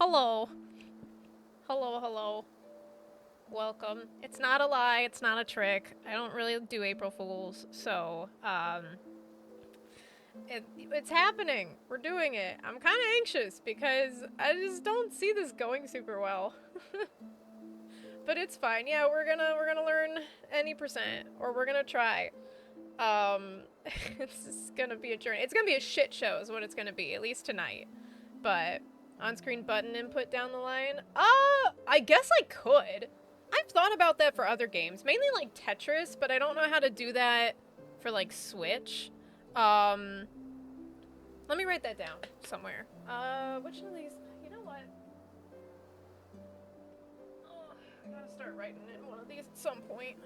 Hello. Hello, hello. Welcome. It's not a lie, it's not a trick. I don't really do April Fools, so, it's happening. We're doing it. I'm kind of anxious because I just don't see this going super well. But it's fine. Yeah, we're gonna learn any percent, or we're gonna try. Um, it's gonna be a journey. It's gonna be a shit show, is what it's gonna be, at least tonight. But on-screen button input down the line. I guess I could. I've thought about that for other games, mainly like Tetris, but I don't know how to do that for like Switch. Um, Let me write that down somewhere. Which of these? You know what? Oh, I gotta start writing in one of these at some point.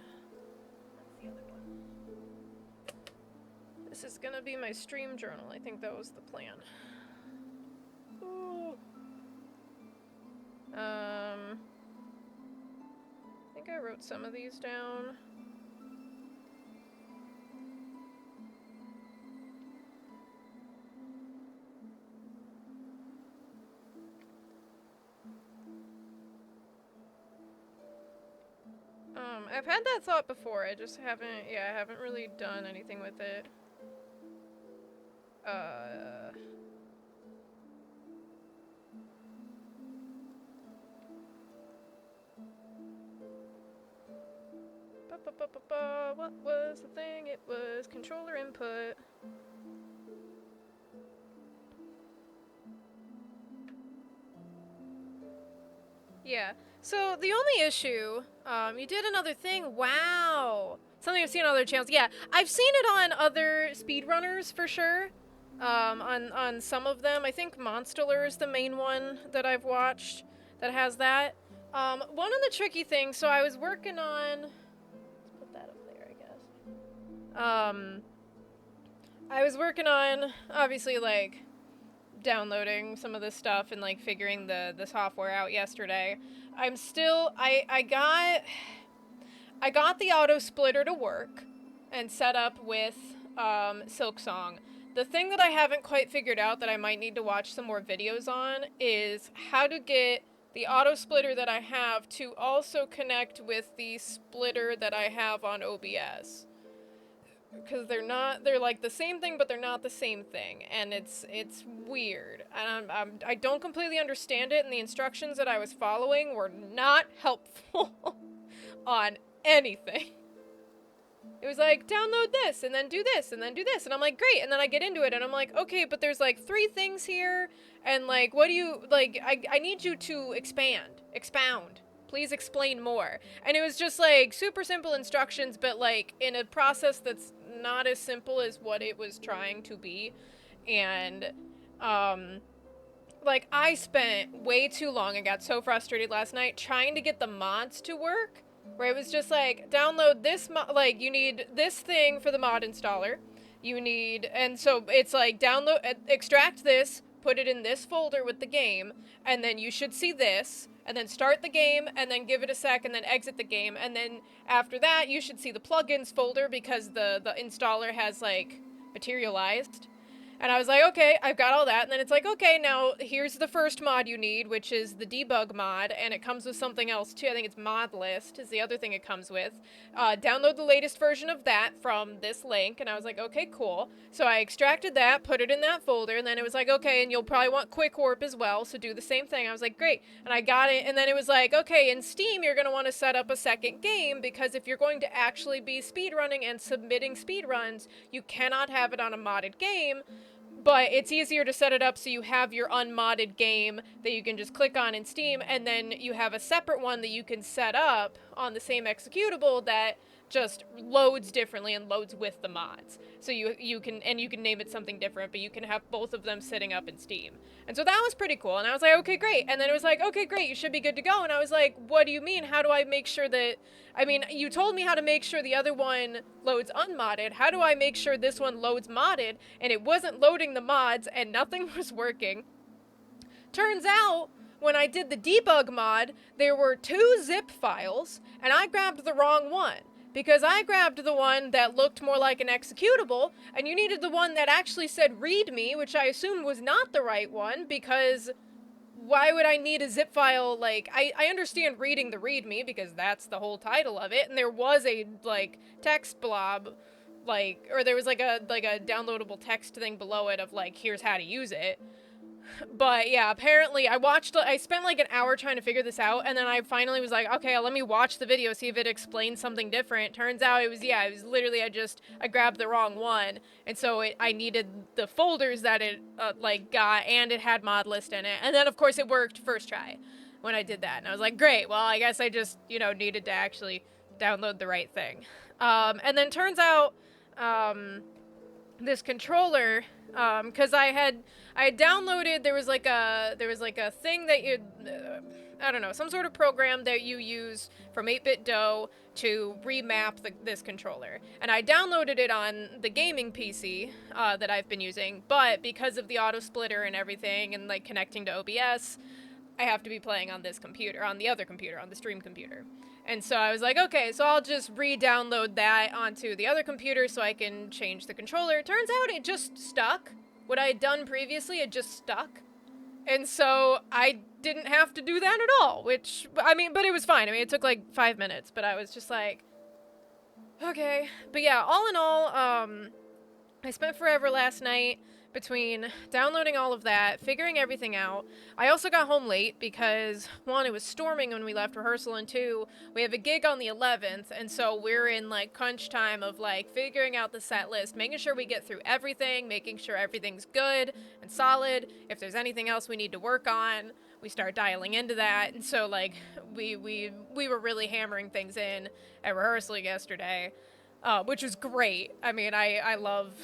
That's the other one. This is gonna be my stream journal. I think that was the plan. Ooh. I think I wrote some of these down. I've had that thought before. I just haven't, I haven't really done anything with it. What was the thing? It was controller input. Yeah. So the only issue, you did another thing. Wow. Something I've seen on other channels. Yeah, I've seen it on other speedrunners for sure. On some of them, I think Monster is the main one that I've watched that has that. One of the tricky things. So I was working on. Let's put that up there, I guess. I was working on obviously like downloading some of this stuff and like figuring the software out yesterday. I'm still I got the auto splitter to work and set up with Silksong. The thing that I haven't quite figured out that I might need to watch some more videos on is how to get the auto splitter that I have to also connect with the splitter that I have on OBS, because they're like the same thing but they're not the same thing, and it's weird, and I don't completely understand it, and the instructions that I was following were not helpful on anything. It was like, download this and then do this and then do this, and I'm like, great, and then I get into it and I'm like, okay, but there's like 3 things here, and like, what do you like, I need you to expound, please explain more. And it was just like super simple instructions, but like in a process that's not as simple as what it was trying to be. And like, I spent way too long and got so frustrated last night trying to get the mods to work, where it was just like, download this like, you need this thing for the mod installer, you need, and so it's like, download, extract this, put it in this folder with the game, and then you should see this, and then start the game, and then give it a sec, and then exit the game, and then after that you should see the plugins folder because the installer has like materialized. And I was like, okay, I've got all that. And then it's like, okay, now here's the first mod you need, which is the debug mod. And it comes with something else too. I think it's mod list is the other thing it comes with. Download the latest version of that from this link. And I was like, okay, cool. So I extracted that, put it in that folder. And then it was like, okay, and you'll probably want quick warp as well. So do the same thing. I was like, great. And I got it. And then it was like, okay, in Steam, you're going to want to set up a second game, because if you're going to actually be speedrunning and submitting speedruns, you cannot have it on a modded game. But it's easier to set it up so you have your unmodded game that you can just click on in Steam, and then you have a separate one that you can set up on the same executable that just loads differently and loads with the mods. So you can name it something different, but you can have both of them sitting up in Steam. And so that was pretty cool. And I was like, okay, great. And then it was like, okay, great, you should be good to go. And I was like, what do you mean? How do I make sure that, I mean, you told me how to make sure the other one loads unmodded. How do I make sure this one loads modded? And it wasn't loading the mods and nothing was working. Turns out, when I did the debug mod, there were 2 zip files, and I grabbed the wrong one. Because I grabbed the one that looked more like an executable, and you needed the one that actually said readme, which I assumed was not the right one, because why would I need a zip file? Like, I understand reading the README because that's the whole title of it, and there was a, like, text blob, like, or there was, like a downloadable text thing below it of, like, here's how to use it. But yeah, apparently I spent like an hour trying to figure this out, and then I finally was like, okay, let me watch the video, see if it explains something different. Turns out it was literally, I grabbed the wrong one, and so I needed the folders that it, like, got, and it had mod list in it, and then of course it worked first try when I did that, and I was like, great, well, I guess I just, needed to actually download the right thing. And then turns out, this controller, because I had downloaded, there was like a thing that you, I don't know, some sort of program that you use from 8BitDo to remap this controller, and I downloaded it on the gaming PC that I've been using, but because of the auto splitter and everything, and like connecting to OBS, I have to be playing on this computer, on the other computer, on the stream computer. And so I was like, okay, so I'll just re-download that onto the other computer so I can change the controller. Turns out it just stuck. What I had done previously, it just stuck. And so I didn't have to do that at all, which, I mean, but it was fine. I mean, it took like 5 minutes, but I was just like, okay. But yeah, all in all, I spent forever last night between downloading all of that, figuring everything out. I also got home late because, one, it was storming when we left rehearsal, and two, we have a gig on the 11th, and so we're in, like, crunch time of, like, figuring out the set list, making sure we get through everything, making sure everything's good and solid. If there's anything else we need to work on, we start dialing into that, and so, like, we were really hammering things in at rehearsal yesterday, which was great. I mean, I love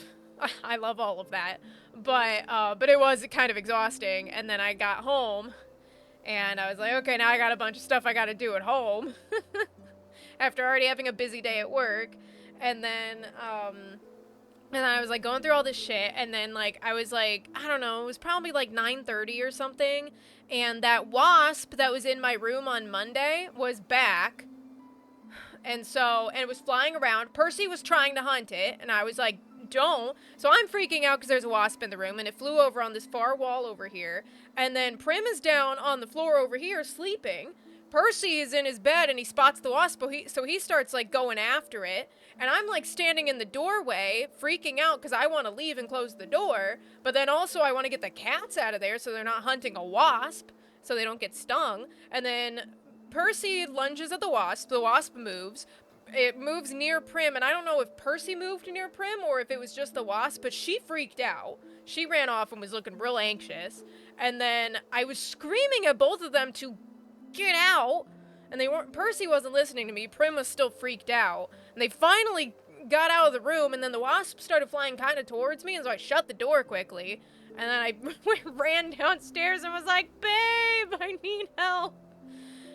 all of that, but it was kind of exhausting. And then I got home, and I was like, okay, now I got a bunch of stuff I got to do at home after already having a busy day at work. And then I was like going through all this shit, and then like I was like, I don't know, it was probably like 9:30 or something, and that wasp that was in my room on Monday was back. And it was flying around. Percy was trying to hunt it, and I was like, don't. So I'm freaking out because there's a wasp in the room, and it flew over on this far wall over here. And then Prim is down on the floor over here sleeping. Percy is in his bed, and he spots the wasp, so he starts, like, going after it. And I'm, like, standing in the doorway, freaking out because I want to leave and close the door. But then also I want to get the cats out of there so they're not hunting a wasp, so they don't get stung. And then Percy lunges at the wasp moves, it moves near Prim, and I don't know if Percy moved near Prim or if it was just the wasp, but she freaked out. She ran off and was looking real anxious, and then I was screaming at both of them to get out, and Percy wasn't listening to me. Prim was still freaked out, and they finally got out of the room, and then the wasp started flying kind of towards me, and so I shut the door quickly, and then I ran downstairs and was like, babe, I need help.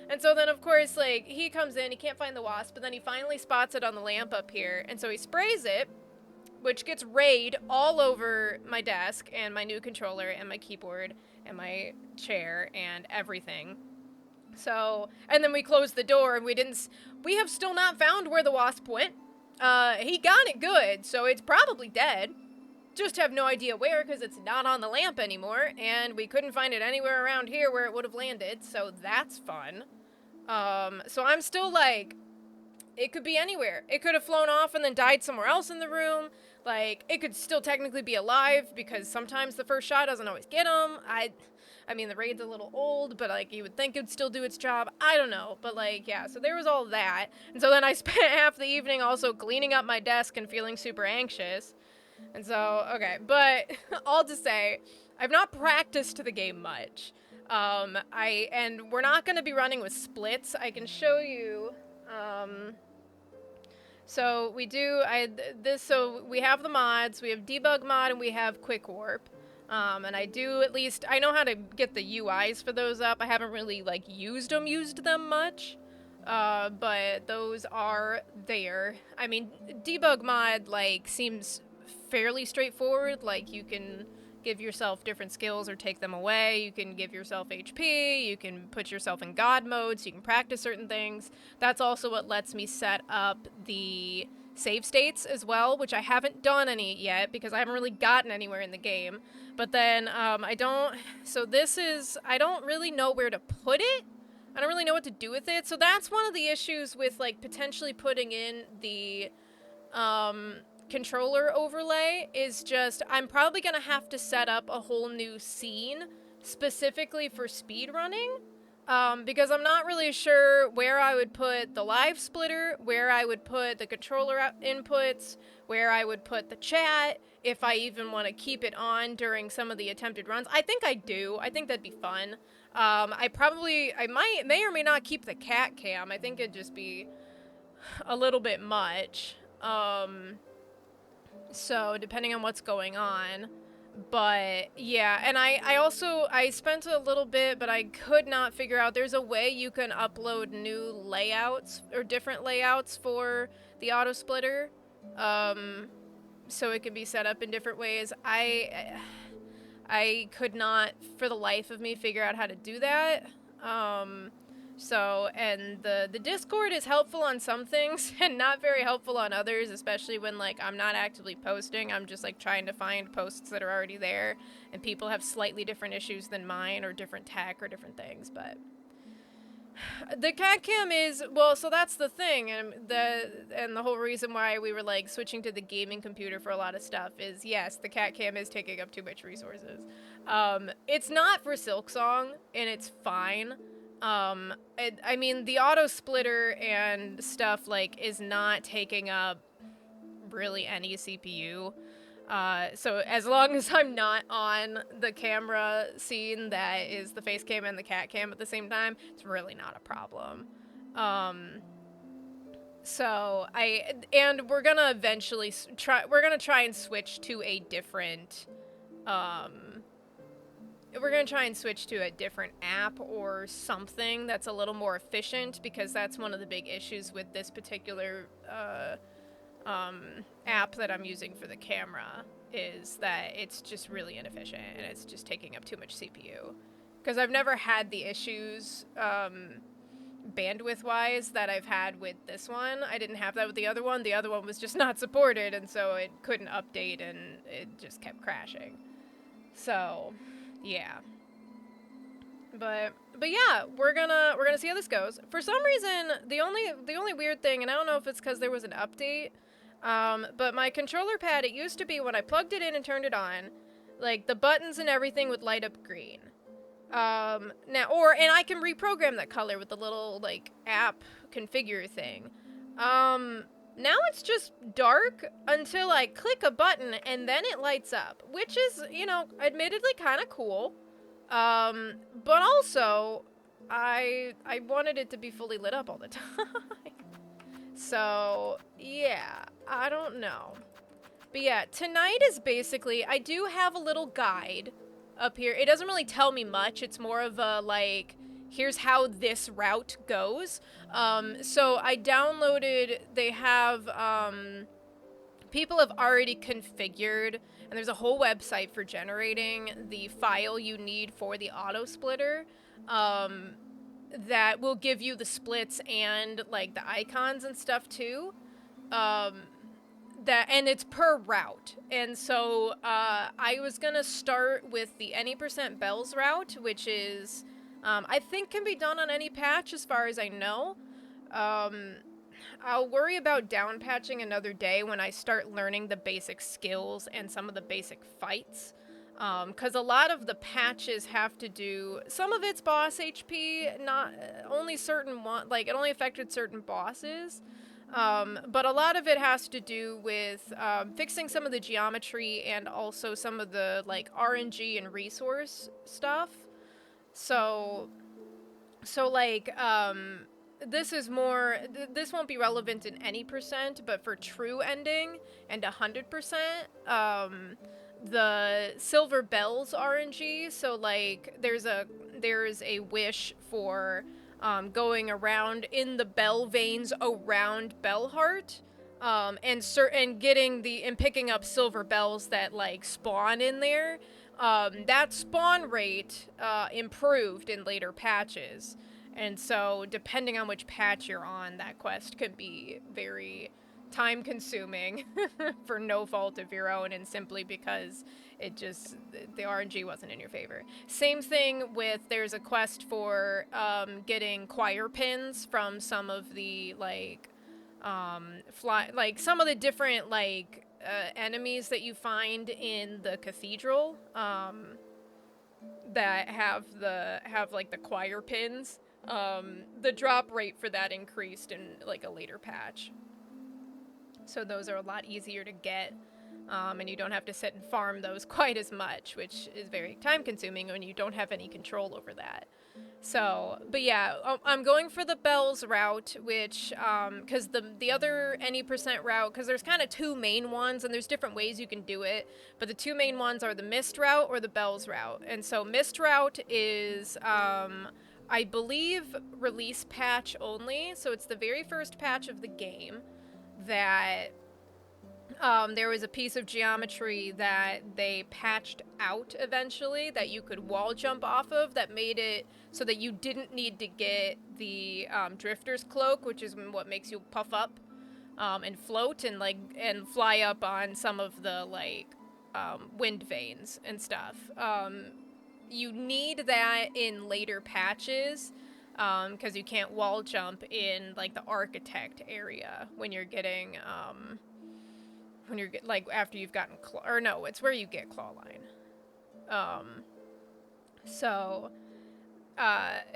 And so then, of course, like, he comes in, he can't find the wasp, but then he finally spots it on the lamp up here, and so he sprays it, which gets rayed all over my desk, and my new controller, and my keyboard, and my chair, and everything. So, and then we closed the door, and we have still not found where the wasp went. He got it good, so it's probably dead. Just have no idea where, because it's not on the lamp anymore, and we couldn't find it anywhere around here where it would have landed, so that's fun. So I'm still like, it could be anywhere. It could have flown off and then died somewhere else in the room. Like, it could still technically be alive, because sometimes the first shot doesn't always get them. I mean, the raid's a little old, but, like, you would think it would still do its job. I don't know, but, like, yeah, so there was all that. And so then I spent half the evening also cleaning up my desk and feeling super anxious. And so, okay, but all to say, I've not practiced the game much. And we're not going to be running with splits. I can show you, so we do, so we have the mods, we have debug mod, and we have quick warp. And I know how to get the UIs for those up. I haven't really, like, used them much. But those are there. I mean, debug mod, like, seems fairly straightforward. Like, you can give yourself different skills or take them away. You can give yourself HP. You can put yourself in God mode so you can practice certain things. That's also what lets me set up the save states as well, which I haven't done any yet because I haven't really gotten anywhere in the game. But then I don't really know where to put it. I don't really know what to do with it. So that's one of the issues with like potentially putting in the controller overlay is just I'm probably gonna have to set up a whole new scene specifically for speedrunning. Because I'm not really sure where I would put the live splitter, where I would put the controller inputs, where I would put the chat, if I even want to keep it on during some of the attempted runs. I think I do. I think that'd be fun. I may or may not keep the cat cam. I think it'd just be a little bit much. So depending on what's going on. But yeah, and I spent a little bit, but I could not figure out there's a way you can upload new layouts or different layouts for the auto splitter. So it can be set up in different ways. I could not for the life of me figure out how to do that. And the Discord is helpful on some things and not very helpful on others, especially when, like, I'm not actively posting. I'm just, like, trying to find posts that are already there, and people have slightly different issues than mine or different tech or different things, but... The cat cam is, well, so that's the thing, and the whole reason why we were, like, switching to the gaming computer for a lot of stuff is, yes, the cat cam is taking up too much resources. It's not for Silksong, and it's fine. I mean, the auto splitter and stuff, like, is not taking up really any CPU. So as long as I'm not on the camera scene that is the face cam and the cat cam at the same time, it's really not a problem. And we're gonna eventually try and switch to a different, app or something that's a little more efficient, because that's one of the big issues with this particular app that I'm using for the camera, is that it's just really inefficient and it's just taking up too much CPU. Because I've never had the issues bandwidth-wise that I've had with this one. I didn't have that with the other one. The other one was just not supported, and so it couldn't update and it just kept crashing. So... yeah. But yeah, we're gonna see how this goes. For some reason, the only weird thing, and I don't know if it's because there was an update, but my controller pad, it used to be when I plugged it in and turned it on, like the buttons and everything would light up green. And I can reprogram that color with the little like app configure thing. Now it's just dark until I click a button and then it lights up, which is, admittedly kind of cool. But also, I wanted it to be fully lit up all the time. So, yeah, I don't know. But yeah, tonight is basically, I do have a little guide up here. It doesn't really tell me much. It's more of a, like... here's how this route goes. So I downloaded, they have, people have already configured, and there's a whole website for generating the file you need for the auto splitter, that will give you the splits and, like, the icons and stuff, too. And it's per route. And so, I was gonna start with the any % bells route, which is... I think can be done on any patch as far as I know. I'll worry about down patching another day when I start learning the basic skills and some of the basic fights. Because a lot of the patches have to do... some of it's boss HP, not only certain it only affected certain bosses. But a lot of it has to do with fixing some of the geometry and also some of the like RNG and resource stuff. So like, this is more, this won't be relevant in any %, but for true ending and 100%, the silver bells RNG, so like, there's a wish for, going around in the bell veins around Bellheart, and picking up silver bells that like spawn in there. That spawn rate improved in later patches, and so depending on which patch you're on, that quest can be very time consuming for no fault of your own, and simply because the RNG wasn't in your favor. Same thing with, there's a quest for getting choir pins from some of the some of the different enemies that you find in the cathedral that have the choir pins. The drop rate for that increased in a later patch. So those are a lot easier to get, and you don't have to sit and farm those quite as much, which is very time consuming when you don't have any control over that. So, but yeah, I'm going for the bells route, which, because the other any percent route, because there's kind of two main ones, and there's different ways you can do it, but the two main ones are the mist route or the bells route. And so mist route is, I believe, release patch only, so it's the very first patch of the game that there was a piece of geometry that they patched out eventually that you could wall jump off of, that made it so that you didn't need to get the drifter's cloak, which is what makes you puff up and float and fly up on some of the wind veins and stuff. You need that in later patches, because you can't wall jump in the architect area when you're getting after you've gotten it's where you get claw line.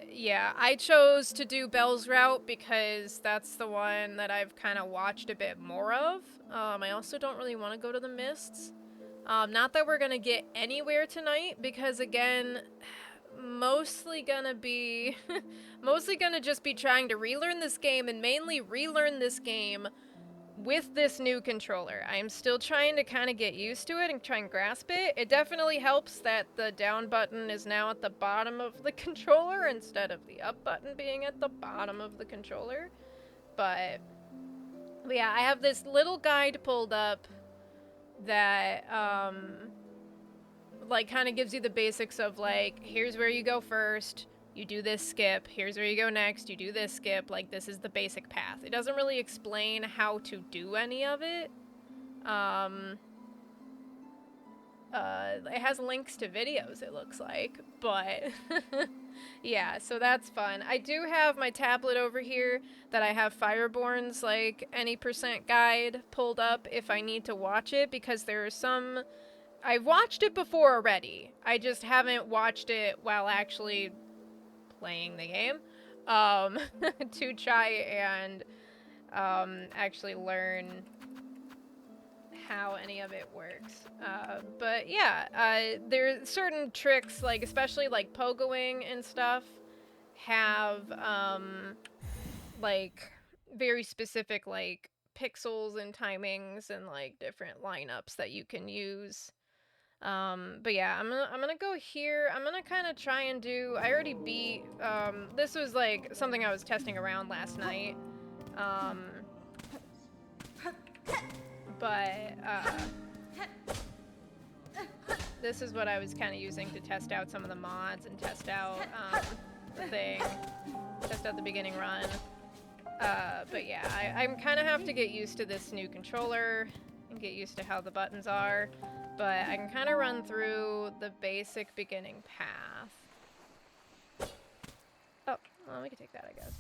Yeah, I chose to do Bell's route because that's the one that I've kind of watched a bit more of. I also don't really want to go to the mists. Not that we're gonna get anywhere tonight, because again, mostly gonna just be trying to relearn this game, and mainly relearn this game with this new controller. I'm still trying to kind of get used to it and try and grasp it. It definitely helps that the down button is now at the bottom of the controller instead of the up button being at the bottom of the controller. But yeah, I have this little guide pulled up that kind of gives you the basics of here's where you go first, you do this skip, here's where you go next, you do this skip, this is the basic path. It doesn't really explain how to do any of it. It has links to videos, it looks like, but yeah, so that's fun. I do have my tablet over here that I have Fireborn's any percent guide pulled up if I need to watch it, because there are some... I've watched it before already. I just haven't watched it while actually playing the game, to try and actually learn how any of it works. But yeah, there's certain tricks, especially pogoing and stuff, have very specific pixels and timings and different lineups that you can use. But yeah, I'm gonna go here. I'm gonna kind of try and do... I already beat... this was something I was testing around last night. But this is what I was kind of using to test out some of the mods and test out the thing. Test out the beginning run. But yeah, I'm kind of have to get used to this new controller and get used to how the buttons are. But I can kind of run through the basic beginning path. Oh, well, we can take that, I guess.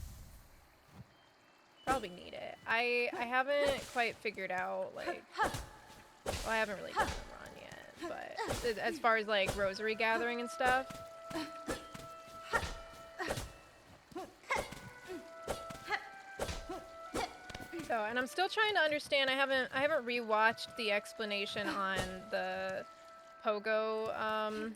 Probably need it. I haven't quite figured out, well, I haven't really done the run yet, but as far as, rosary gathering and stuff. So, and I'm still trying to understand. I haven't rewatched the explanation on the pogo.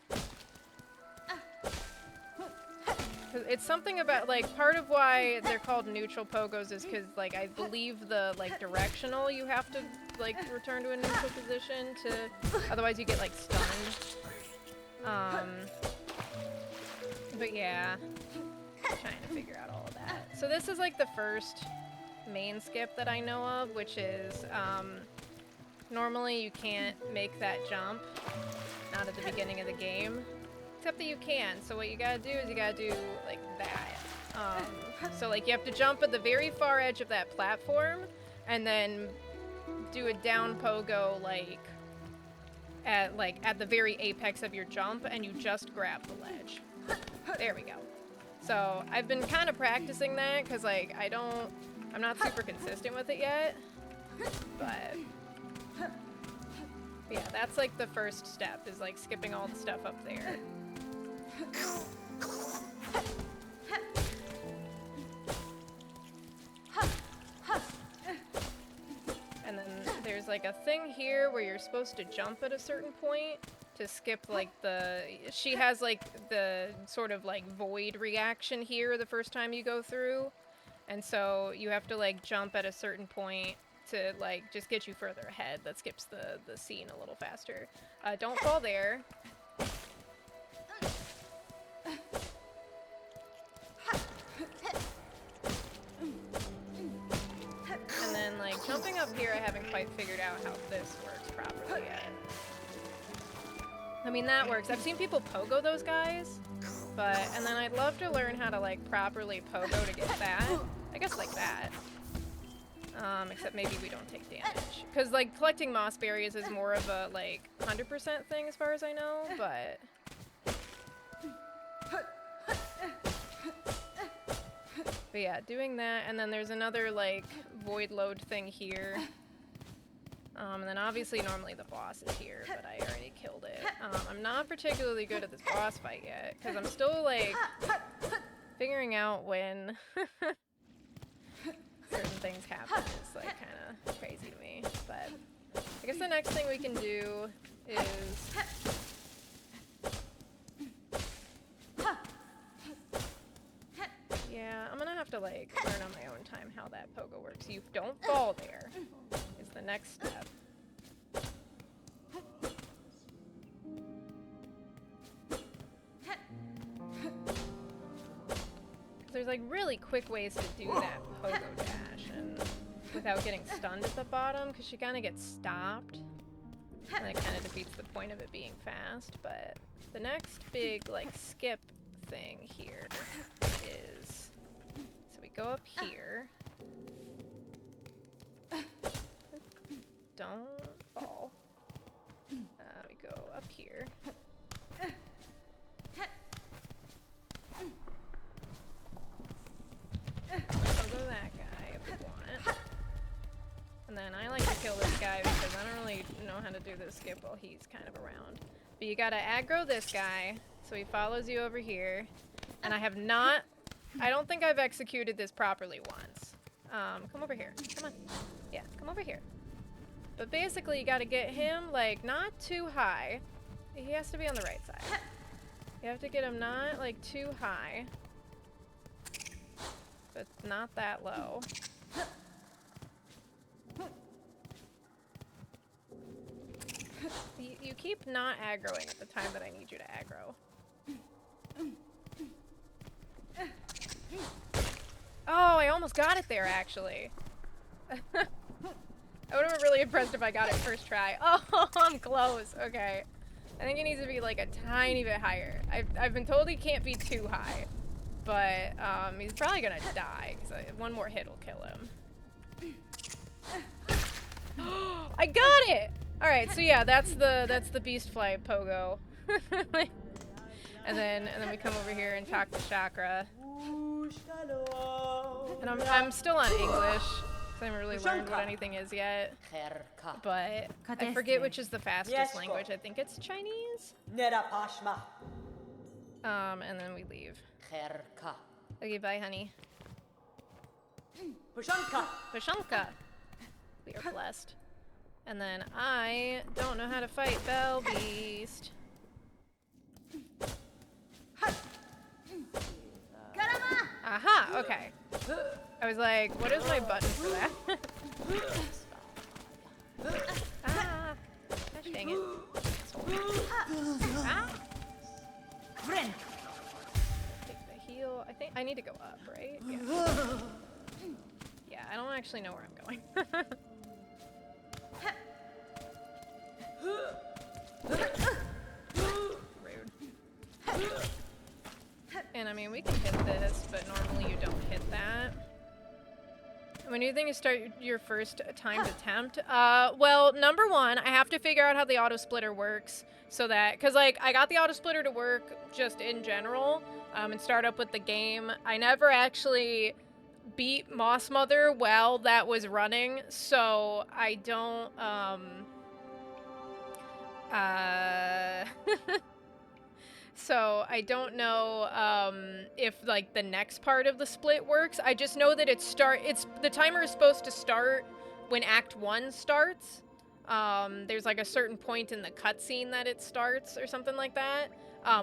It's something about part of why they're called neutral pogos is because I believe the directional, you have to return to a neutral position to, otherwise you get stunned. But yeah, trying to figure out all of that. So this is the first main skip that I know of, which is normally you can't make that jump, not at the beginning of the game, except that you can. So what you gotta do is you gotta do that. So you have to jump at the very far edge of that platform, and then do a down pogo at the very apex of your jump, and you just grab the ledge. There we go. So I've been kind of practicing that because like I'm not super consistent with it yet, but yeah, that's like the first step is like skipping all the stuff up there. And then there's like a thing here where you're supposed to jump at a certain point to skip like she has like the sort of like void reaction here the first time you go through. And so you have to like jump at a certain point to like just get you further ahead. That skips the scene a little faster. Don't fall there. And then like jumping up here, I haven't quite figured out how this works properly yet. I mean, that works. I've seen people pogo those guys, and then I'd love to learn how to like properly pogo to get that. I guess like that. Except maybe we don't take damage. Because like collecting moss berries is more of a like 100% thing as far as I know, but... But yeah, doing that, and then there's another like void load thing here. And then obviously normally the boss is here, but I already killed it. I'm not particularly good at this boss fight yet, because I'm still like figuring out when certain things happen. It's like kind of crazy to me. But I guess the next thing we can do is... Yeah, I'm gonna have to like learn on my own time how that pogo works. You don't fall there is the next step. There's like really quick ways to do that pogo dash and without getting stunned at the bottom, because she kind of gets stopped. And it kind of defeats the point of it being fast. But the next big like skip thing here is, so we go up here. Don't fall. We go up here. I'll go that guy if we want. And then I like to kill this guy because I don't really know how to do this skip while he's kind of around. But you gotta aggro this guy so he follows you over here. And I don't think I've executed this properly once. Come over here. Come on. Yeah, come over here. But basically you gotta get him, like, not too high. He has to be on the right side. You have to get him not, like, too high. But not that low. You keep not aggroing at the time that I need you to aggro. Oh, I almost got it there, actually. I would have been really impressed if I got it first try. Oh, I'm close. Okay. I think it needs to be like a tiny bit higher. I've been told he can't be too high. But he's probably gonna die, because one more hit will kill him. I got it! Alright, so yeah, that's the beast fly pogo. and then we come over here and talk to Chakra. And I'm still on English, so I haven't really learned what anything is yet. But I forget which is the fastest language. I think it's Chinese. And then we leave. Okay, bye, honey. Pushanka. We are blessed. And then I don't know how to fight Bell Beast. Aha, okay. I was like, what is my button for that? Ah, gosh dang it. Ah. Take the heal. I think I need to go up, right? Yeah. Yeah, I don't actually know where I'm going. Rude. And I mean, we can hit this, but normally you don't hit that. When do you think you start your first timed attempt? Well, number one, I have to figure out how the auto splitter works, so that, cause like I got the auto splitter to work just in general, and start up with the game. I never actually beat Moss Mother while that was running, so I don't uh So I don't know if like the next part of the split works. I just know that it's the timer is supposed to start when Act 1 starts. There's like a certain point in the cutscene that it starts or something like that.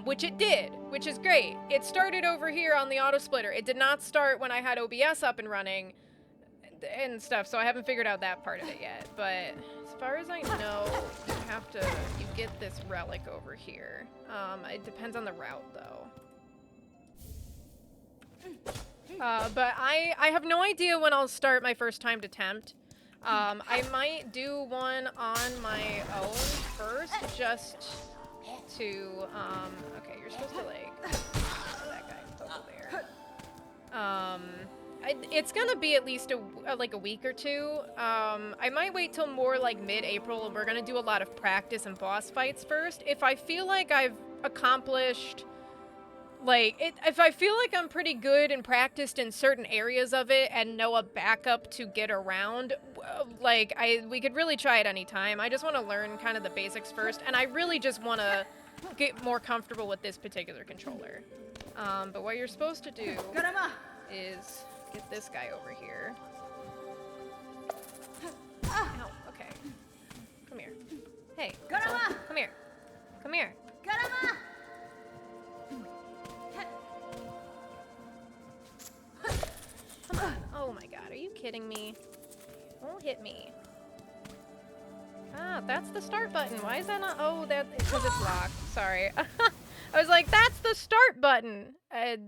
Which it did, which is great. It started over here on the auto splitter. It did not start when I had OBS up and running and stuff, so I haven't figured out that part of it yet. But as far as I know, you get this relic over here. It depends on the route, though. But I have no idea when I'll start my first timed attempt. I might do one on my own first, just to, okay, you're supposed to, like, that guy over there. It's gonna be at least like a week or two. I might wait till more like mid-April, and we're gonna do a lot of practice and boss fights first. If I feel like I've accomplished, like, if I feel like I'm pretty good and practiced in certain areas of it and know a backup to get around, like, we could really try it anytime. I just want to learn kind of the basics first, and I really just want to get more comfortable with this particular controller. But what you're supposed to do is get this guy over here. Ow, okay. Come here. Hey, come here. Come here. Come on. Oh my god, are you kidding me? Don't hit me. Ah, that's the start button. Why is that not? Oh, because it's locked. Sorry. I was like, that's the start button. I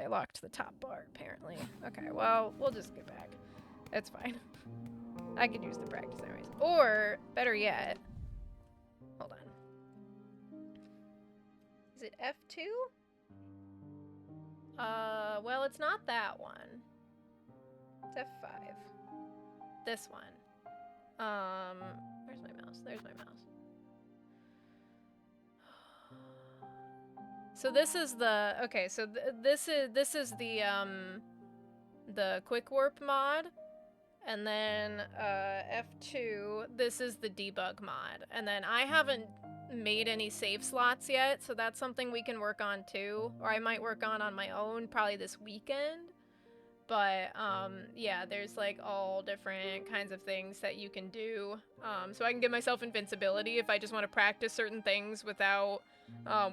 locked the top bar, apparently. Okay, well, we'll just get back. It's fine. I could use the practice anyways. Or, better yet, hold on. Is it F2? Well, it's not that one. It's F5. This one. Where's my mouse? There's my mouse. So this is the, okay, so this is the quick warp mod, and then F2, this is the debug mod, and then I haven't made any save slots yet, so that's something we can work on too, or I might work on my own probably this weekend. But yeah, there's like all different kinds of things that you can do, so I can give myself invincibility if I just want to practice certain things without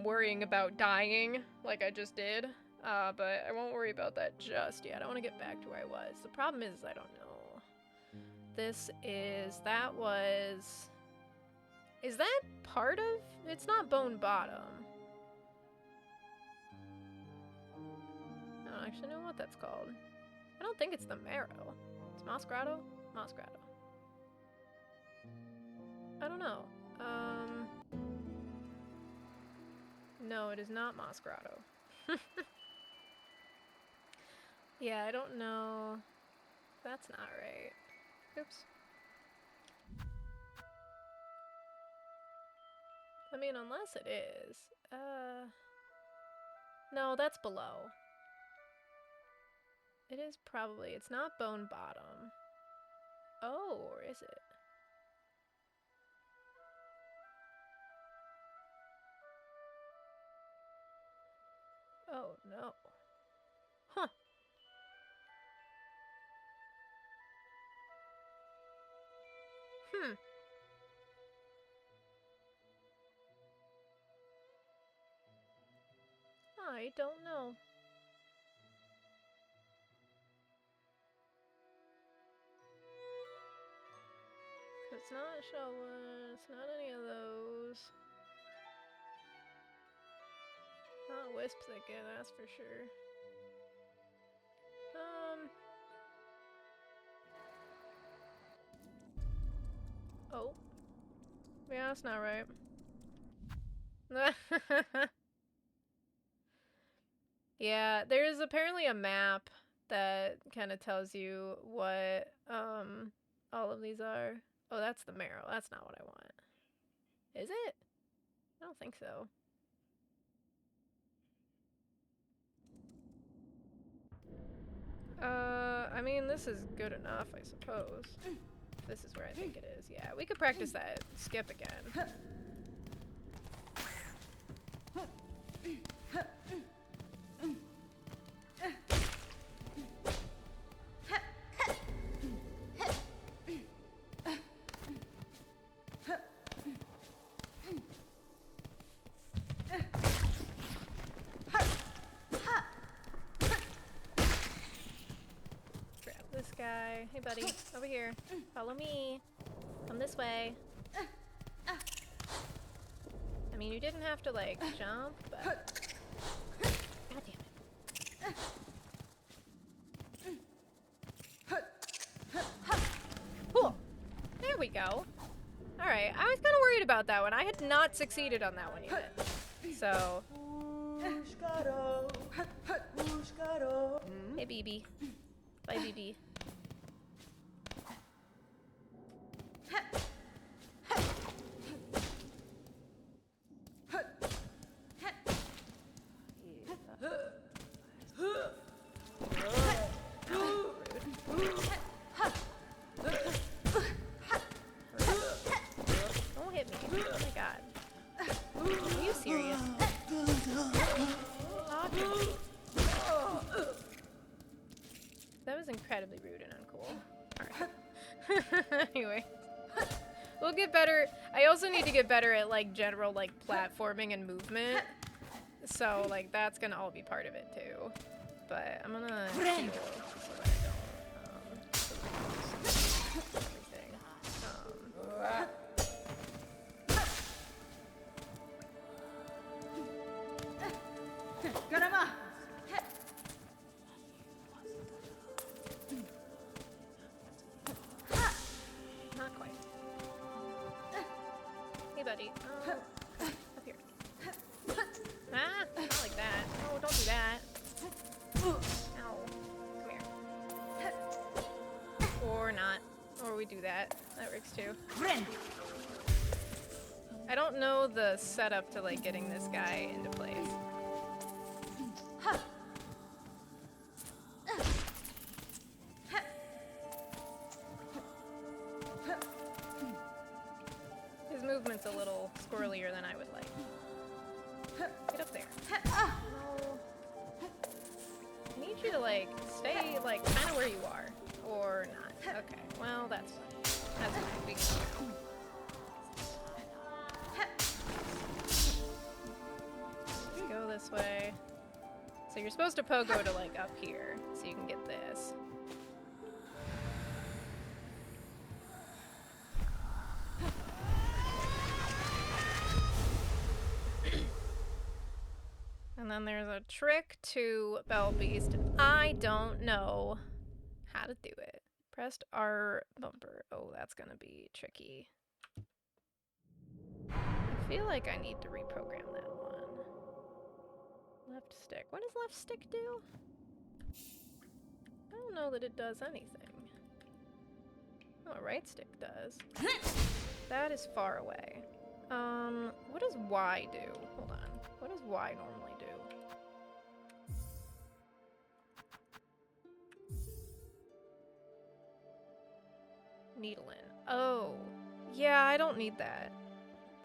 worrying about dying like I just did. But I won't worry about that just yet. I want to get back to where I was. The problem is I don't know. Is that part of? It's not Bone Bottom. I don't actually know what that's called. I don't think it's the Marrow. It's Moss Grotto? Moss Grotto. I don't know. No, it is not Moss Grotto. Yeah, I don't know. That's not right. Oops. I mean, unless it is. No, that's below. It is probably. It's not Bone Bottom. Oh, or is it? Oh, no. Huh. I don't know. It's not Shelwood, it's not any of those. Not Wisps again, that's for sure. Oh. Yeah, that's not right. Yeah, there is apparently a map that kind of tells you what all of these are. Oh, that's the marrow. That's not what I want. Is it? I don't think so. I mean, this is good enough, I suppose. This is where I think it is. Yeah, we could practice that skip again. Grab this guy. Hey, buddy. Over here. Follow me. Come this way. I mean, you didn't have to, like, jump, but... God damn it. Cool. There we go. Alright, I was kind of worried about that one. I had not succeeded on that one yet. So... Hey, BB. Bye, BB. Don't hit me. Oh my god. Are you serious? That was incredibly rude and uncool. Alright. Anyway. We'll get better. I also need to get better at, like, general, like, platforming and movement. So, like, that's gonna all be part of it, too. But I'm gonna heal so that I don't, everything. Not quite. Hey, buddy. Up here. Ah, not like that. Oh, don't do that. Ow. Come here. Or not. Or we do that. That works too. I don't know the setup to, like, getting this guy into place. His movement's a little squirrelier than I would like. Get up there. No. I need you to, like, stay, like, kind of where you are. Or not. Okay, well, that's fine. That's fine. We can go. Let's go this way. So you're supposed to pogo to, like, up here, so you can get this. And then there's a trick to Bell Beast, and I don't know how to do it. Pressed R bumper. Oh, that's gonna be tricky. I feel like I need to reprogram that one. Left stick. What does left stick do? I don't know that it does anything. Oh, right stick does. That is far away. What does Y do? Hold on. What does Y normally do? Needle in. Oh. Yeah, I don't need that.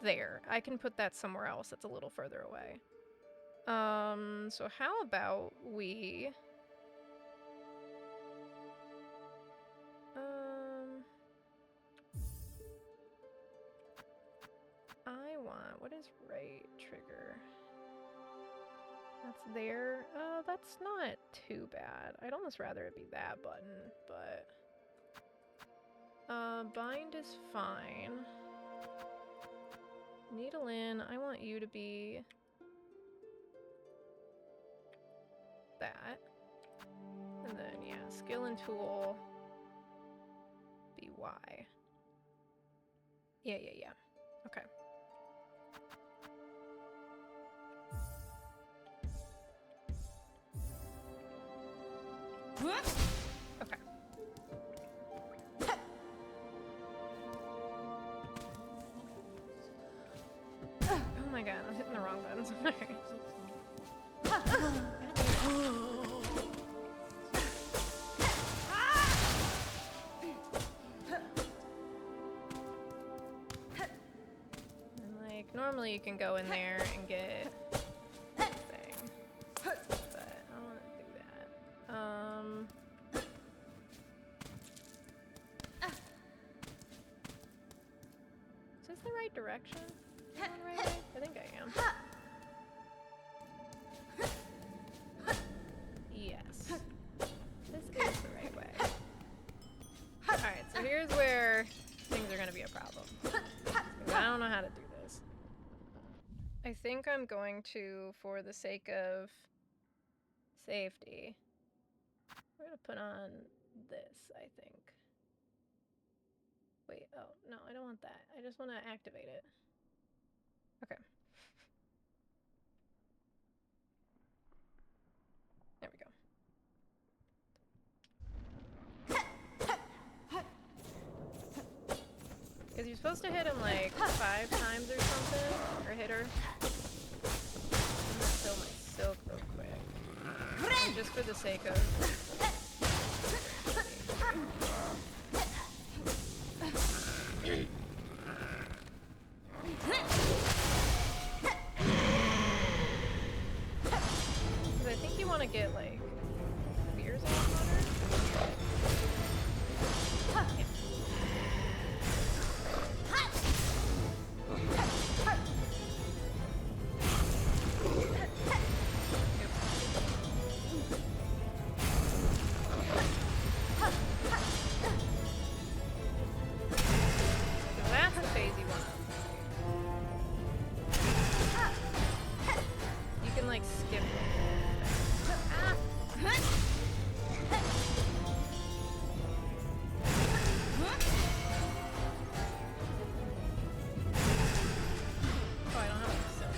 There. I can put that somewhere else that's a little further away. So how about we... I want... What is right trigger? That's there. That's not too bad. I'd almost rather it be that button, but... bind is fine. Needle in, I want you to be... that. And then, yeah, skill and tool... be Y. Yeah. Okay. sounds. And like, normally you can go in there and get this thing. But I don't want to do that. Is this the right direction? Am I going the right way? I think I am. Yes. This is the right way. Alright, so here's where things are gonna be a problem. I don't know how to do this. I think I'm going to, for the sake of safety, we're gonna put on this, I think. Wait, oh, no, I don't want that. I just want to activate it. Okay. There we go. Because you're supposed to hit him like 5 times or something, or hit her. I'm gonna fill my silk real quick. And just for the sake of... Because I think you want to get like spears on her. Yeah. That's the phase you want. You can like skip it. Ah. Oh, I don't have enough silk.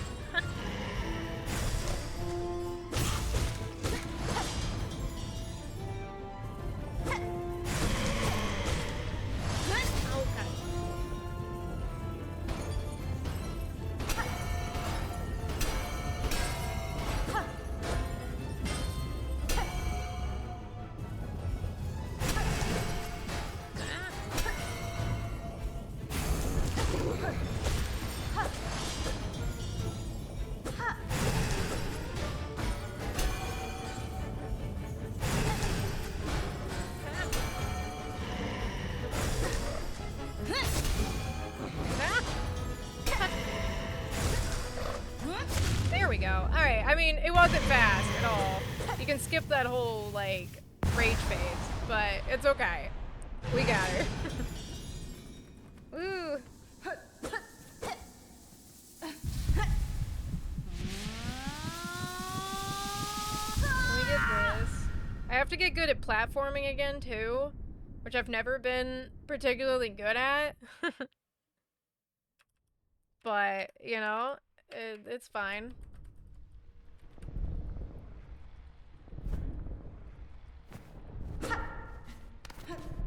Okay. There we go. Alright, I mean, it wasn't fast at all. You can skip that whole, like, rage phase, but it's okay. We got her. Woo! Let me get this. I have to get good at platforming again, too, which I've never been particularly good at. But, you know, it's fine.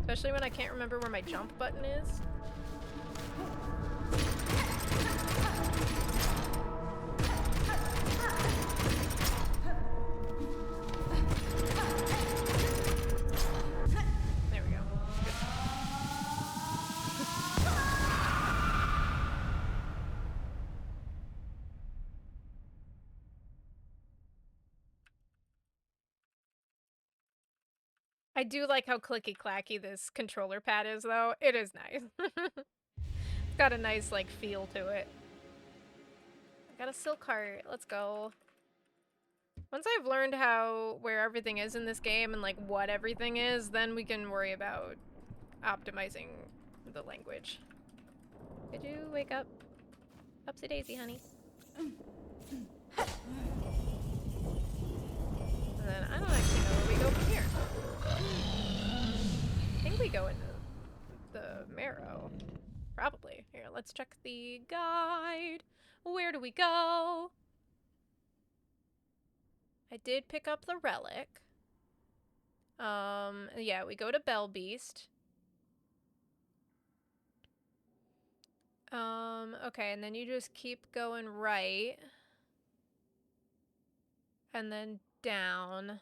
Especially when I can't remember where my jump button is. There we go. Good. I do like how clicky-clacky this controller pad is, though. It is nice. It's got a nice, like, feel to it. I got a silk heart. Let's go. Once I've learned where everything is in this game and, like, what everything is, then we can worry about optimizing the language. Did you wake up? Upsy daisy, honey. And then I don't actually know where we go from here. I think we go into the marrow. Probably. Here, let's check the guide. Where do we go? I did pick up the relic. Yeah, we go to Bell Beast. Okay, and then you just keep going right. And then down.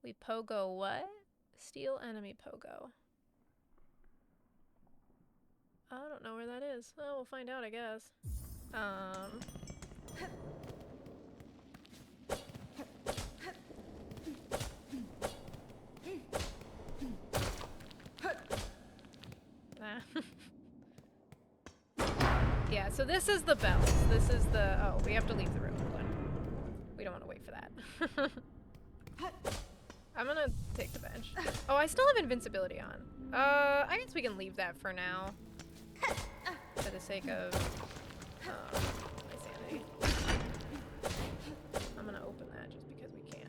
We pogo what? Steal enemy pogo. I don't know where that is. Oh, we'll find out, I guess. Yeah, so this is the bells. This is the... Oh, we have to leave the room. Hold on. We don't want to wait for that. I'm gonna take the bench. Oh, I still have invincibility on. I guess we can leave that for now. For the sake of my sanity. I'm gonna open that just because we can.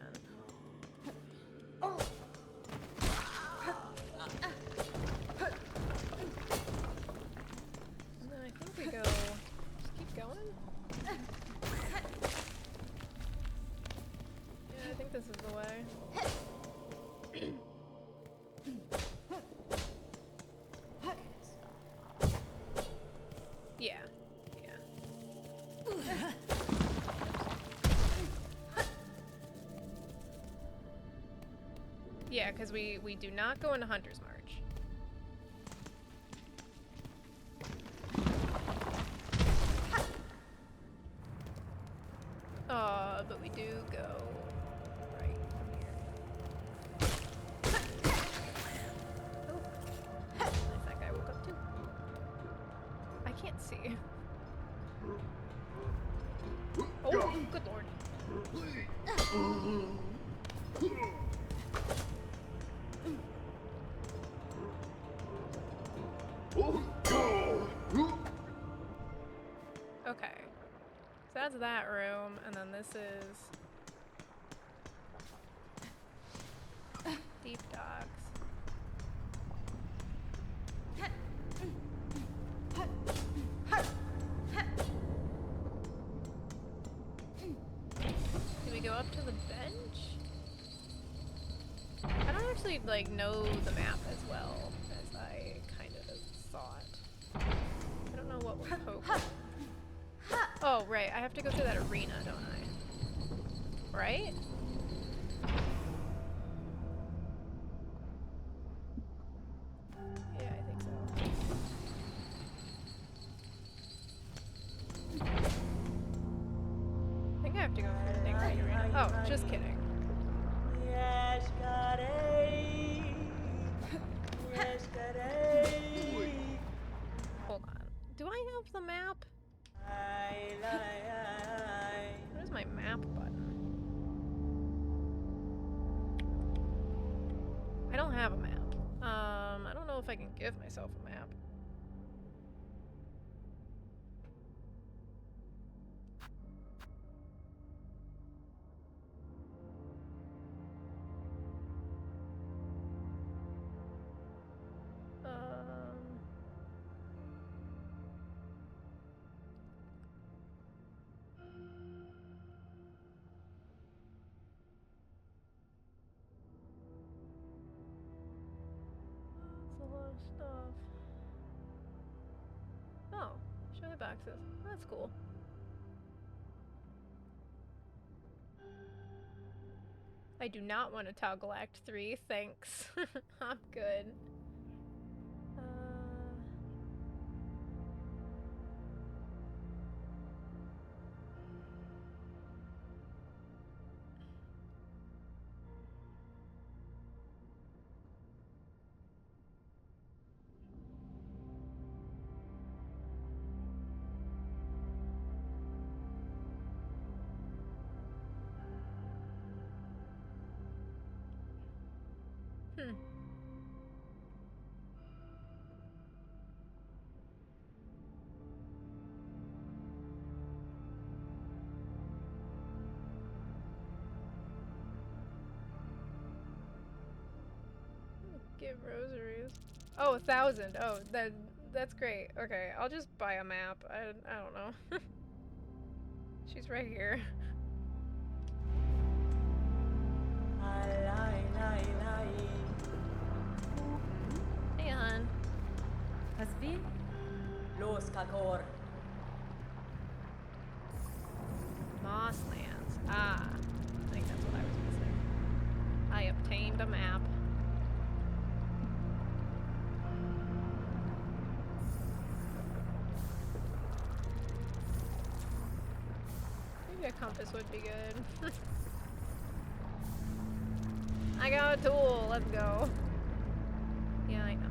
And then I think we go... Just keep going? Yeah, I think this is the way. Yeah. Yeah. Yeah, because we do not go into Hunter's March. But we do go right here. Oh. Nice, that guy woke up too. I can't see. Oh, good lord. Okay. So that's that room, and then this is deep docks. Do we go up to the bench? I don't actually, like, know the map as well as I kind of thought. I don't know what we're hoping. Oh, right. I have to go through that arena, don't I? Right? Yeah, I think so. I think I have to go through the thing right arena. Oh, just kidding. Hold on. Do I have the map? Where's my map button? I don't have a map. I don't know if I can give myself a map. That's a lot of stuff. Oh, show hitboxes. That's cool. I do not want to toggle Act 3, thanks. I'm good. Give rosaries. Oh, 1,000. Oh, that's great. Okay, I'll just buy a map. I don't know. She's right here. Hey, hon. Hasbi? Los Kakor. Mosslands. Ah. compass would be good. I got a tool. Let's go. Yeah, I know.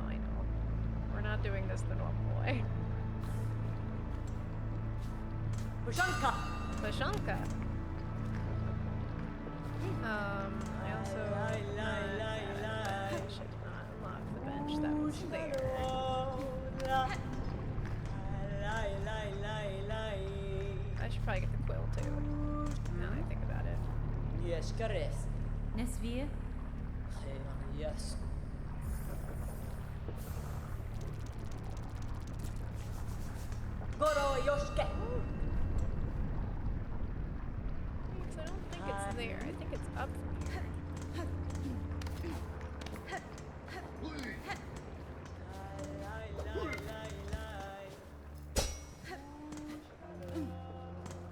We're not doing this the normal way. Pushanka. Bashanka. I also should not unlock the bench that was there. I should probably get the quill too. Now that I think about it. Yes, Kares. Nesvir? Yes. Goro Yoshke. So I don't think it's there. I think it's up from here.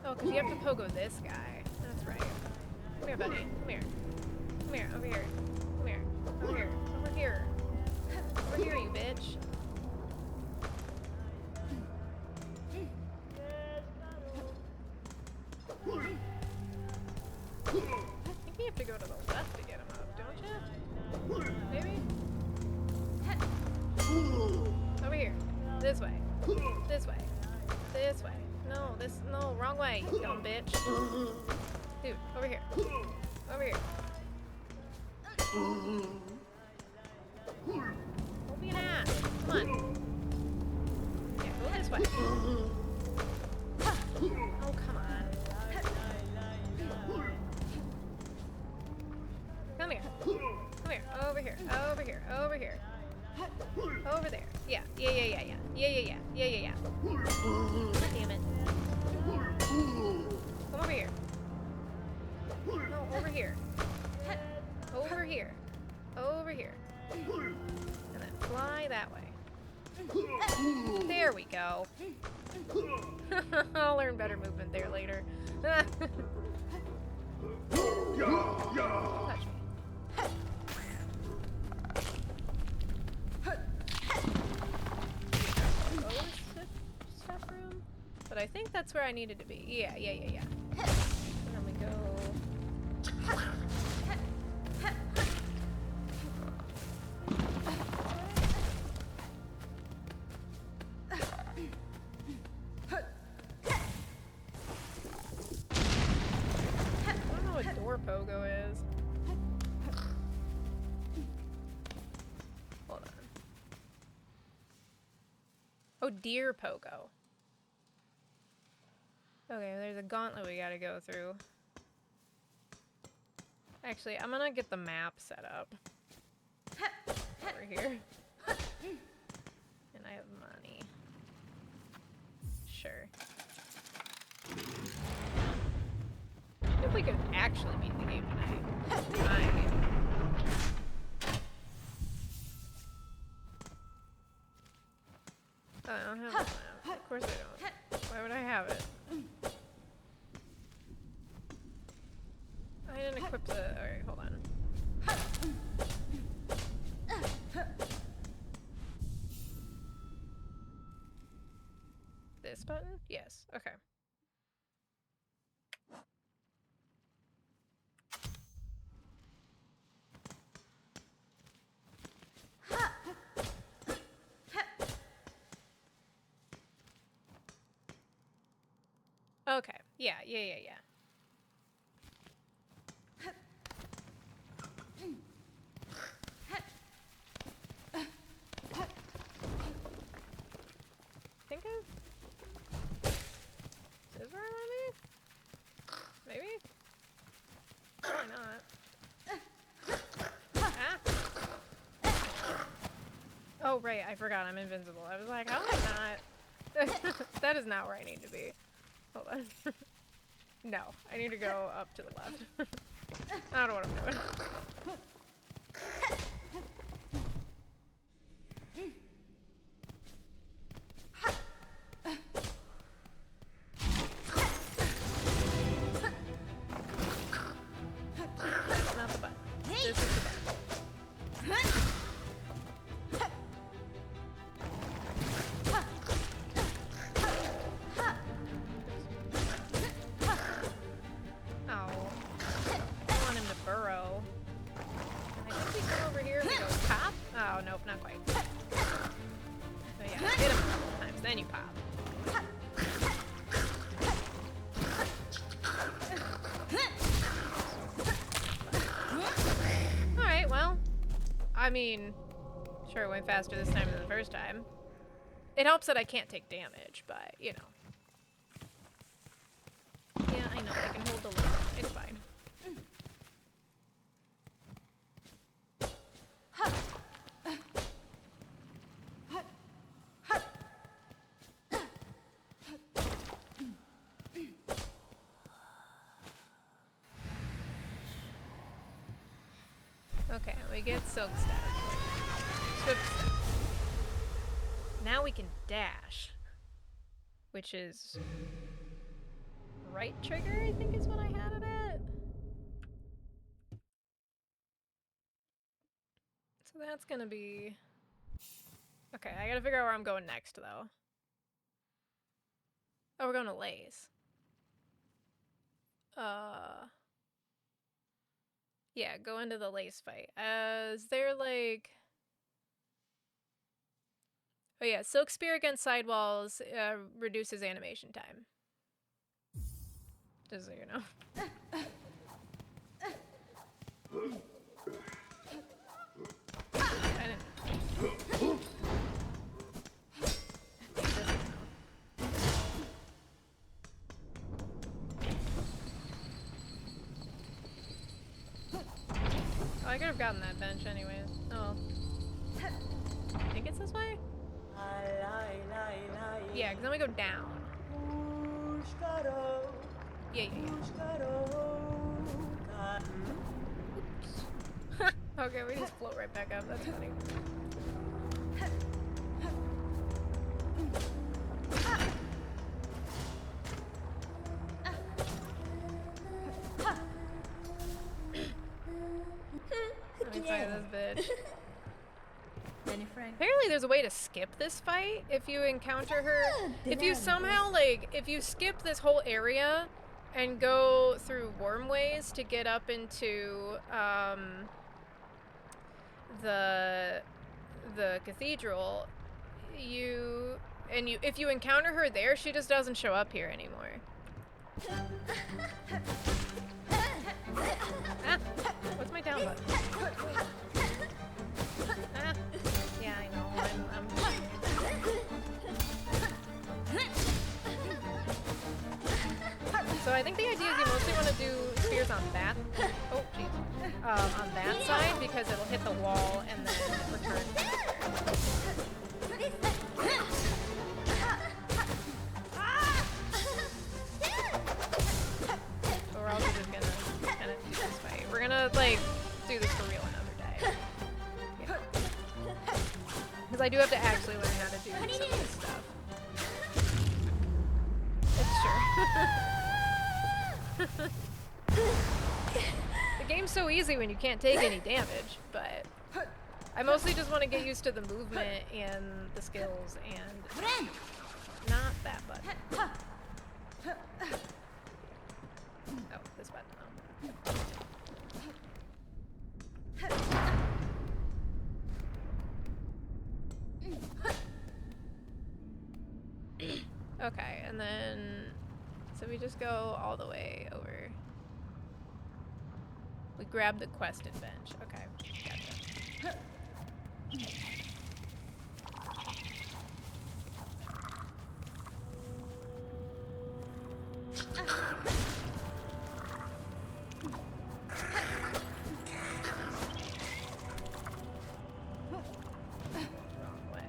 Oh, because you have to pogo this guy. That's right. Come here, buddy. Come here. Come here. Over here. Come here. Over here. Over here. Over here, you bitch. I think you have to go to the left to get him up, don't you? Maybe? Over here. This way. This way. This way. No, wrong way, you dumb bitch. Dude, over here. Over here. Don't be an ass. Come on. Yeah, go this way. Oh, come on. Come here. Come here. Over here. Over here. Over here. Over there. Yeah. Yeah. Damn it. Come over here. No, over here. Over here. Over here. And then fly that way. There we go. I'll learn better movement there later. Touch me. Stuff room? But I think that's where I needed to be. Yeah. And then we go. I don't know what door pogo is. Hold on. Oh, deer pogo. Okay, there's a gauntlet we gotta go through. Actually, I'm gonna get the map set up. Over here. And I have money. Sure. If we could actually beat the game tonight. Oh, I don't have a map. Of course I don't. Why would I have it? I didn't equip the... Alright, hold on. This button? Yes. Okay. Okay. Yeah. Think of scissor maybe? Probably not. Ah. Oh right, I forgot I'm invincible. I was like, how am I not? That is not where I need to be. Hold on. No, I need to go up to the left. I don't know what I'm doing. That's not the button. This is the button. Oh, nope, not quite. So yeah, hit him a couple of times, then you pop. Alright, well, I mean, sure, it went faster this time than the first time. It helps that I can't take damage, but, you know. Yeah, I know, I can hold the lid. It's fine. Okay, we get Silk Step. Swift Step. Now we can dash. Which is... right trigger, I think is what I had it at. So that's gonna be... Okay, I gotta figure out where I'm going next, though. Oh, we're going to Lace. Yeah, go into the Lace fight. Is there, like... Oh yeah, Silk Spear against sidewalls reduces animation time. Just so you know. I didn't... Oh, I could have gotten that bench anyways. Oh. I think it's this way? Yeah, because then we go down. Yeah. Oops. Okay, we just float right back up. That's funny. Let me try this bitch. Apparently there's a way to skip this fight if you encounter her. If you somehow, like, if you skip this whole area and go through wormways to get up into, the cathedral, if you encounter her there, she just doesn't show up here anymore. Ah, what's my down button? Ah, yeah, I know. I'm So I think the idea is you mostly want to do spears on that. Oh, jeez. On that side because it'll hit the wall and then return. But we're also just gonna kind of do this fight. We're gonna like do this for real another day. Yeah. Because I do have to actually learn how to do some of this stuff. It's true. The game's so easy when you can't take any damage, but I mostly just want to get used to the movement and the skills and not that button. Oh, this button. Okay, and then so we just go all the way over. We grab the quested bench. Okay, gotcha. Wrong way.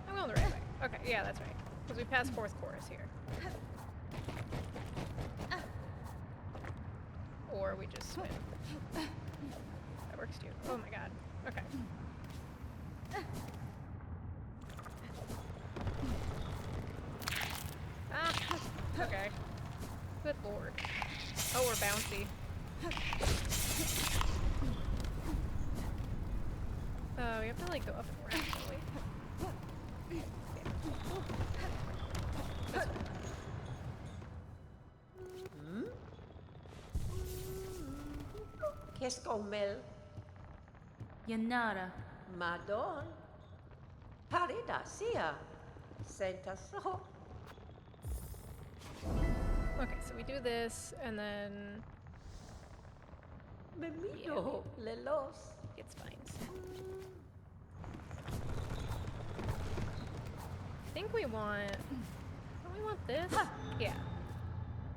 I'm going the right way. Okay, yeah, that's right. Because we passed fourth chorus here. Or we just swim. That works too. Oh my god. Okay. Ah! Okay. Good lord. Oh, we're bouncy. We have to like go up and around, don't we? Yeah. This way. Keskomel, Yanara. Madon, Parida, Sia, Santa So. Okay, so we do this, and then Memido, Lelos. get spines. I think we want... Don't we want this? Yeah.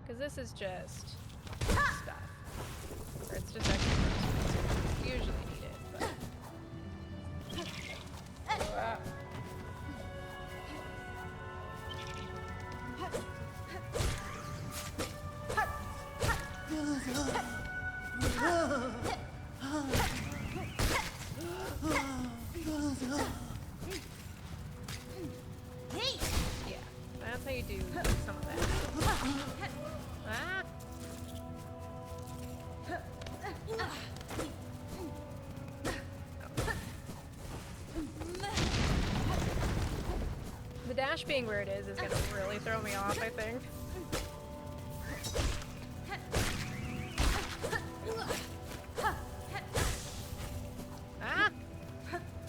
Because this is just stuff. Or it's just extra groceries. We usually need it, but... Yeah, that's how you do some of that. Ah! The dash being where it is gonna really throw me off, I think. Ah! Oops.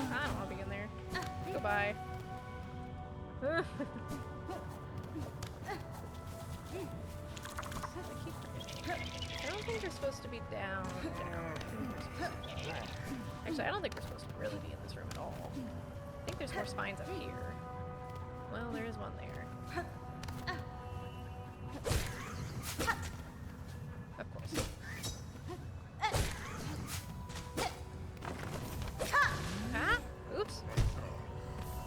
I don't want to be in there. Goodbye. I don't think they're supposed to be down. Actually, I don't think we're supposed to really be in this room at all. I think there's more spines up here. Well, there is one there. Of course. Ah! Oops.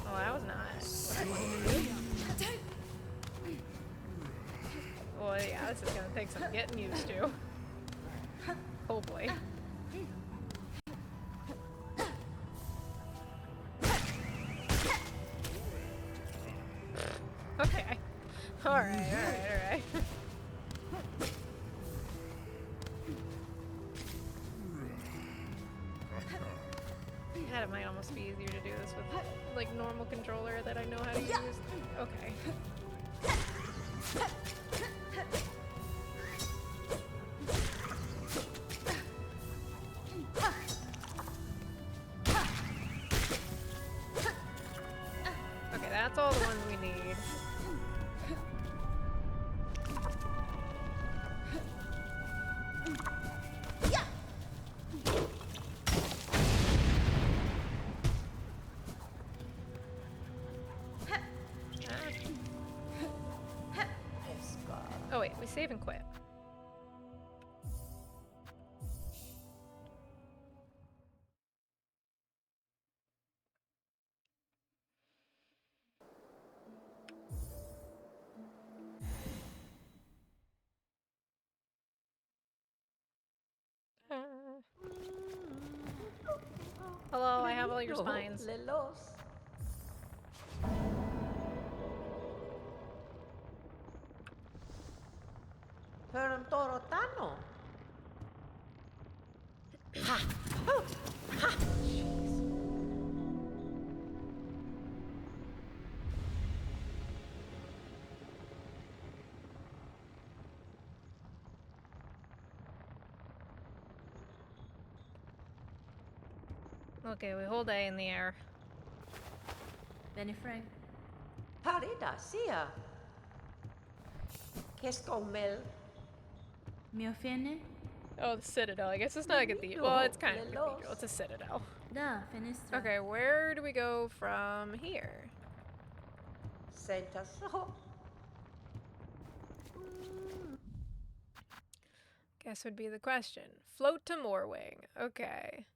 Oh, that was not what I wanted to do. Well, yeah, this is gonna take some getting used to. Oh boy. Okay. Alright. God, it might almost be easier to do this with, like, normal controller that I know how to use. Okay. Okay, that's all the ones we need. Oh wait, we save and quit. Hello, I have all your spines. Lelos. Torotano. Ha! Oh! Ha! Jeez. Okay, we hold A in the air. Benny Frank. Parida, Sia. Keskomel. Miofene. Oh, the Citadel. I guess it's not a cathedral. Well, it's kind of a cathedral. It's a Citadel. Da, Fenestra. Okay, where do we go from here? Santa So. Guess would be the question. Float to Moorwing. Okay.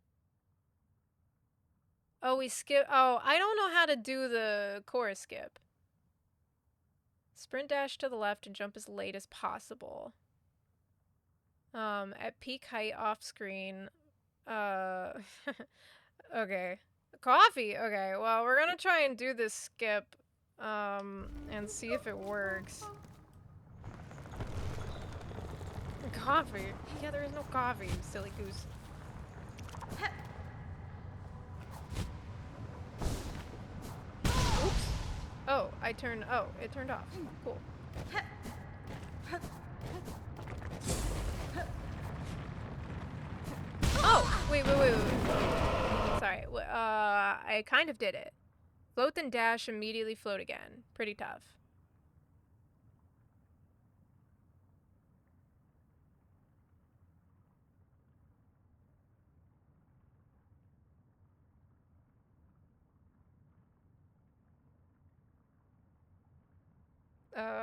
Oh, we skip. Oh, I don't know how to do the chorus skip. Sprint dash to the left and jump as late as possible. At peak height off screen. Okay. Coffee. Okay. Well, we're gonna try and do this skip, and see if it works. Coffee. Yeah, there is no coffee, you silly goose. Oops. turned... Oh, it turned off. Cool. Oh! Wait. Sorry. I kind of did it. Float then dash, immediately float again. Pretty tough.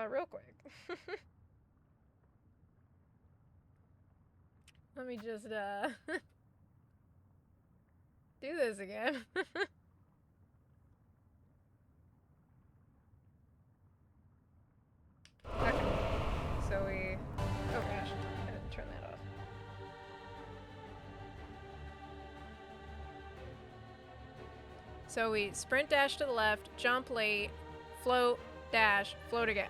Real quick. Let me just, do this again. Okay. So we... Oh gosh, I didn't turn that off. So we sprint dash to the left, jump late, float, dash, float again.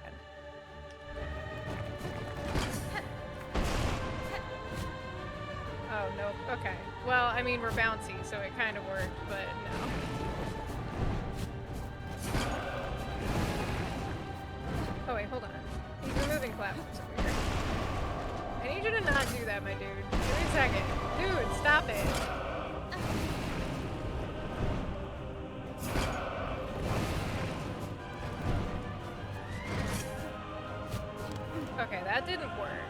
Oh, nope. Okay. Well, I mean, we're bouncy, so it kind of worked, but no. Oh, wait, hold on. He's removing platforms over here. I need you to not do that, my dude. Give me a second. Dude, stop it. Okay, that didn't work.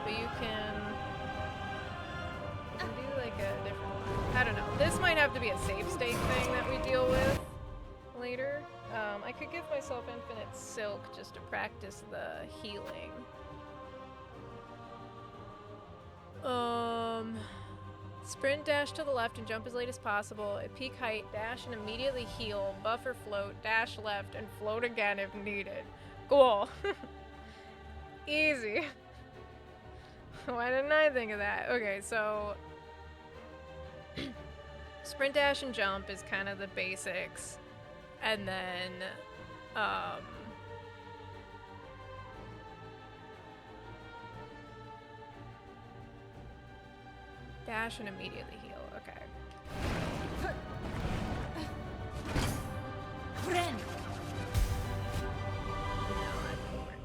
But you can do like a different one. I don't know. This might have to be a save state thing that we deal with later. I could give myself infinite silk just to practice the healing. Sprint dash to the left and jump as late as possible. At peak height, dash and immediately heal, buffer float, dash left, and float again if needed. Cool. Easy. Why didn't I think of that? Okay, so sprint dash and jump is kind of the basics. And then dash and immediately heal. Okay. Friend. No, that didn't work.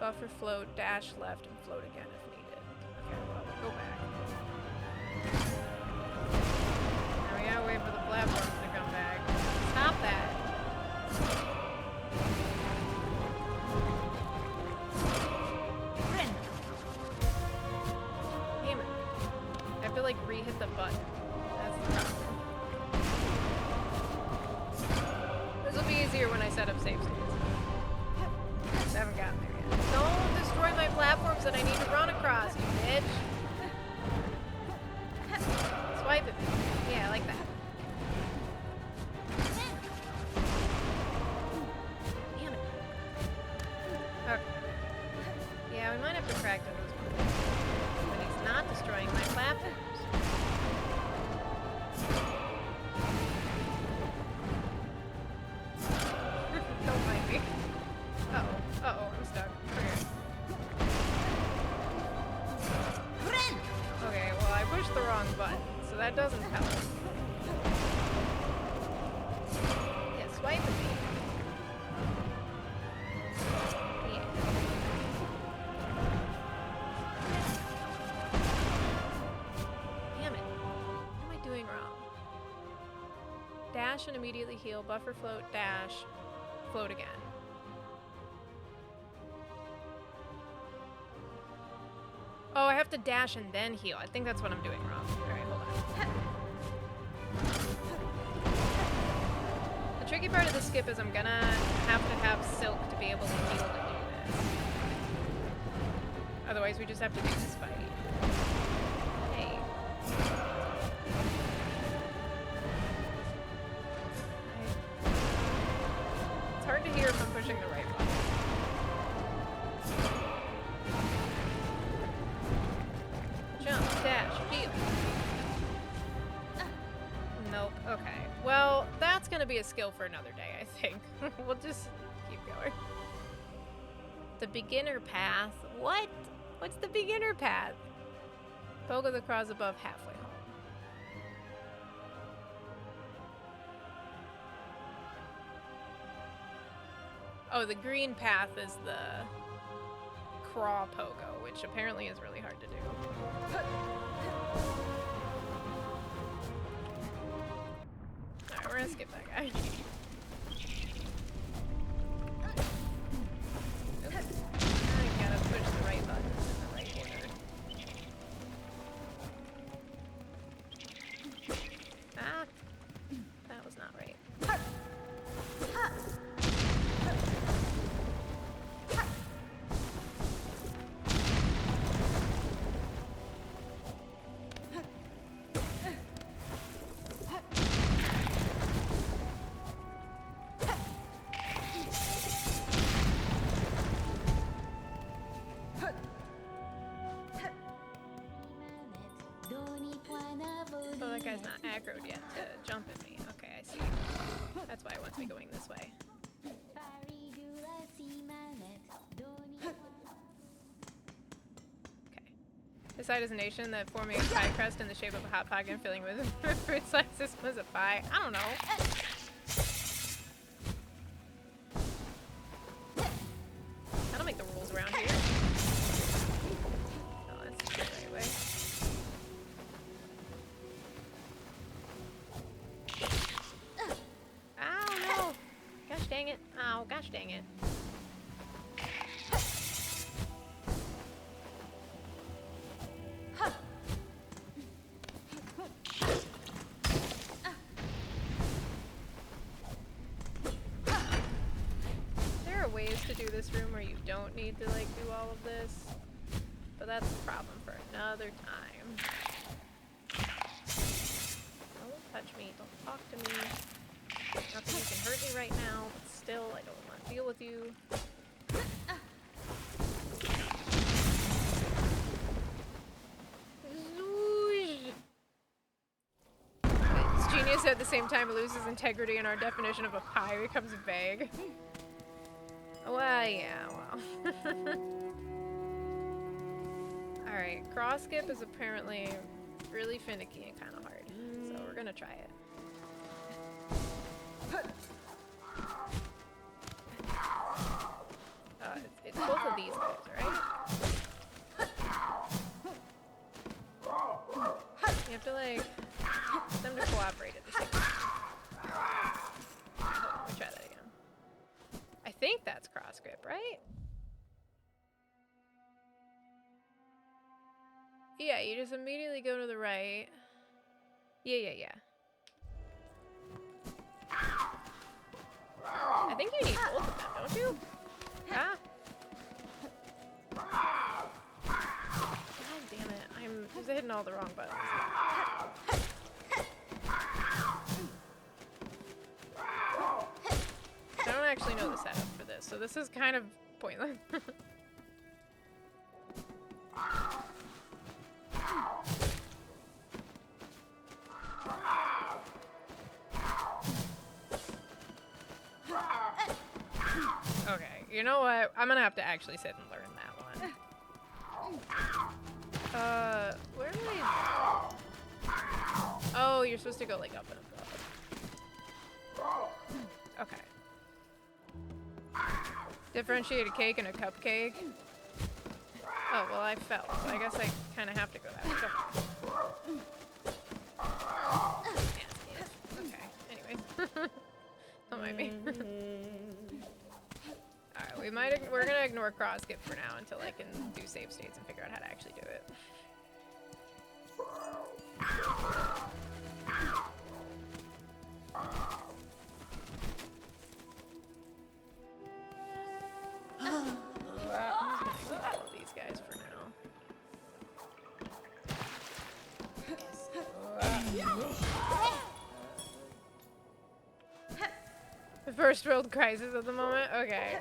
Buffer float, dash left, and float again if needed. Okay, well, go back. Now we gotta wait for the platforms to come back. Stop that. Friend. Damn it. I have to like re-hit the button. That's the problem. This will be easier when I set up save states. I haven't gotten there yet. Don't destroy my platforms that I need to run across, you bitch. Swipe it. Yeah, I like that. Damn it. Okay. Yeah, we might have to practice this when he's not destroying my platforms. Don't mind me. Uh-oh. Uh-oh, I'm stuck. Okay. Okay, well, I pushed the wrong button, so that doesn't help. Yeah, swipe at me. Yeah. Damn it. What am I doing wrong? Dash and immediately heal, buffer float, dash, float again. Oh, I have to dash and then heal. I think that's what I'm doing wrong. Alright, hold on. The tricky part of the skip is I'm gonna have to have silk to be able to heal to do this. Otherwise, we just have to do this fight. Hey. It's hard to hear if I'm pushing the right button. Jump, dash, heal. Nope, okay. Well, that's gonna be a skill for another day, I think. We'll just keep going. The beginner path? What? What's the beginner path? Pogo the cross above halfway home. Oh, the green path is the craw pogo, which apparently is really hard to do. Alright, we're gonna skip that guy. Oops. I gotta push the right buttons in the right order. Ah! That was not right. Oh, that guy's not aggroed yet to jump at me. Okay, I see. That's why I want to be going this way. Okay. Decide as a nation that forming a pie crust in the shape of a hot pocket and filling with fruit slices was a pie. I don't know. I don't make the rules around here. Oh, that's the right way. Ow, no! Gosh dang it. Ow, gosh dang it. There are ways to do this room where you don't need to, like, do all of this. But that's a problem for another time. Don't touch me. Don't talk to me. Not that you can hurt me right now, but still, I don't want to deal with you. Zoosh. It's genius at the same time it loses integrity and our definition of a pie becomes vague. Well, yeah, well. Alright, cross skip is apparently really finicky and kind of hard. So we're gonna try it. It's both of these guys, right? You have to, like, get them to cooperate at the same time. Let me try that again. I think that's cross grip, right? Yeah, you just immediately go to the right. Yeah. I think you need both of them, don't you? Ah. God damn it. I'm just hitting all the wrong buttons. I don't actually know the setup for this, so this is kind of pointless. Okay, you know what? I'm gonna have to actually sit and learn that one. Where do I... Oh, you're supposed to go, like, up and above. Okay. Differentiate a cake and a cupcake. Oh, well, I fell, so I guess I kind of have to go that way. Yes. Okay, anyways. Don't mind me. Alright, we're gonna ignore cross skip for now until I can do save states and figure out how to actually do it. All of these guys for now. The first world crisis at the moment? Okay.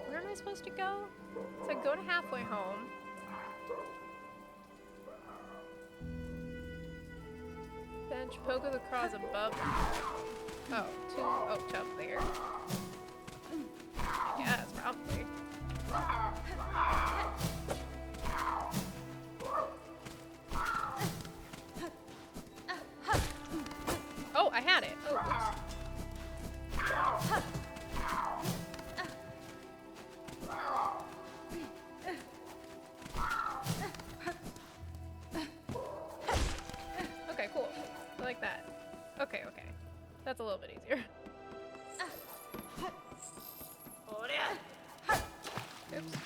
Where am I supposed to go? So go to halfway home. Then damage. Poke the claws above. Oh, two. Oh, to up there. Yes, probably. Oh, I had it. Oh, oops. Okay, cool. I like that. Okay, okay. That's a little bit easier. Oops.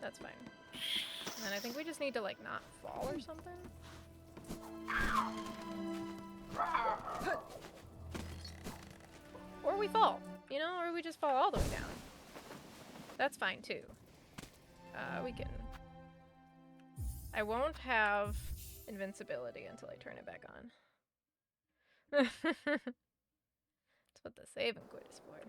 That's fine. And then I think we just need to, like, not fall or something. Or we fall, you know? Or we just fall all the way down. That's fine, too. We can... I won't have invincibility until I turn it back on. That's what the save and quit is for.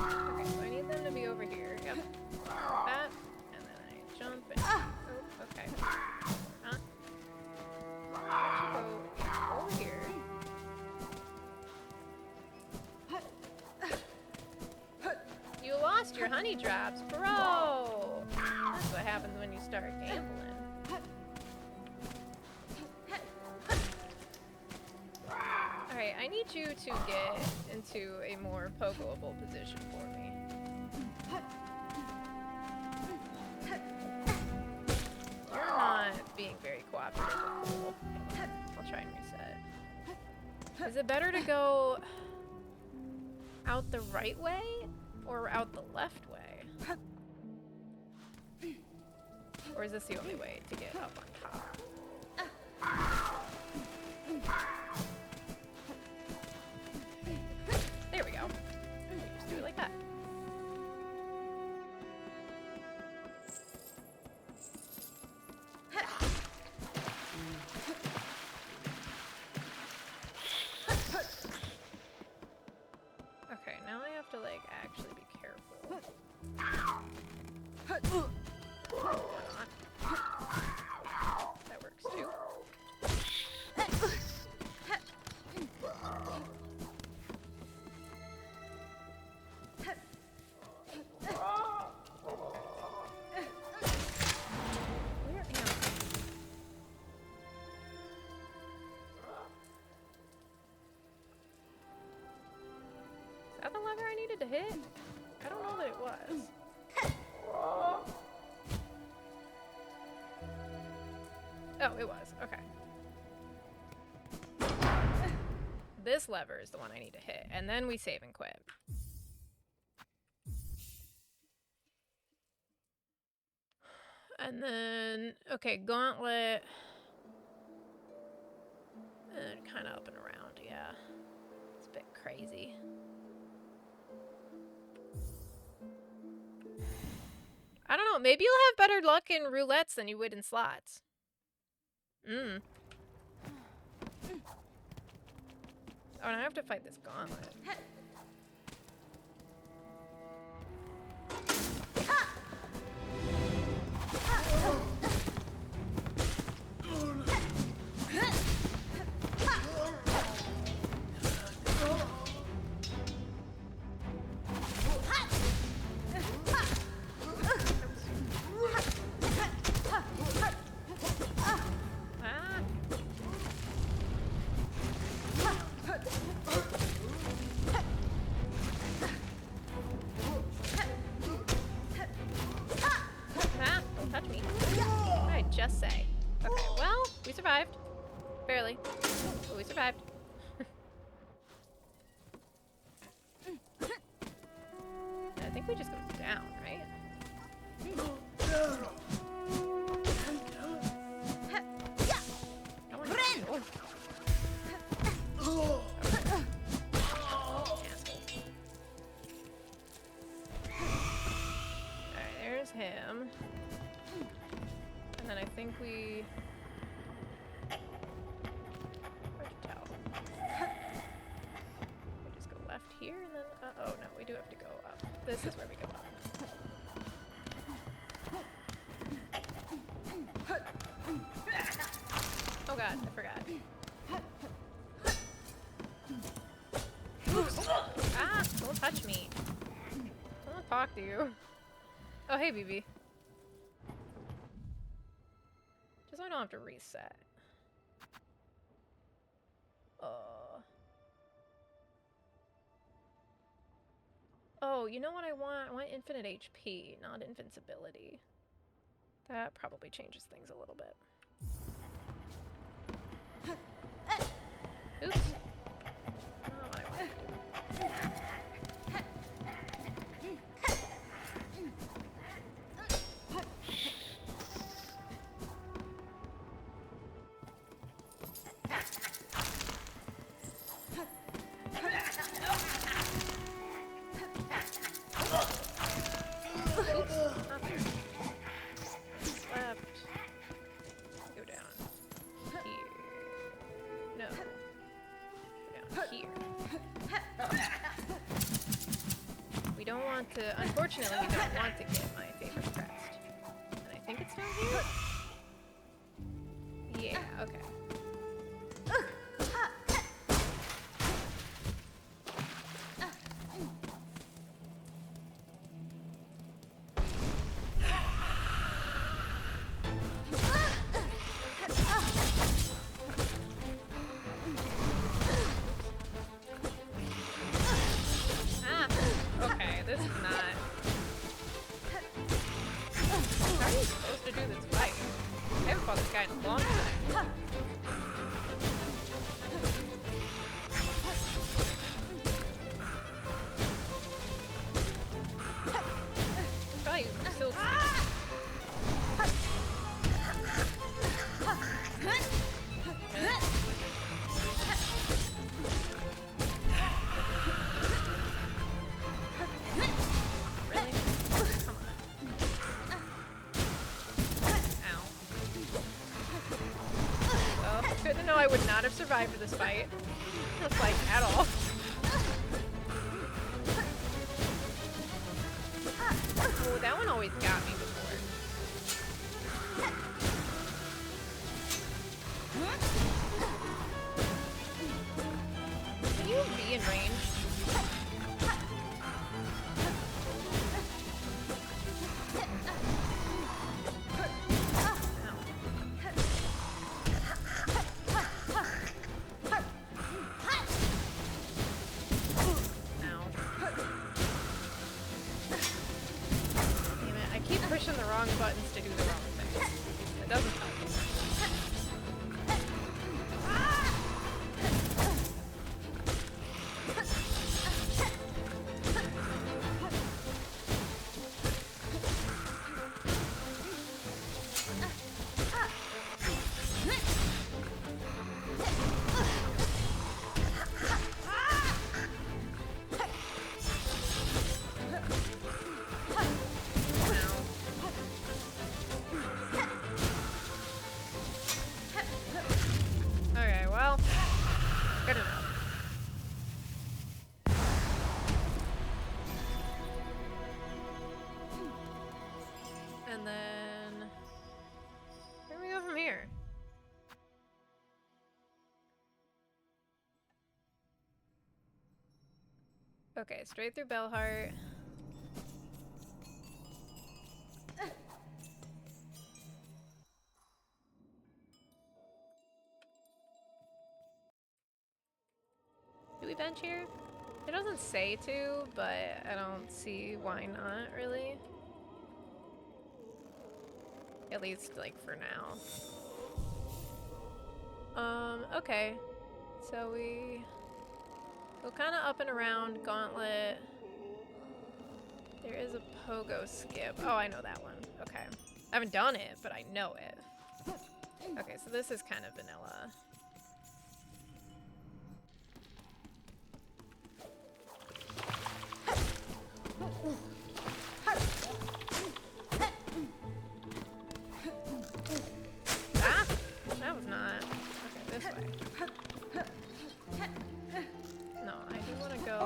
Okay, so I need them to be over here. Yep. That, and then I jump and... Oh, okay. Not. Go over here. You lost your honey drops, bro! That's what happens when you start gambling. Alright, I need you to get into a more pogoable position for me. You're not being very cooperative or cool. I'll try and reset. Is it better to go out the right way or out the left way? Or is this the only way to get up on top? There we go. We just do it like that. Okay, now I have to, like, actually be careful. Or not. That works too. Where am I? Is that the lever I needed to hit? I don't know that it was. Oh, it was. Okay. This lever is the one I need to hit, and then we save and quit. And then, okay, gauntlet. And kind of up and around, yeah. It's a bit crazy. I don't know, maybe you'll have better luck in roulettes than you would in slots. Oh, and I have to fight this gauntlet. Don't touch me. What did I just say? Okay, well, we survived. Barely. But we survived. I think we just go down, right? Alright, there's him. we do have to go up. This is where we go up. Oh god, I forgot. Oops. Ah, don't touch me. I want to talk to you. Oh, hey, BB. Just so I don't have to reset. Oh, you know what I want? I want infinite HP, not invincibility. That probably changes things a little bit. Oops. Not what I want. Unfortunately, we don't want to get my favorite crest. And I think it's down here? Yeah, okay. I would not have survived this fight. Just like, at all. Oh, that one always got me before. Can you be in range? Buttons to do the wrong thing. It doesn't help. And then, where do we go from here? Okay, straight through Bellheart. Do we bench here? It doesn't say to, but I don't see why not, really. At least, like, for now. Okay. So we go kind of up and around Gauntlet. There is a pogo skip. Oh, I know that one. Okay. I haven't done it, but I know it. Okay, so this is kind of vanilla. Ah! That was not... Okay, this way. No, I do want to go...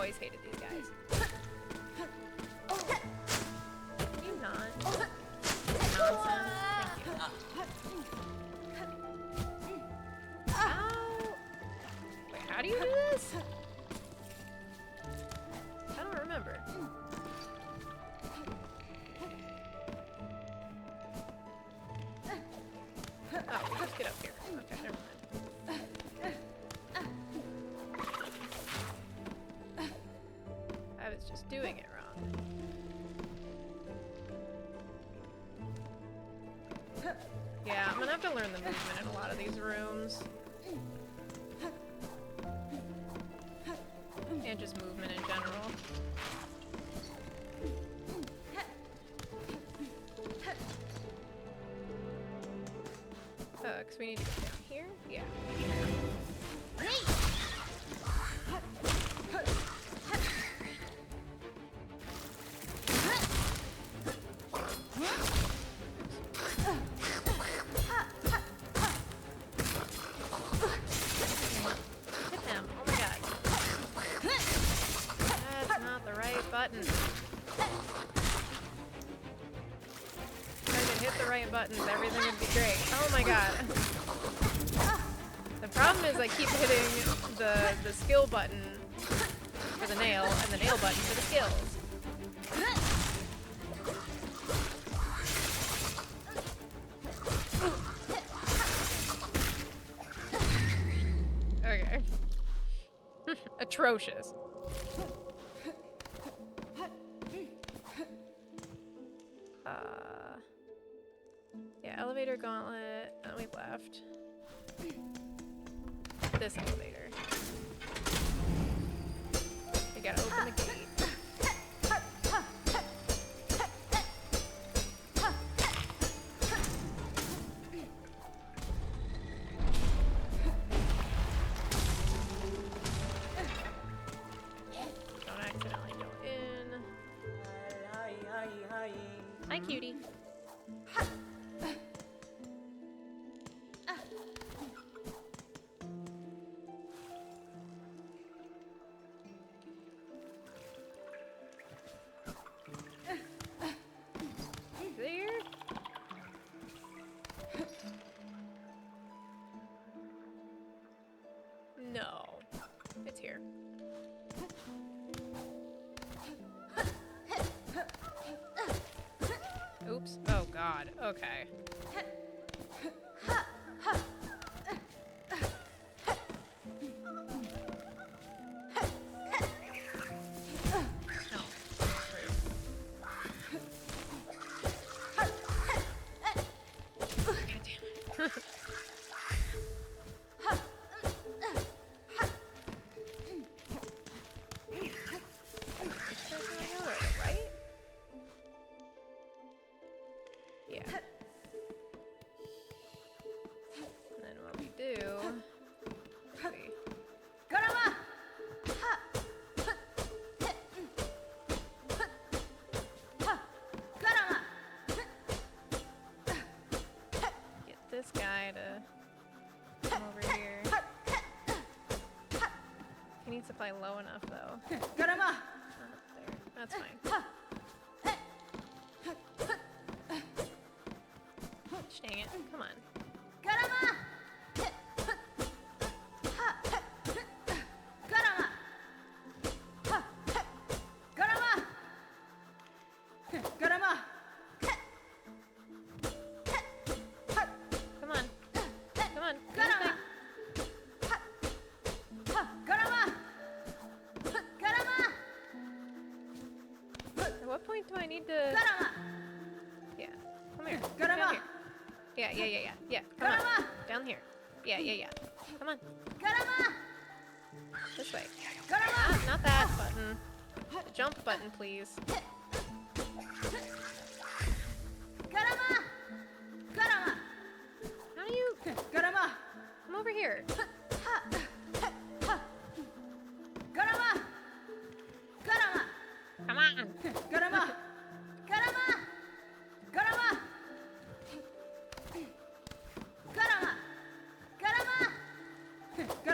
always hated these guys. You not. Nonsense. Thank you. Ow! Wait, how do you do this? I don't remember. Oh, we just get up here. Okay, never mind. I was just doing it wrong. Yeah, I'm gonna have to learn the movement in a lot of these rooms. And just movement in general. Because we need to go down here? Yeah. Hit them. Oh my god. That's not the right button. If I could hit the right buttons, everything would be great. Oh my god. The problem is I keep hitting the skill button for the nail and the nail button for the skills. Okay. Atrocious. Yeah, elevator gauntlet. And we left. This elevator. We gotta open the gate. Don't accidentally go in. Hi, cutie. There? No. It's here. Oops. Oh god. Okay. Yeah. And then what we do... Get this guy to come over here. He needs to fly low enough, though. There. That's fine. Dang it. Come on. Come on. Come on. Do this thing. At what point do I need to... Yeah. Come here. Down here. Yeah. Come on. Down here. Yeah. Come on. This way. Not that button. The jump button, please. How do you... Come over here. Come on.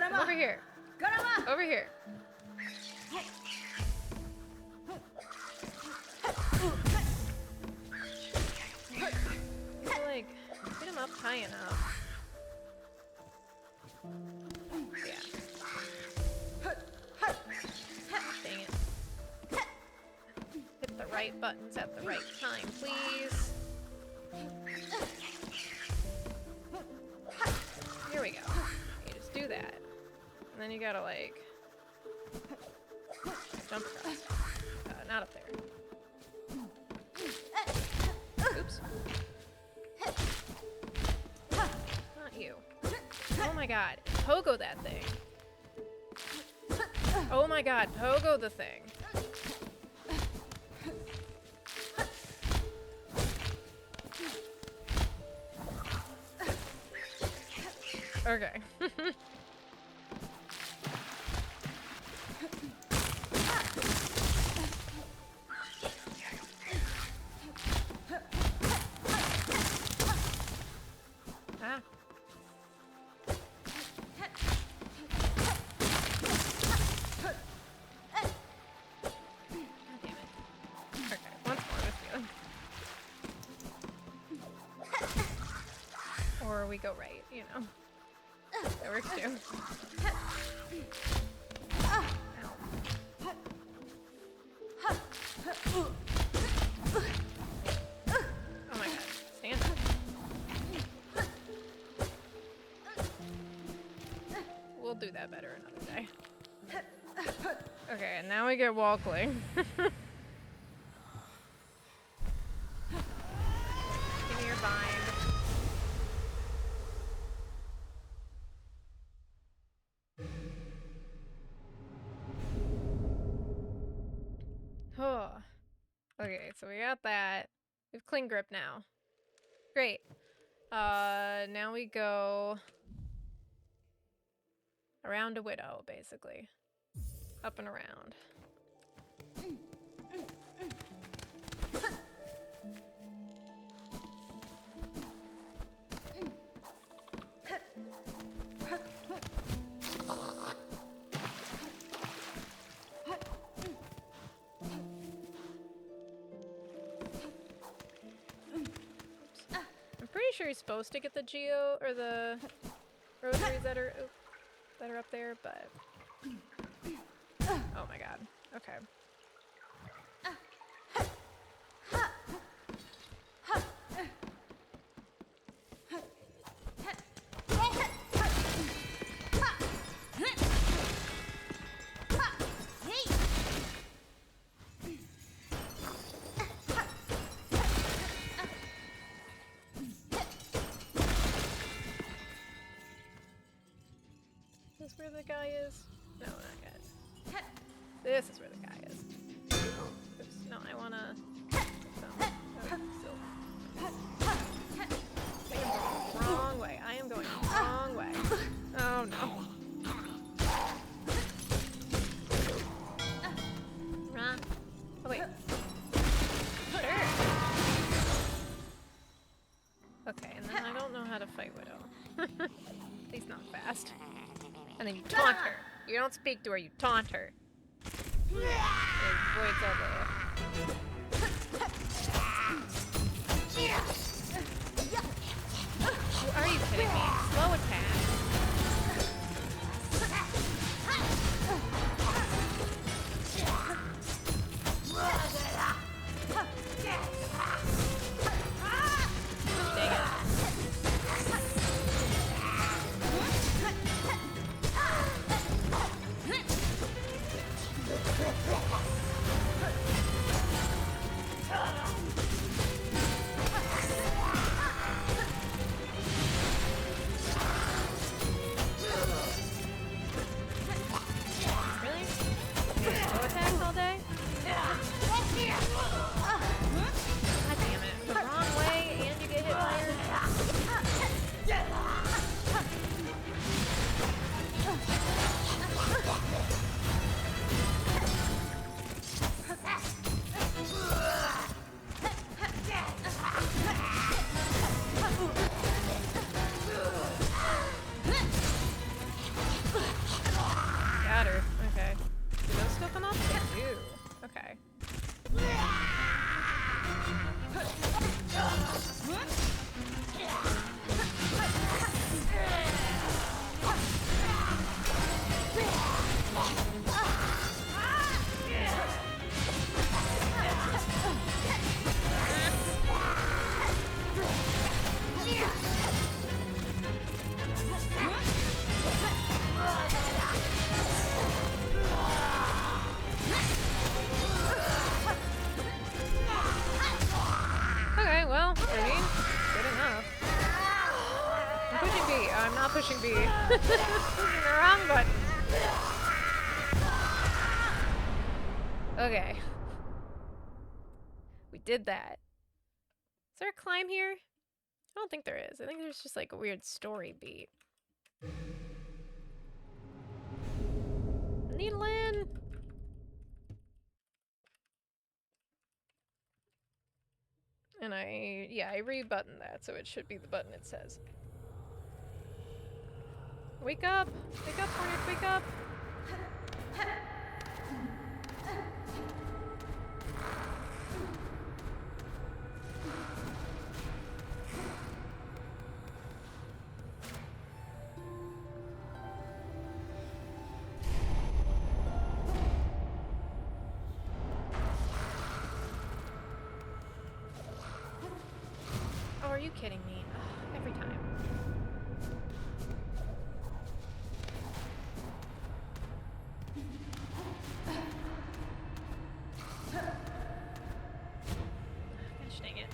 Come over here. Over here. Like, get him up high enough. Yeah. Dang it. Hit the right buttons at the right time, please. Here we go. You just do that. And then you gotta, like, jump across. Not up there. Oops. Not you. Oh my god. Pogo that thing. Oh my god. Pogo the thing. Okay. Ah. God damn it. Okay, once more with you. Or we go right, you know. That works too. Ow. Oh my god. Stand up. We'll do that better another day. Okay, and now we get Walkling. Give me your bind. Oh. Okay, so we got that. We have cling grip now. Great. Now we go around a widow, basically. Up and around. I'm pretty sure he's supposed to get the geo or the rosaries that are up there, but oh my god. Okay. Is this where the guy is? No, not yet. This is where the guy is. Oops, no, I wanna... Wrong way. I am going the wrong way. Oh no. Run. Oh wait. Sure. Okay, and then I don't know how to fight Widow. At least not fast. And then you taunt her. You don't speak to her, you taunt her. It avoids all the... Are you kidding me? Slow attack. Dang it. pushing B. Pushing the wrong button. Okay. We did that. Is there a climb here? I don't think there is. I think there's just like a weird story beat. Needle in. And I re-buttoned that, so it should be the button it says. Wake up! Wake up, Hornet, wake up! Oh, are you kidding me? Ugh, every time. Gosh dang it.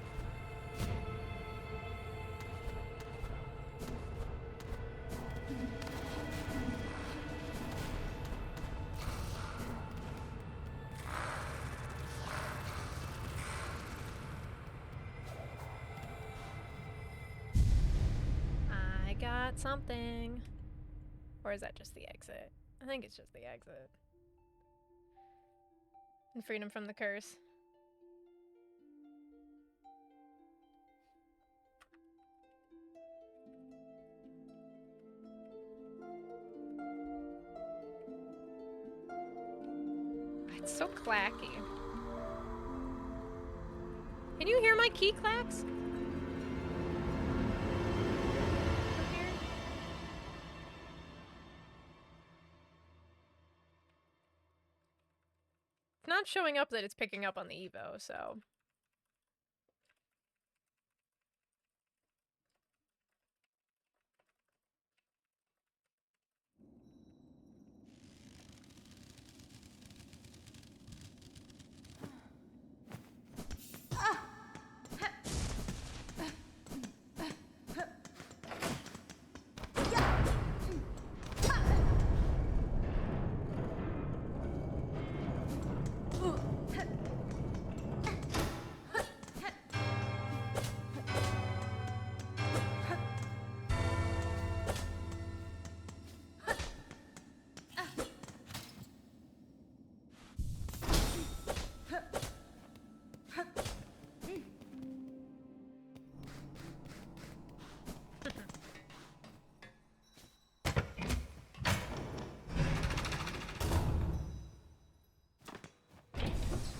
I got something. Or is that just the exit? I think it's just the exit. And freedom from the curse. It's so clacky. Can you hear my key clacks? From here? It's not showing up that it's picking up on the Evo, so.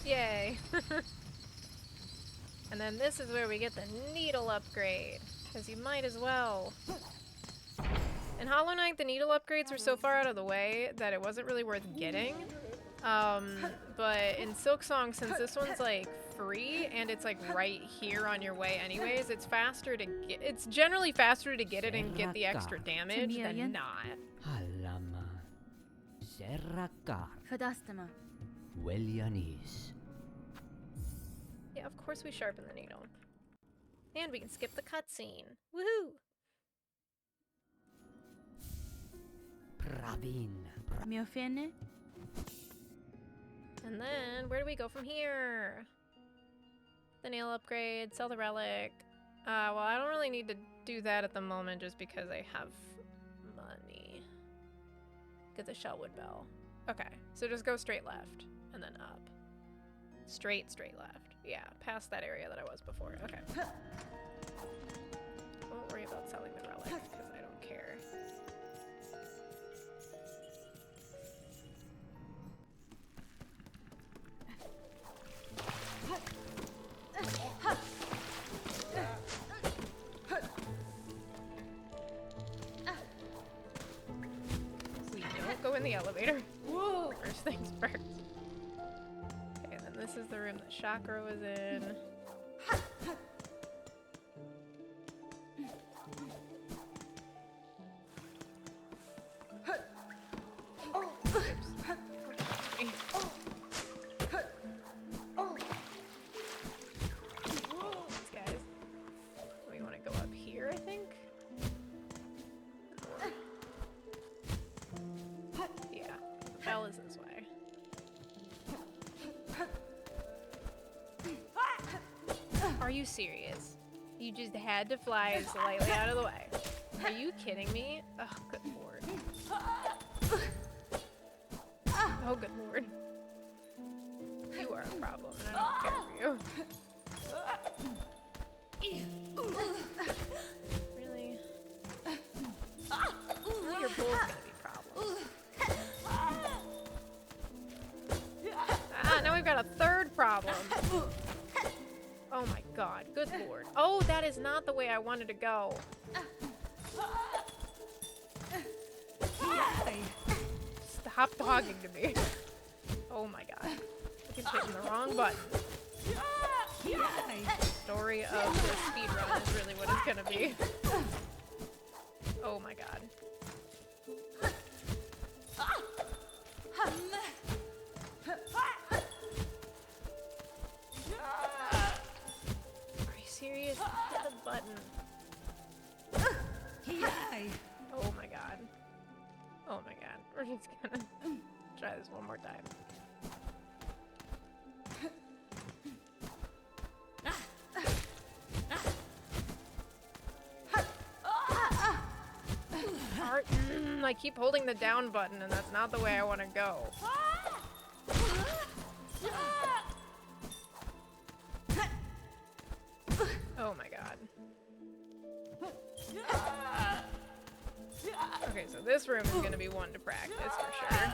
Yay. And then this is where we get the needle upgrade, because you might as well. In Hollow Knight, the needle upgrades were so far out of the way that it wasn't really worth getting. But in Silksong, since this one's like free and it's like right here on your way anyways, it's faster to get. It's generally faster to get it and get the extra damage than not. Halama. Serrakar. Fadastama. Welyanis. Yeah, of course we sharpen the needle. And we can skip the cutscene. Woohoo! Pravin. Miofene. And then, where do we go from here? The nail upgrade, sell the relic. Well, I don't really need to do that at the moment just because I have money. Get the Shellwood Bell. Okay, so just go straight left and then up. Straight left. Yeah, past that area that I was before. Okay. Won't worry about selling the relic because I don't care. We don't go in the elevator. Whoa! First things first. Okay, then this is the room that Chakra was in. These guys. We want to go up here, I think. you serious? You just had to fly slightly out of the way. Are you kidding me? Oh, good lord. Oh, good lord. You are a problem, and I don't care for you. Really? Well, you're both gonna be problems. Ah, now we've got a third problem. Oh my god, good lord. Oh, that is not the way I wanted to go. Stop talking to me. Oh my god. I keep hitting the wrong button. The story of this speedrun is really what it's gonna be. Oh my god. Are you serious? Hit the button. Oh my god. Oh my god. We're just gonna try this one more time. I keep holding the down button and that's not the way I want to go. Oh my god. Okay, so this room is gonna be one to practice for sure.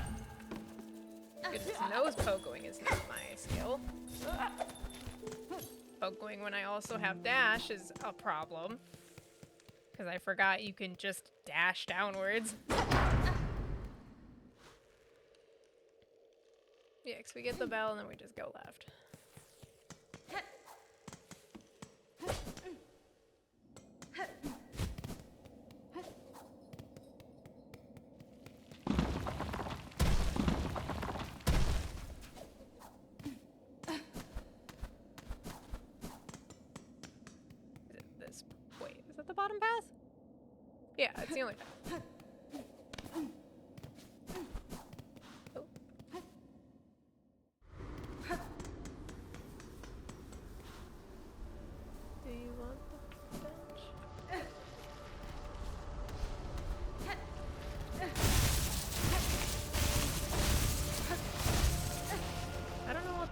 Goodness, nose pogoing is not my skill. Pogoing when I also have dash is a problem. Because I forgot you can just dash downwards. Yeah, because we get the bell and then we just go left. Is it this? Wait, is that the bottom path? Yeah, it's the only path. Oh. Do you want the bench? I don't know what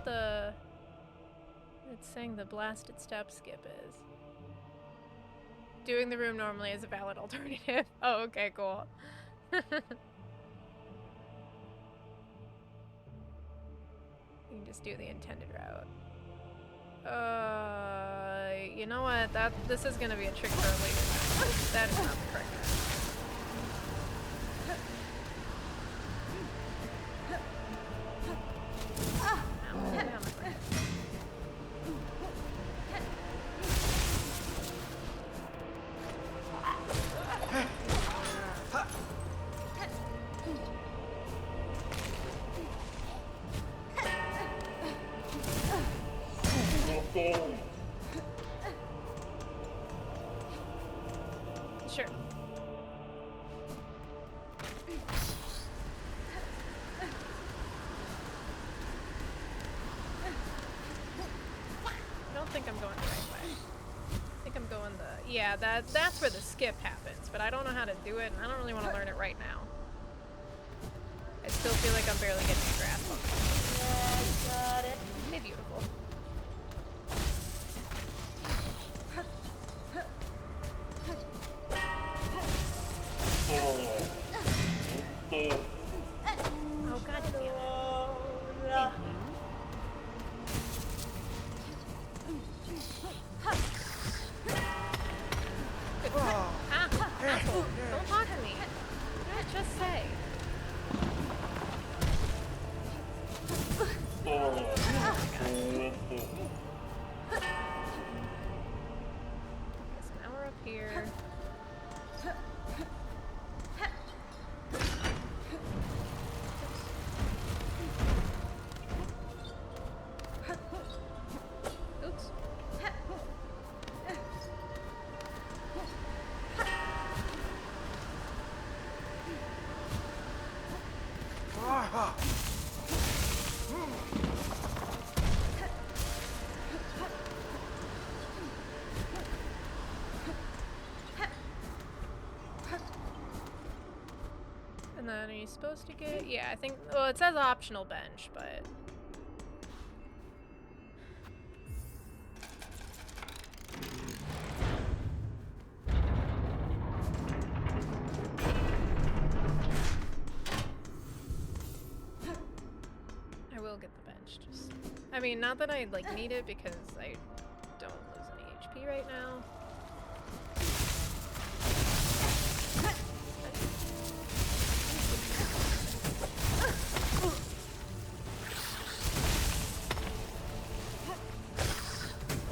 it's saying the blasted step skip is. Doing the room normally is a valid alternative. Oh, okay, cool. You can just do the intended route. You know what? This is gonna be a trick for a later time. That is not the correct route. Ow, get down my way. Sure. I don't think I'm going the right way. I think I'm going the... Yeah, that's where the skip happens, but I don't know how to do it, and I don't really want to learn it right now. I still feel like I'm barely getting a grasp on it. Got it. Hey, beautiful. Oh, god damn it. Thank you. Good. Asshole. Don't talk to me. What did I just say? Okay, so now we're up here. Oops. only supposed to get... Yeah, I think... Well, it says optional bench, but... I will get the bench, just... I mean, not that I, like, need it because I don't lose any HP right now.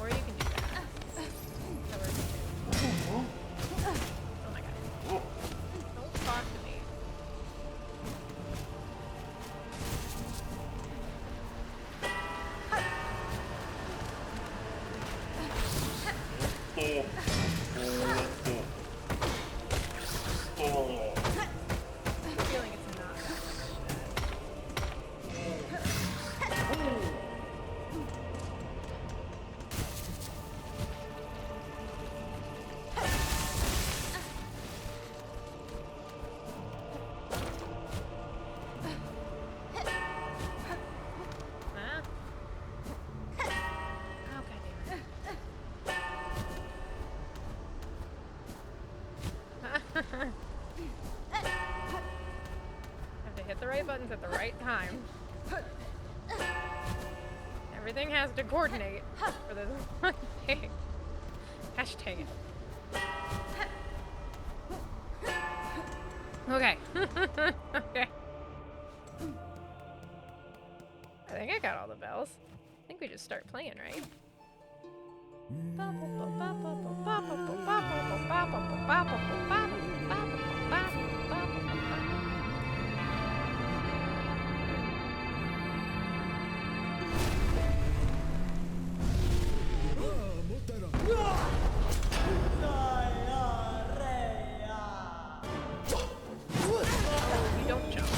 Or you can do that. That works too. Oh my god. Don't talk to me. I'm feeling it's not that Huh? Oh, god damn it. Have to hit the right buttons at the right time. Everything has to coordinate for this one thing. Hashtag it. Okay. Okay. I think I got all the bells. I think we just start playing, right? You don't jump.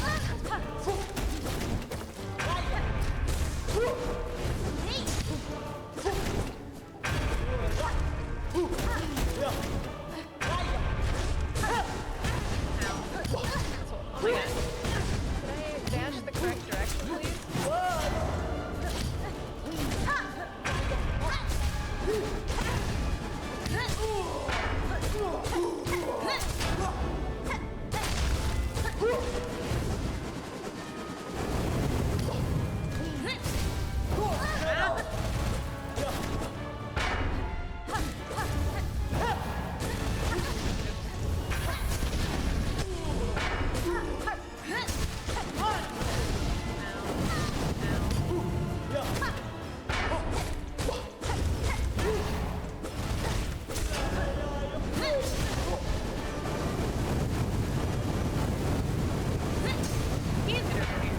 Oh my god. Can I dash the correct direction, please? Can't get over here.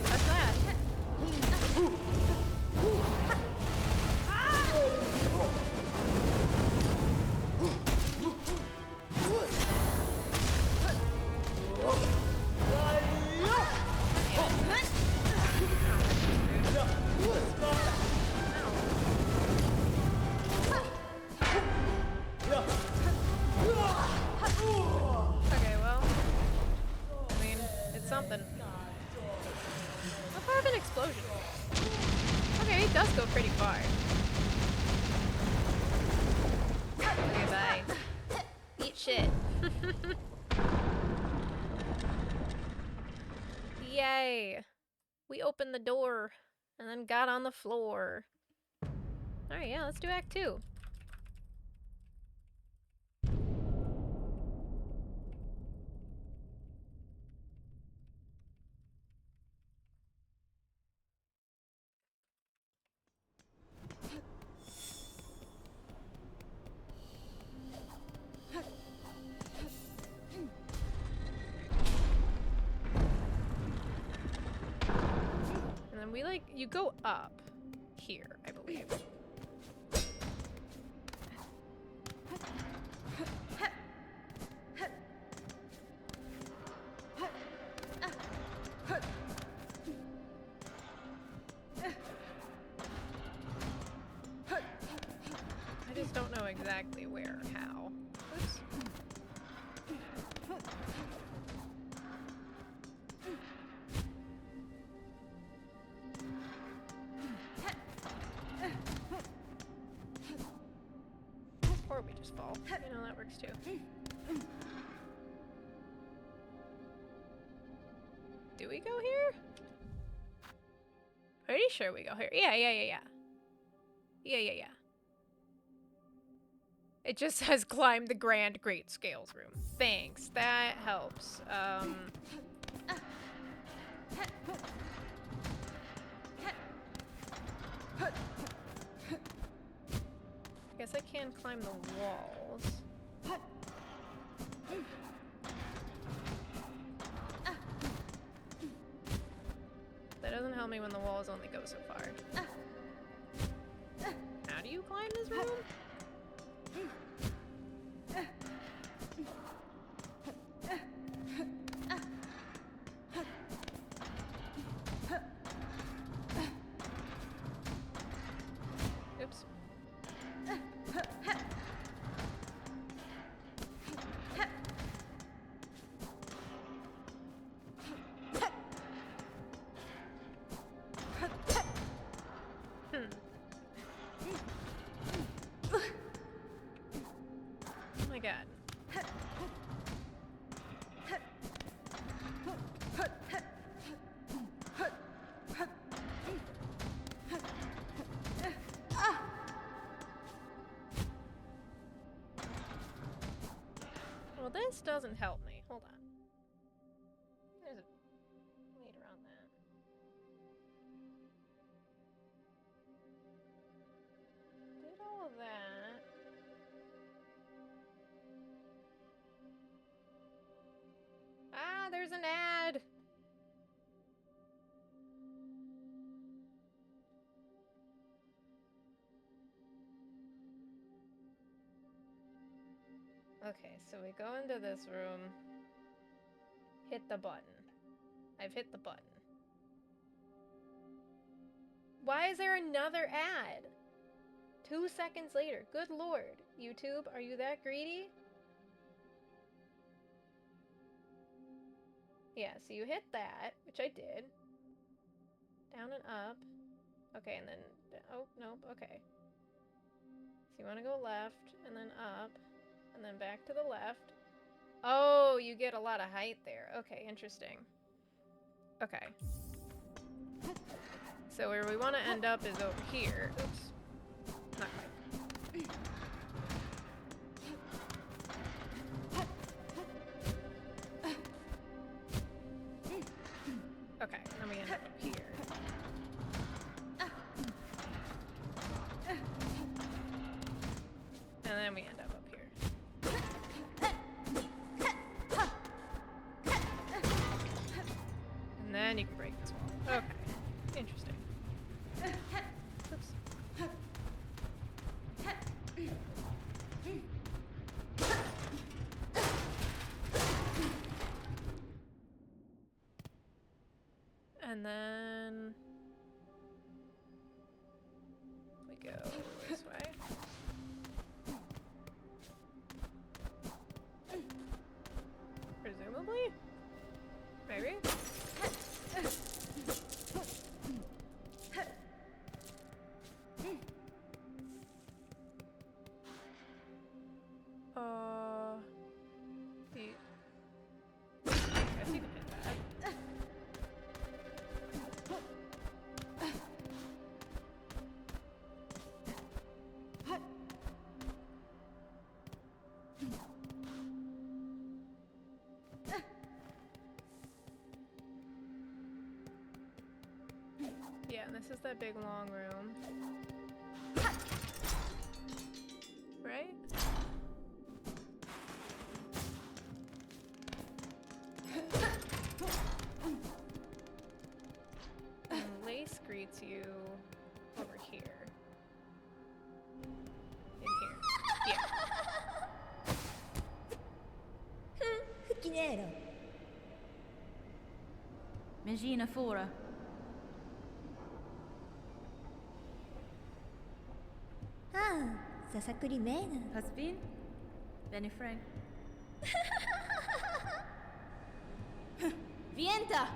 What's that? Okay, well, I mean, it's something. How far of an explosion? Okay, it does go pretty far. Okay, bye. Eat shit. Yay! We opened the door and then got on the floor. Alright, yeah, let's do Act 2. And then we like, you go up here, I believe. just don't know exactly where or how. Oops. Or we just fall. You know, that works too. Do we go here? Pretty sure we go here. Yeah. Yeah. It just says climb the Grand Great Scales room. Thanks. That helps. I guess I can climb the walls. That doesn't help me when the walls only go so far. How do you climb this room? Oops. Oh my god. Well, this doesn't help me. Hold on. There's a lead around that. Did all of that. Ah, there's an ad! Okay, so we go into this room. Hit the button. I've hit the button. Why is there another ad? 2 seconds later. Good lord. YouTube, are you that greedy? Yeah, so you hit that, which I did. Down and up. Okay, and then... Oh, nope, okay. So you want to go left, and then up, and then back to the left. Oh, you get a lot of height there. Okay, interesting. Okay. So where we want to end up is over here. Oops. Not quite. Okay, then we end up here. And then we end up here. And then you can break this wall. Okay. Interesting. Oops. And then we go this way. Presumably? Maybe? I guess you can hit that. Yeah, and this is that big long room. Right? And Lace greets you over here. In here. Yeah. Chi nero? Mangina fora. Ah, Ça s'accoulimène. Has been? Benny Frank. Vienta!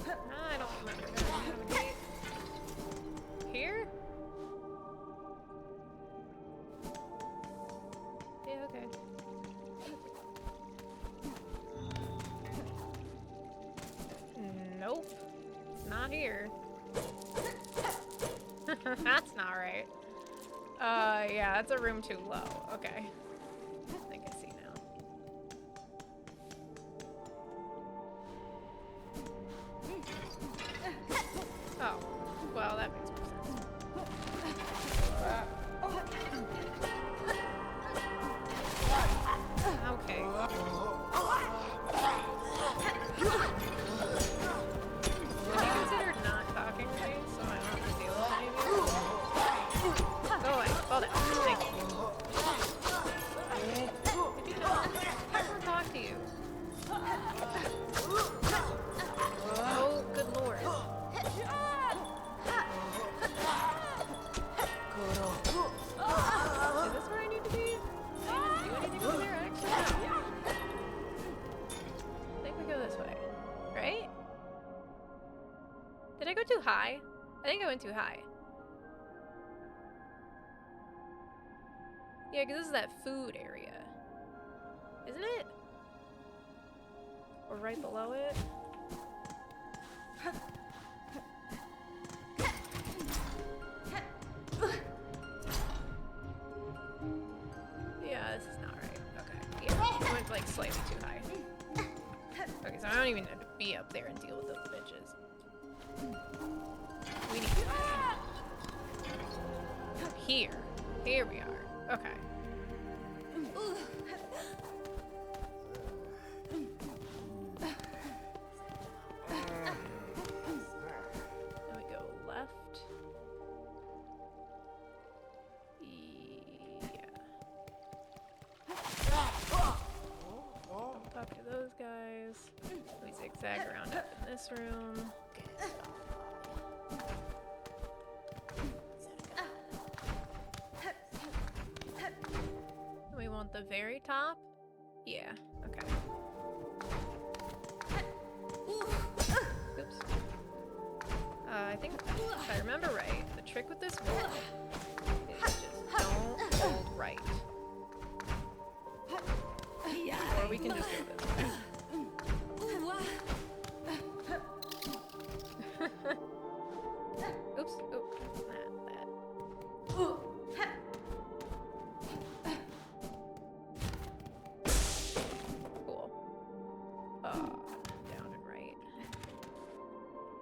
I don't remember. Do I have a gate? Here? Yeah, okay. Nope. Not here. That's not right. Yeah, that's a room too low. Okay. I think I see now. Oh, well, that makes more sense. Okay. Have you considered not talking to me so I don't have to deal with any of you? Go away. Fall down. Thank you. Did you not? I don't talk to you. Oh, good lord. Is this where I need to be? Did I even do anything over there? Actually, no. I think we go this way. Right? Did I go too high? I think I went too high. Yeah, because this is that food area. Isn't it? Or right below it? Yeah, this is not right. Okay. Yeah, I went like slightly too high. Okay, so I don't even have to be up there and deal with those bitches. We need to be here. Here we are. Okay. Then we go left. Yeah. Don't talk to those guys. We zigzag around up in this room. We want the very top? Yeah, okay. Oops. I think if I remember right, the trick with this wall is just don't hold right. Or we can just go this way. Oops. Oop. That. Cool. Down and right.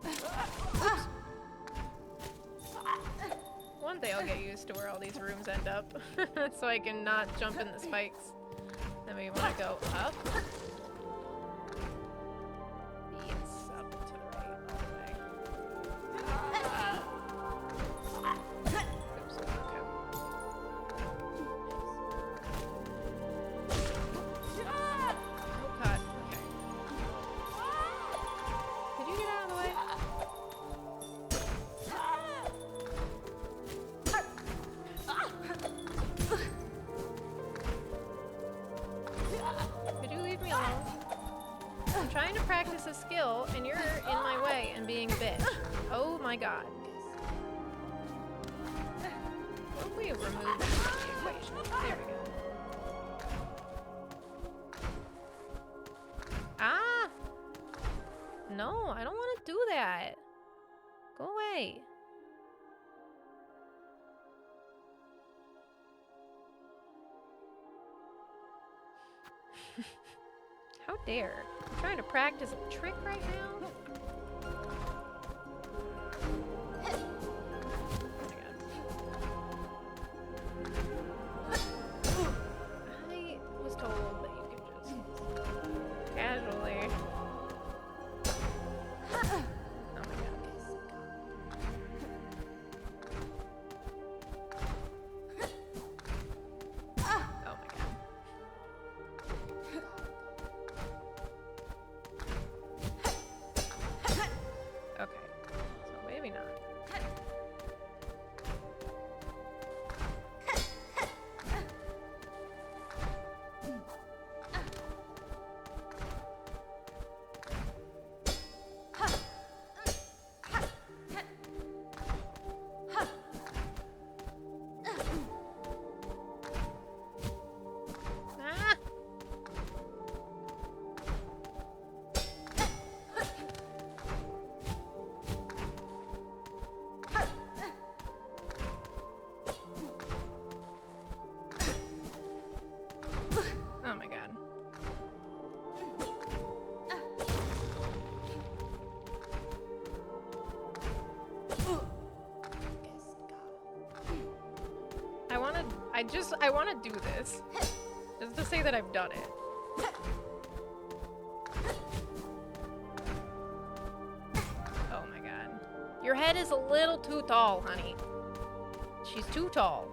Oops. One day I'll get used to where all these rooms end up, so I can not jump in the spikes. Then we want to go up. Yes, up to the right, all the way. Oops, okay. Oh god, okay. Could you get out of the way? Could you leave me alone? I'm trying to practice a skill, and you're in my way and being a bitch. Oh my god. What if we remove this from the equation? There we go. Ah! No, I don't want to do that. Go away. How dare? I'm trying to practice a trick right now? Oh my god. I want to do this. Just to say that I've done it. Oh my god. Your head is a little too tall, honey. She's too tall.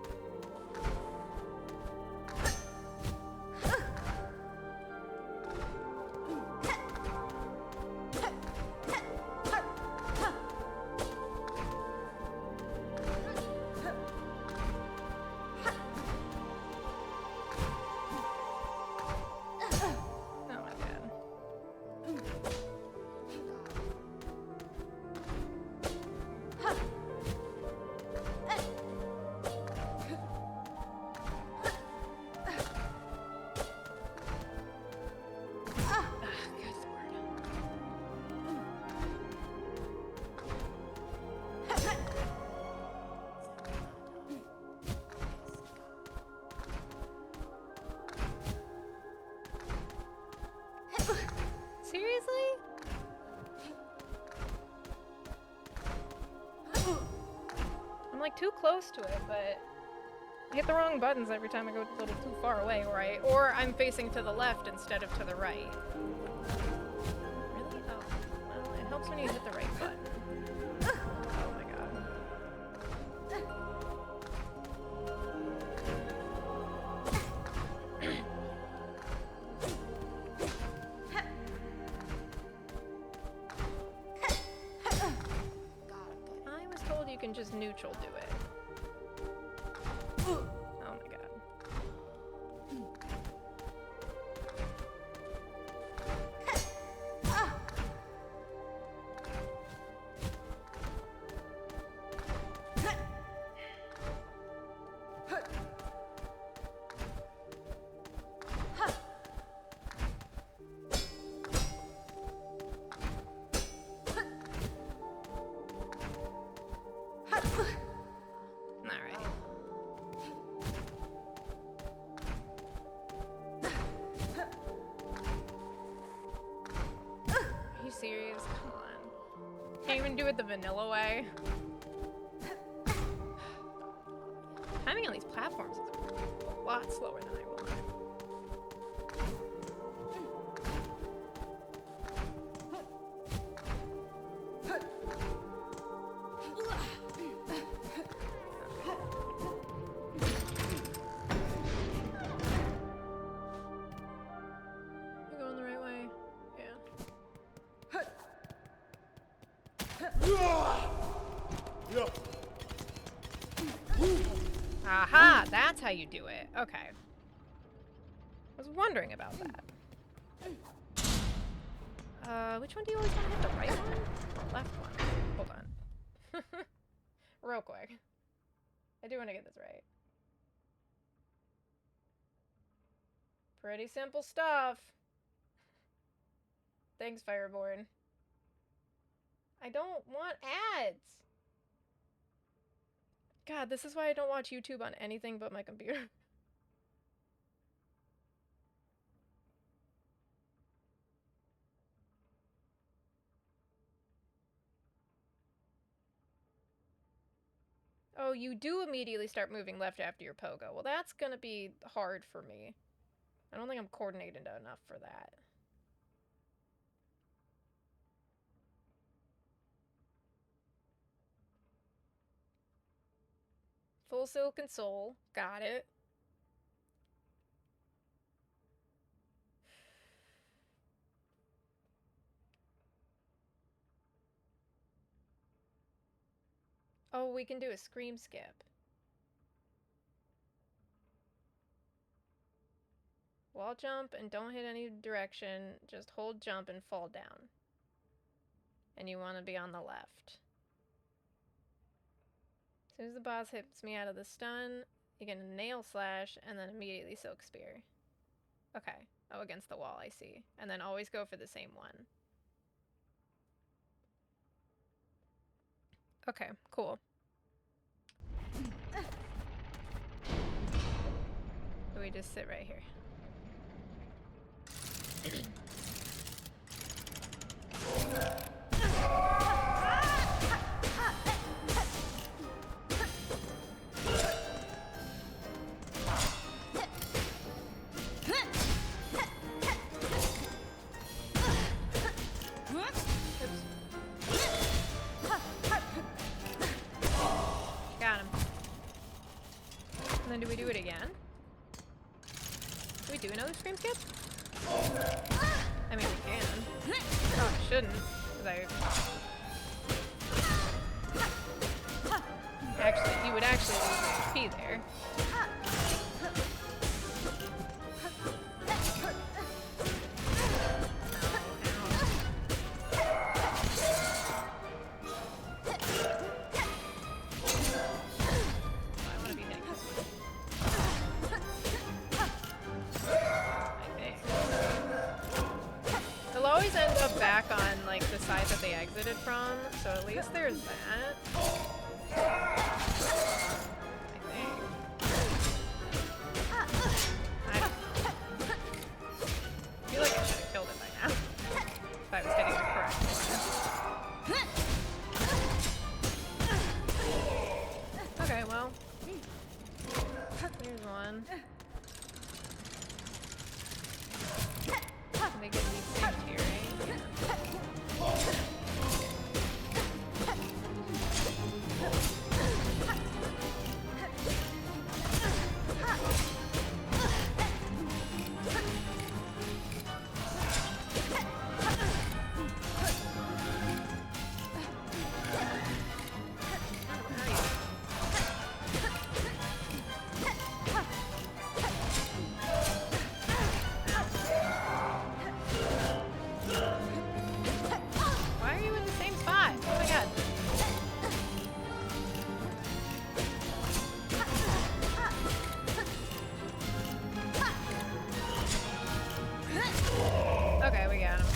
I'm like too close to it, but I hit the wrong buttons every time I go a little too far away, or I'm facing to the left instead of to the right. Really? Oh, well, it helps when you hit the right button. Oh my god. I was told you can just neutral do it. Oh my god. Serious? Come on. Can't even do it the vanilla way. Timing on these platforms is a lot slower than I want. You going the right way? Yeah. Aha! That's how you do it. Okay. I was wondering about that. Which one do you always want to hit? The right one? Or the left one? Hold on. Real quick. I do want to get this right. Pretty simple stuff. Thanks, Fireborn. I don't want ads. God, this is why I don't watch YouTube on anything but my computer. Oh, you do immediately start moving left after your pogo. Well, that's gonna be hard for me. I don't think I'm coordinated enough for that. Full Silken Soul. Got it. Oh, we can do a scream skip. Wall jump and don't hit any direction. Just hold jump and fall down. And you want to be on the left. As soon as the boss hits me out of the stun, you get a nail slash and then immediately silk spear. Okay. Oh, against the wall, I see. And then always go for the same one. Okay, cool. So we just sit right here. And then do we do it again? Do we do another scream skip? I mean, we can. Probably shouldn't, because actually, you would actually lose HP there. End up back on like the side that they exited from, so at least there's that. I feel like I should have killed it by now if I was hitting the correct one. Okay, well, here's one. They can be saved here, right? Okay, we got him.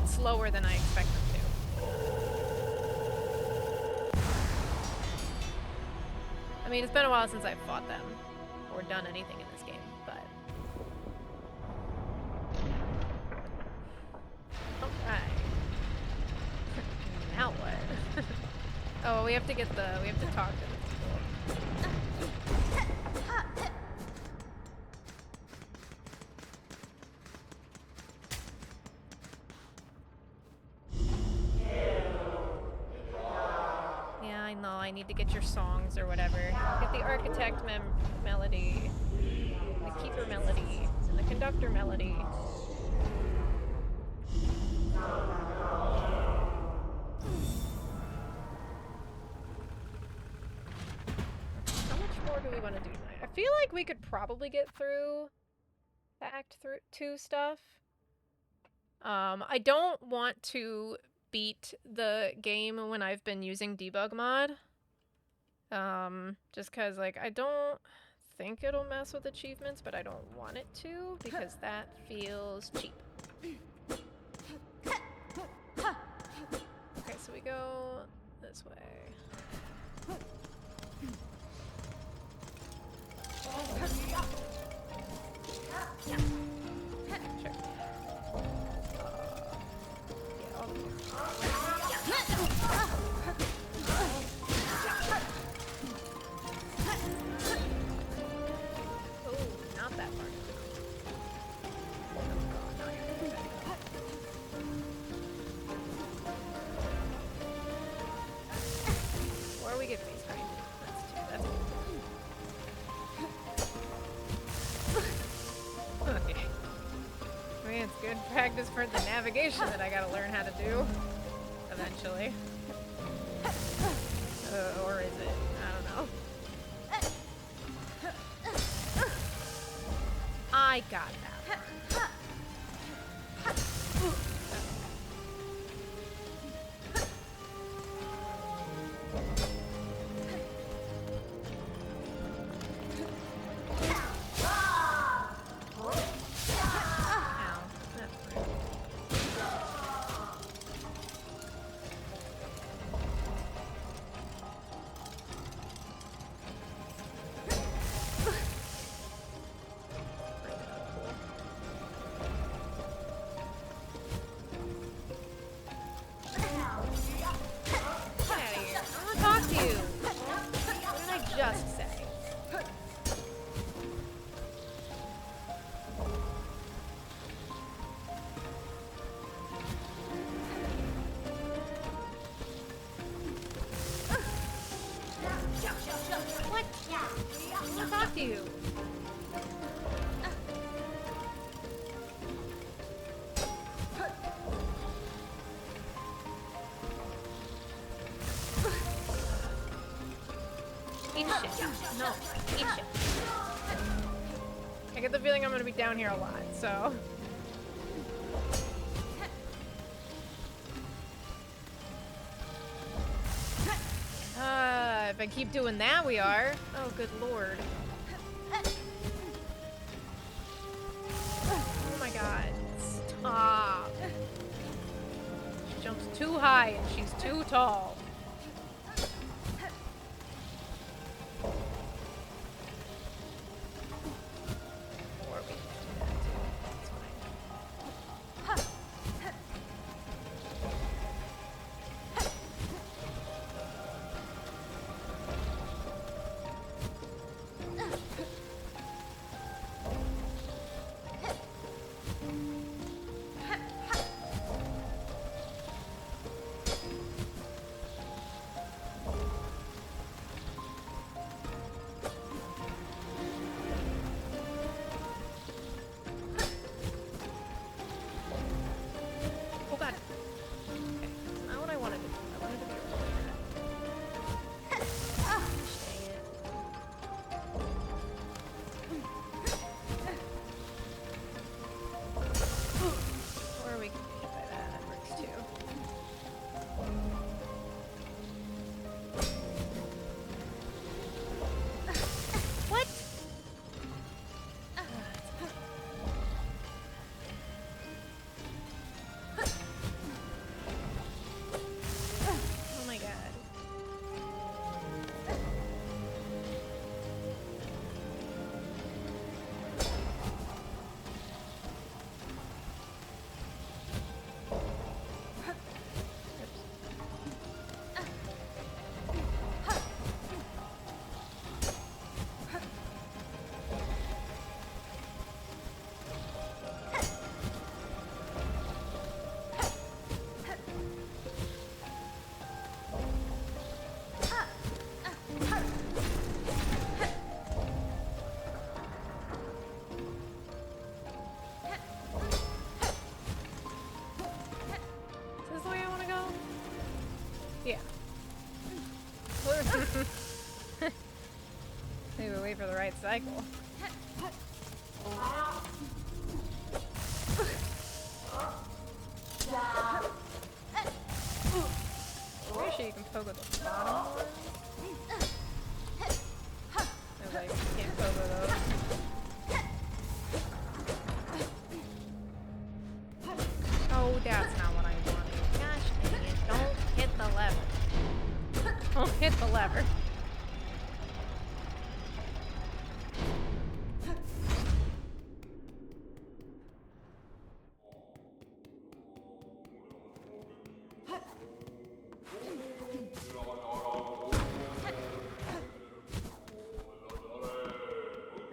Slower than I expect them to. I mean, it's been a while since I've fought them or done anything in this game, but okay. Now what? Oh, we have to talk to the people. I need to get your songs or whatever. Get the architect melody, the keeper melody, and the conductor melody. How much more do we want to do tonight? I feel like we could probably get through the Act 2 stuff. I don't want to beat the game when I've been using debug mod. Just cause like I don't think it'll mess with achievements, but I don't want it to because that feels cheap. Okay, so we go this way. Yeah. Sure. Good practice for the navigation that I gotta learn how to do eventually. Or is it? I don't know. I got that. No, eat shit. I get the feeling I'm gonna be down here a lot, so. If I keep doing that, we are. Oh, good lord. Oh my god. Stop. She jumps too high and she's too tall. Or we can do that too. It's fine. Oh god. Okay, that's not what I wanted to do. I wanted to be earlier. Dang it. Or we can get by that. That works too. What? Oh my god. Is this the way I want to go? Yeah. Maybe we wait for the right cycle. Pretty sure you can poke with the bottom one. I was like, you can't poke with those. Oh, that's not what I wanted. Gosh dang it. Don't hit the lever. Don't hit the lever.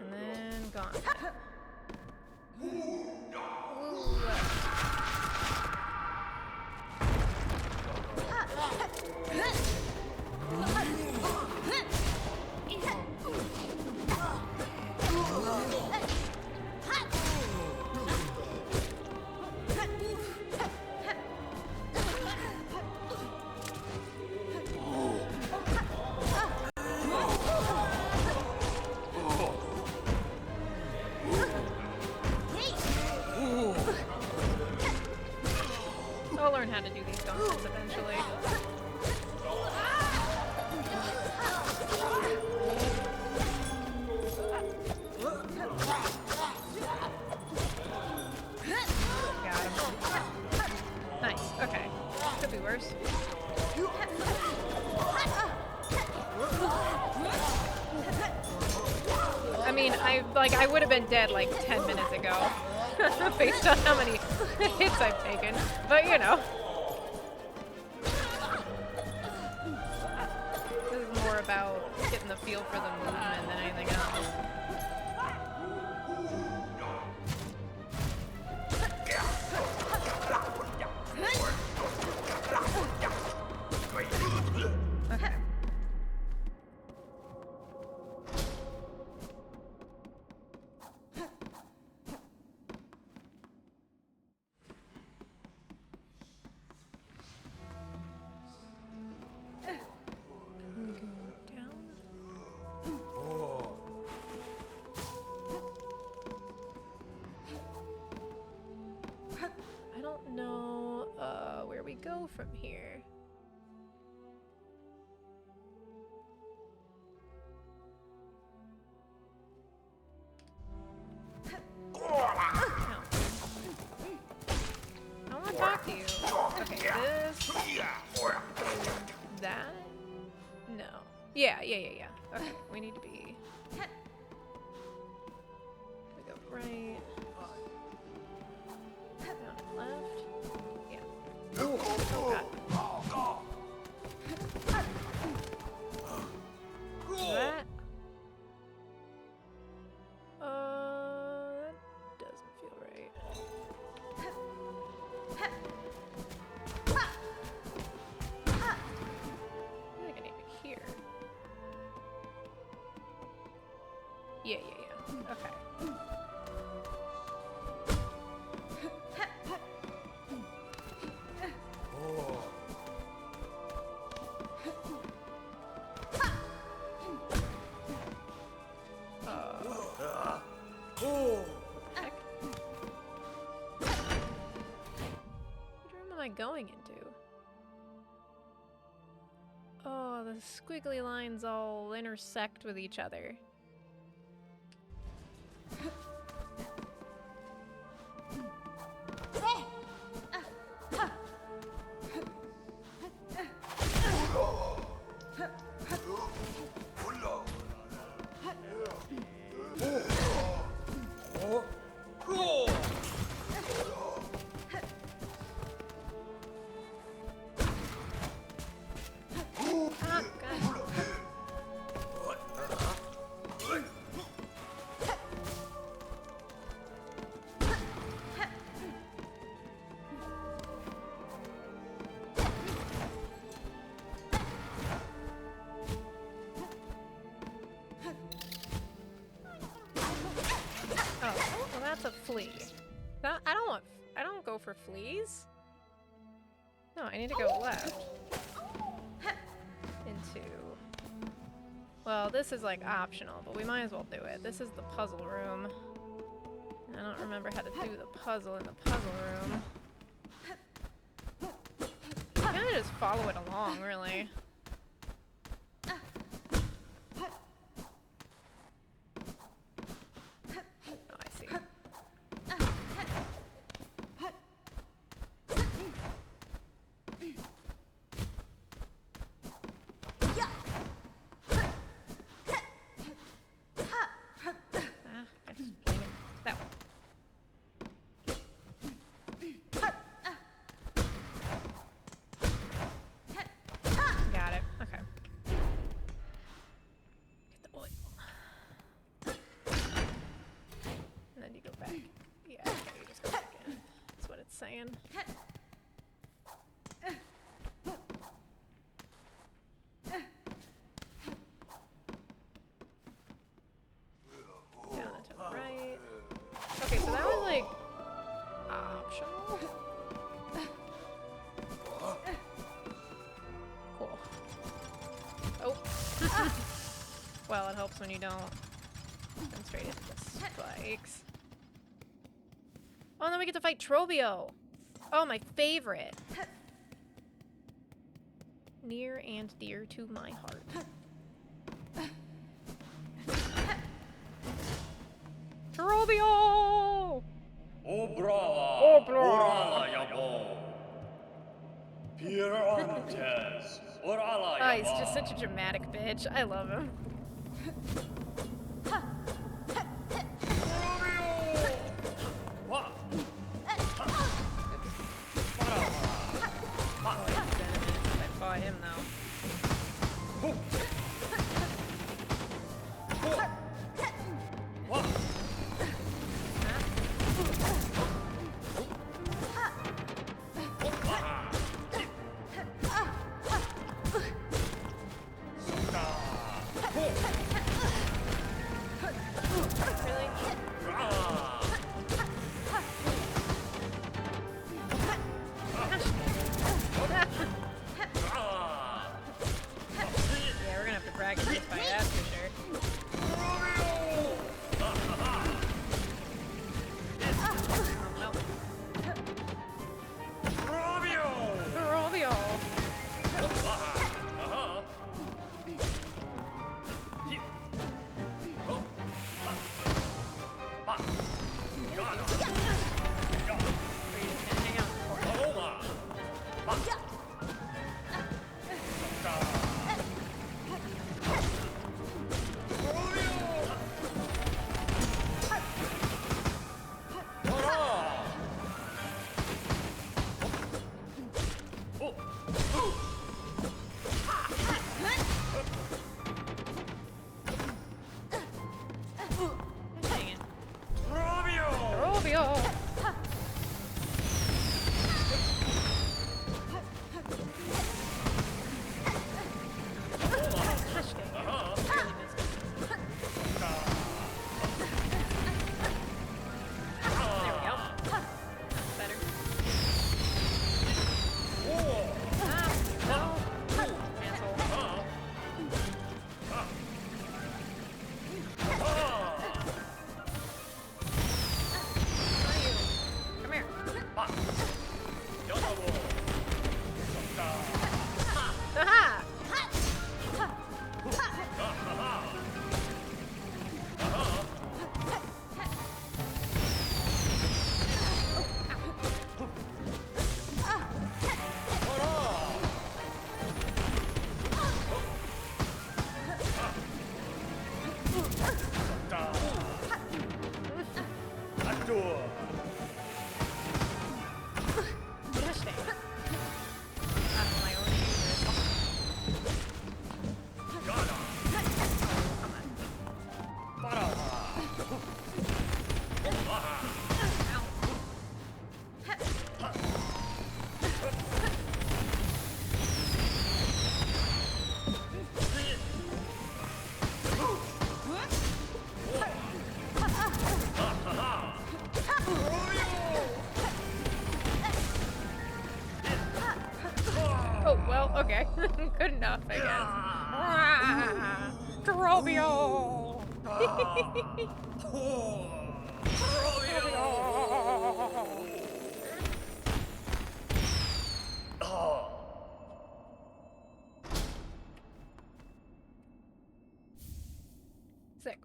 And then gone. Ooh. I'll learn how to do these gauntlets eventually. Got him. Nice, okay. Could be worse. I mean, I would have been dead like 10 minutes ago. Based on how many hits I've taken. But you know. This is more about getting the feel for the movement than anything else. Okay. Down. go from here? I want to talk to you. Okay, this. That? No. Yeah. Okay, we need to be. We go right. Down left. Yeah. Oh god. That. That doesn't feel right. I think I need to be here. Yeah. Okay. Heck. What room am I going into? Oh, the squiggly lines all intersect with each other. Ah, God. Oh, well that's a flea. I don't go for fleas. No, I need to go left. Into... Well, this is like optional, but we might as well do it. This is the puzzle room. And I don't remember how to do the puzzle in the puzzle room. Kind of just follow it along, really. Oh, I see. I just dang it. That one. Got it. Okay. Get the oil. And then you go back. Yeah, okay, you just go back in. That's what it's saying. Down and to the right. Okay, so that was like optional. Cool. Oh. Well, it helps when you don't come straight into the spikes. Oh, and then we get to fight Trobio. Oh, my favorite. Near and dear to my heart. Trobio! Obrava, orala yabo. Pirantes, orala Oh, he's just such a dramatic bitch. I love him. I fought him though. Trobio! Gosh dang it. Barely missed it. There we go. Better. No. Asshole. Where are you? Come here. Aha! Gosh dang it. Out of my own universe. Oh, well, okay. Good enough, I guess. Trobio! Sick.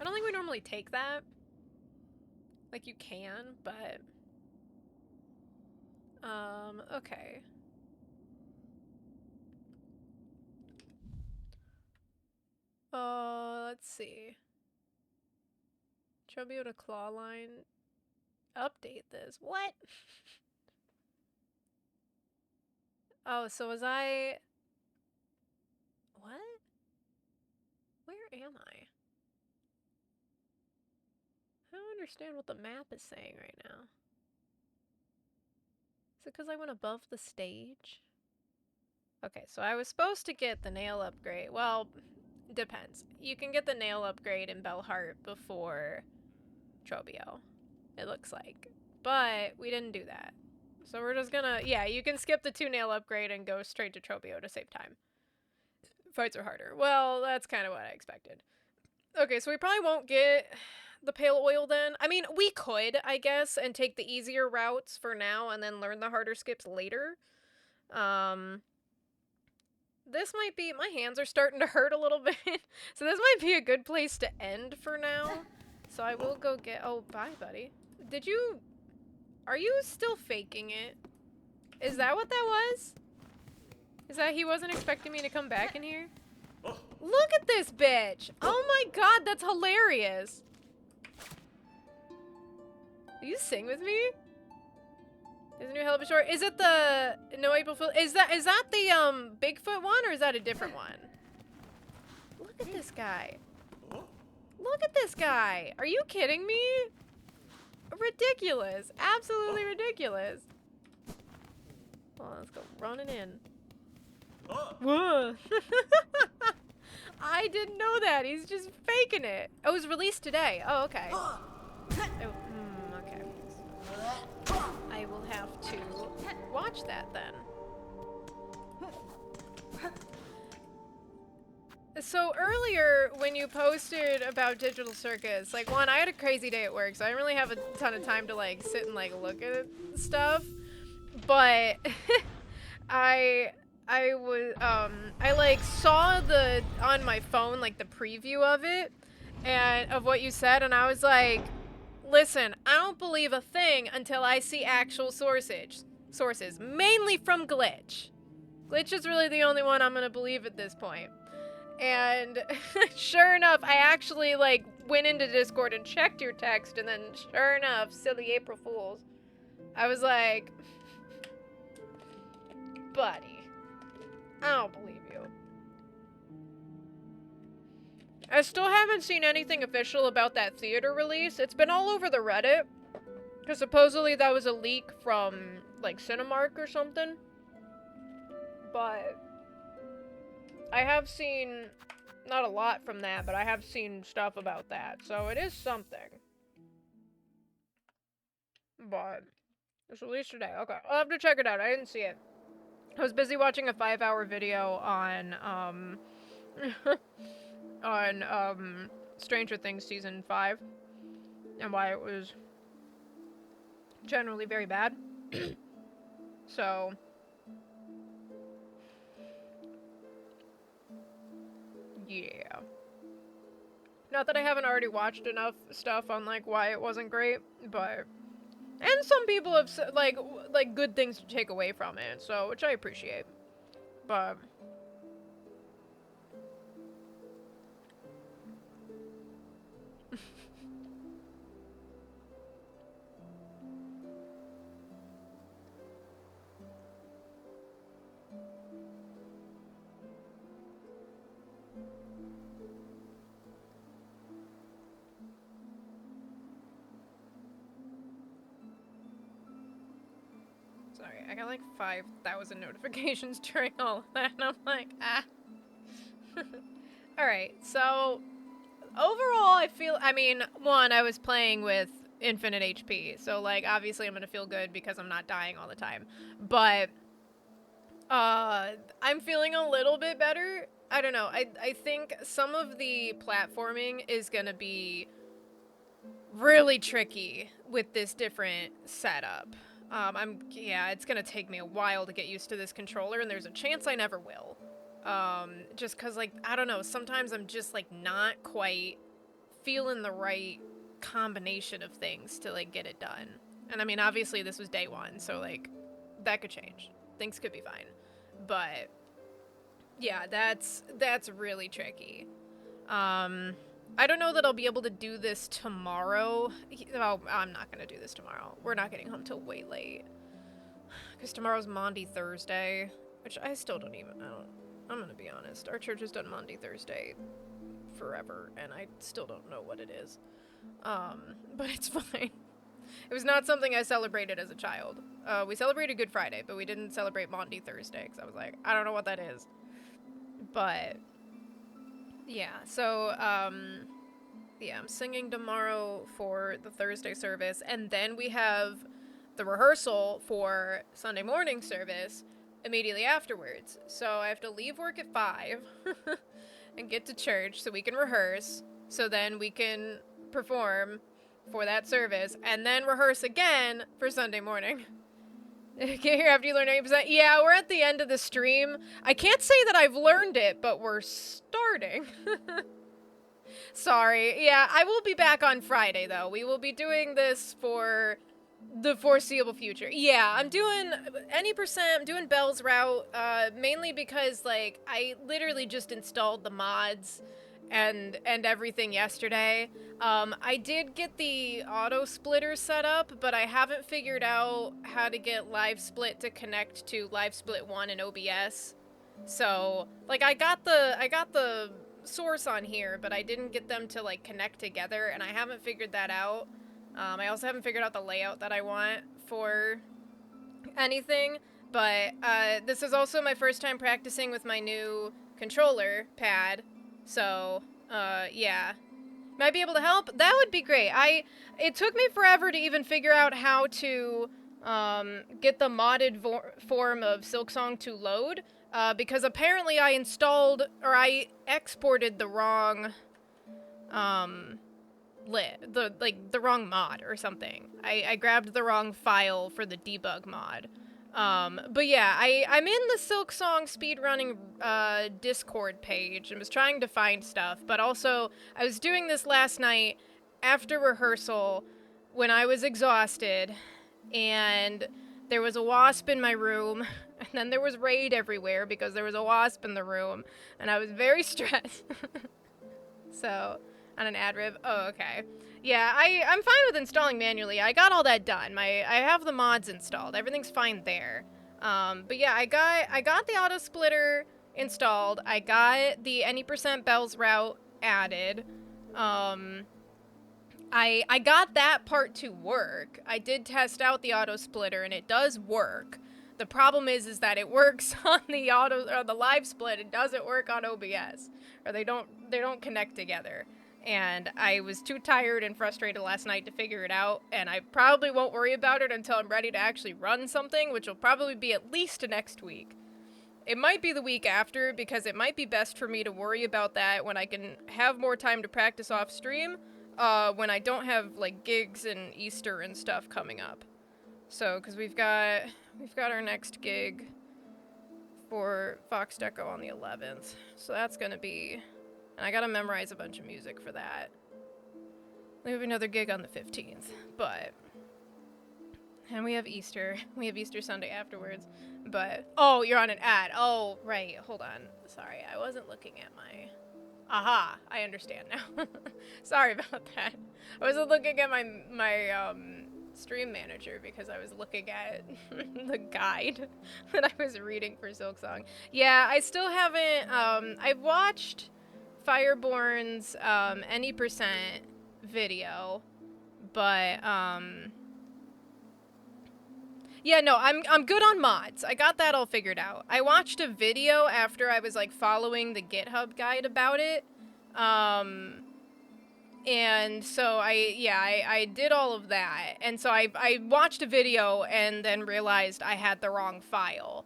I don't think we normally take that. Like, you can, but... okay. Let's see. Trobio to claw line. Update this. What? Oh, so was I... What? Where am I? I don't understand what the map is saying right now. Is it because I went above the stage? Okay, so I was supposed to get the nail upgrade. Well, depends. You can get the nail upgrade in Bellheart before Trobio, it looks like. But we didn't do that. So we're just gonna... Yeah, you can skip the 2 nail upgrade and go straight to Trobio to save time. Fights are harder. Well, that's kind of what I expected. Okay, so we probably won't get the pale oil then. I mean, we could, I guess, and take the easier routes for now and then learn the harder skips later. This might be... My hands are starting to hurt a little bit. So this might be a good place to end for now. So I will go get... Oh, bye, buddy. Did you... Are you still faking it? Is that what that was? Is that he wasn't expecting me to come back in here? Look at this bitch! Oh my god, that's hilarious! Will you sing with me? There's a new hell of a short. Is it the No April Fool? Is that the Bigfoot one or is that a different one? Look at this guy. Look at this guy. Are you kidding me? Ridiculous. Absolutely ridiculous. Well, let's go running in. Whoa. I didn't know that. He's just faking it. Oh, it was released today. Oh, okay. Oh, okay. I will have to watch that then. So earlier, when you posted about Digital Circus, like, one, I had a crazy day at work, so I didn't really have a ton of time to, like, sit and, like, look at stuff. But I like saw on my phone, like, the preview of it and of what you said, and I was like, listen, I don't believe a thing until I see actual sources, mainly from Glitch. Glitch is really the only one I'm gonna believe at this point. And sure enough, I actually, like, went into Discord and checked your text, and then sure enough, silly April Fools. I was like, buddy, I don't believe you. I still haven't seen anything official about that theater release. It's been all over the Reddit. Because supposedly that was a leak from, like, Cinemark or something. But I have seen, not a lot from that, but I have seen stuff about that. So it is something. But it's released today. Okay, I'll have to check it out. I didn't see it. I was busy watching a 5-hour video on, Stranger Things Season 5. And why it was generally very bad. So yeah. Not that I haven't already watched enough stuff on, like, why it wasn't great, but... And some people have, like good things to take away from it, so, which I appreciate. But... Sorry, I got like 5,000 notifications during all of that, and I'm like, ah. Alright, so overall, I mean, one, I was playing with infinite HP, so, like, obviously I'm gonna feel good because I'm not dying all the time. But, I'm feeling a little bit better. I don't know, I think some of the platforming is gonna be really tricky with this different setup. Yeah, it's gonna take me a while to get used to this controller, and there's a chance I never will. Just cause, like, I don't know, sometimes I'm just, like, not quite feeling the right combination of things to, like, get it done. And I mean, obviously this was day one, so, like, that could change. Things could be fine. But, yeah, that's really tricky. I don't know that I'll be able to do this tomorrow. Oh, I'm not gonna do this tomorrow. We're not getting home till way late. Because tomorrow's Maundy Thursday, which I still don't even, I'm gonna be honest. Our church has done Maundy Thursday forever, and I still don't know what it is. But it's fine. It was not something I celebrated as a child. We celebrated Good Friday, but we didn't celebrate Maundy Thursday, because I was like, I don't know what that is. But... yeah, so, yeah, I'm singing tomorrow for the Thursday service, and then we have the rehearsal for Sunday morning service immediately afterwards. So I have to leave work at 5 and get to church so we can rehearse, so then we can perform for that service, and then rehearse again for Sunday morning. Get here after you learn 80%. Yeah, we're at the end of the stream. I can't say that I've learned it, but we're starting. Sorry. Yeah, I will be back on Friday, though. We will be doing this for the foreseeable future. Yeah, I'm doing any percent. I'm doing Bell's route, mainly because, like, I literally just installed the mods and everything yesterday. I did get the auto splitter set up, but I haven't figured out how to get Live Split to connect to Live Split 1 in OBS. So, like, I got the source on here, but I didn't get them to, like, connect together, and I haven't figured that out. I also haven't figured out the layout that I want for anything, but this is also my first time practicing with my new controller pad. So, yeah. Might be able to help? That would be great. It took me forever to even figure out how to, get the modded form of Silksong to load, because apparently I installed, or I exported the wrong, the wrong mod or something. I grabbed the wrong file for the debug mod. But yeah, I'm in the Silksong speedrunning Discord page and was trying to find stuff, but also I was doing this last night after rehearsal when I was exhausted, and there was a wasp in my room, and then there was raid everywhere because there was a wasp in the room, and I was very stressed. So, on an ad rib. Oh, okay. Yeah, I'm fine with installing manually. I got all that done. I have the mods installed. Everything's fine there. But yeah, I got the auto splitter installed. I got the any% bells route added. I got that part to work. I did test out the auto splitter and it does work. The problem is that it works on the live split. It doesn't work on OBS, or they don't connect together. And I was too tired and frustrated last night to figure it out, and I probably won't worry about it until I'm ready to actually run something, which will probably be at least next week. It might be the week after, because it might be best for me to worry about that when I can have more time to practice off stream, when I don't have, like, gigs and Easter and stuff coming up. So, because we've got our next gig for Fox Deco on the 11th, so that's gonna be... And I gotta memorize a bunch of music for that. We have another gig on the 15th, but... And we have Easter. We have Easter Sunday afterwards, but... Oh, you're on an ad. Oh, right. Hold on. Sorry, I wasn't looking at my... Aha! I understand now. Sorry about that. I wasn't looking at my stream manager because I was looking at the guide that I was reading for Silksong. Yeah, I still haven't... I've watched... Fireborn's any percent video, but yeah, no, I'm good on mods. I got that all figured out. I watched a video after I was like following the GitHub guide about it, and so I did all of that, and so I watched a video and then realized I had the wrong file.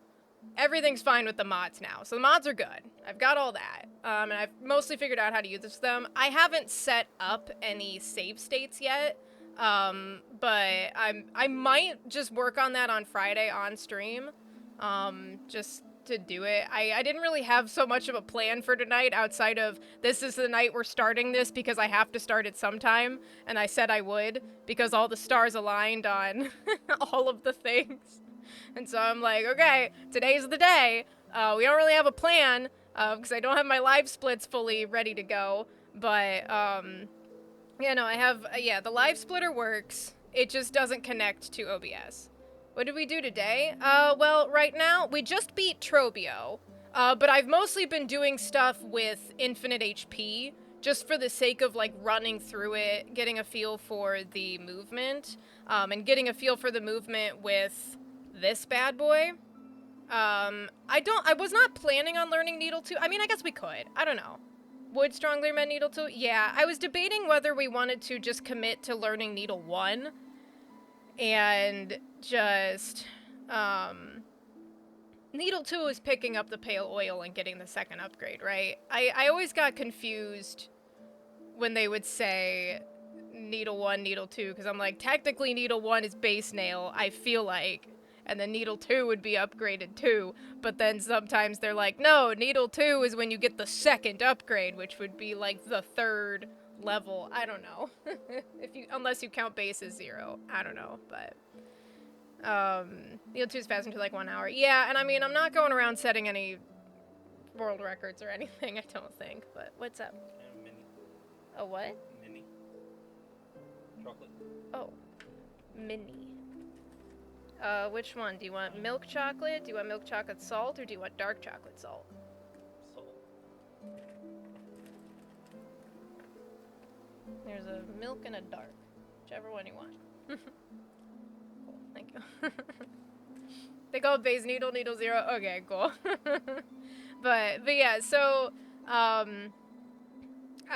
Everything's fine with the mods now, so the mods are good. I've got all that, and I've mostly figured out how to use them. I haven't set up any save states yet, but I might just work on that on Friday on stream, just to do it. I didn't really have so much of a plan for tonight outside of this is the night we're starting this because I have to start it sometime, and I said I would because all the stars aligned on all of the things. And so I'm like, okay, today's the day. We don't really have a plan, because I don't have my live splits fully ready to go. But, yeah, no, I have, the live splitter works. It just doesn't connect to OBS. What did we do today? Well, right now, we just beat Trobio. But I've mostly been doing stuff with infinite HP, just for the sake of, like, running through it, getting a feel for the movement, and getting a feel for the movement with... this bad boy. I was not planning on learning Needle 2. I mean, I guess we could. I don't know. Would strongly recommend Needle 2? Yeah, I was debating whether we wanted to just commit to learning Needle 1 and just, Needle 2 is picking up the pale oil and getting the second upgrade, right? I always got confused when they would say Needle 1, Needle 2, because I'm like, technically Needle 1 is base nail, I feel like. And then Needle 2 would be upgraded too, but then sometimes they're like, no, Needle 2 is when you get the second upgrade, which would be like the third level. I don't know. Unless you count base as 0. I don't know, but... Needle 2 is fast into like 1 hour. Yeah, and I mean, I'm not going around setting any world records or anything, I don't think, but what's up? Mini. A what? Mini. Chocolate. Oh. Mini. Which one? Do you want milk chocolate? Do you want milk chocolate salt? Or do you want dark chocolate salt? Salt. There's a milk and a dark. Whichever one you want. Cool, thank you. They go base needle, needle 0. Okay, cool. but yeah, so, I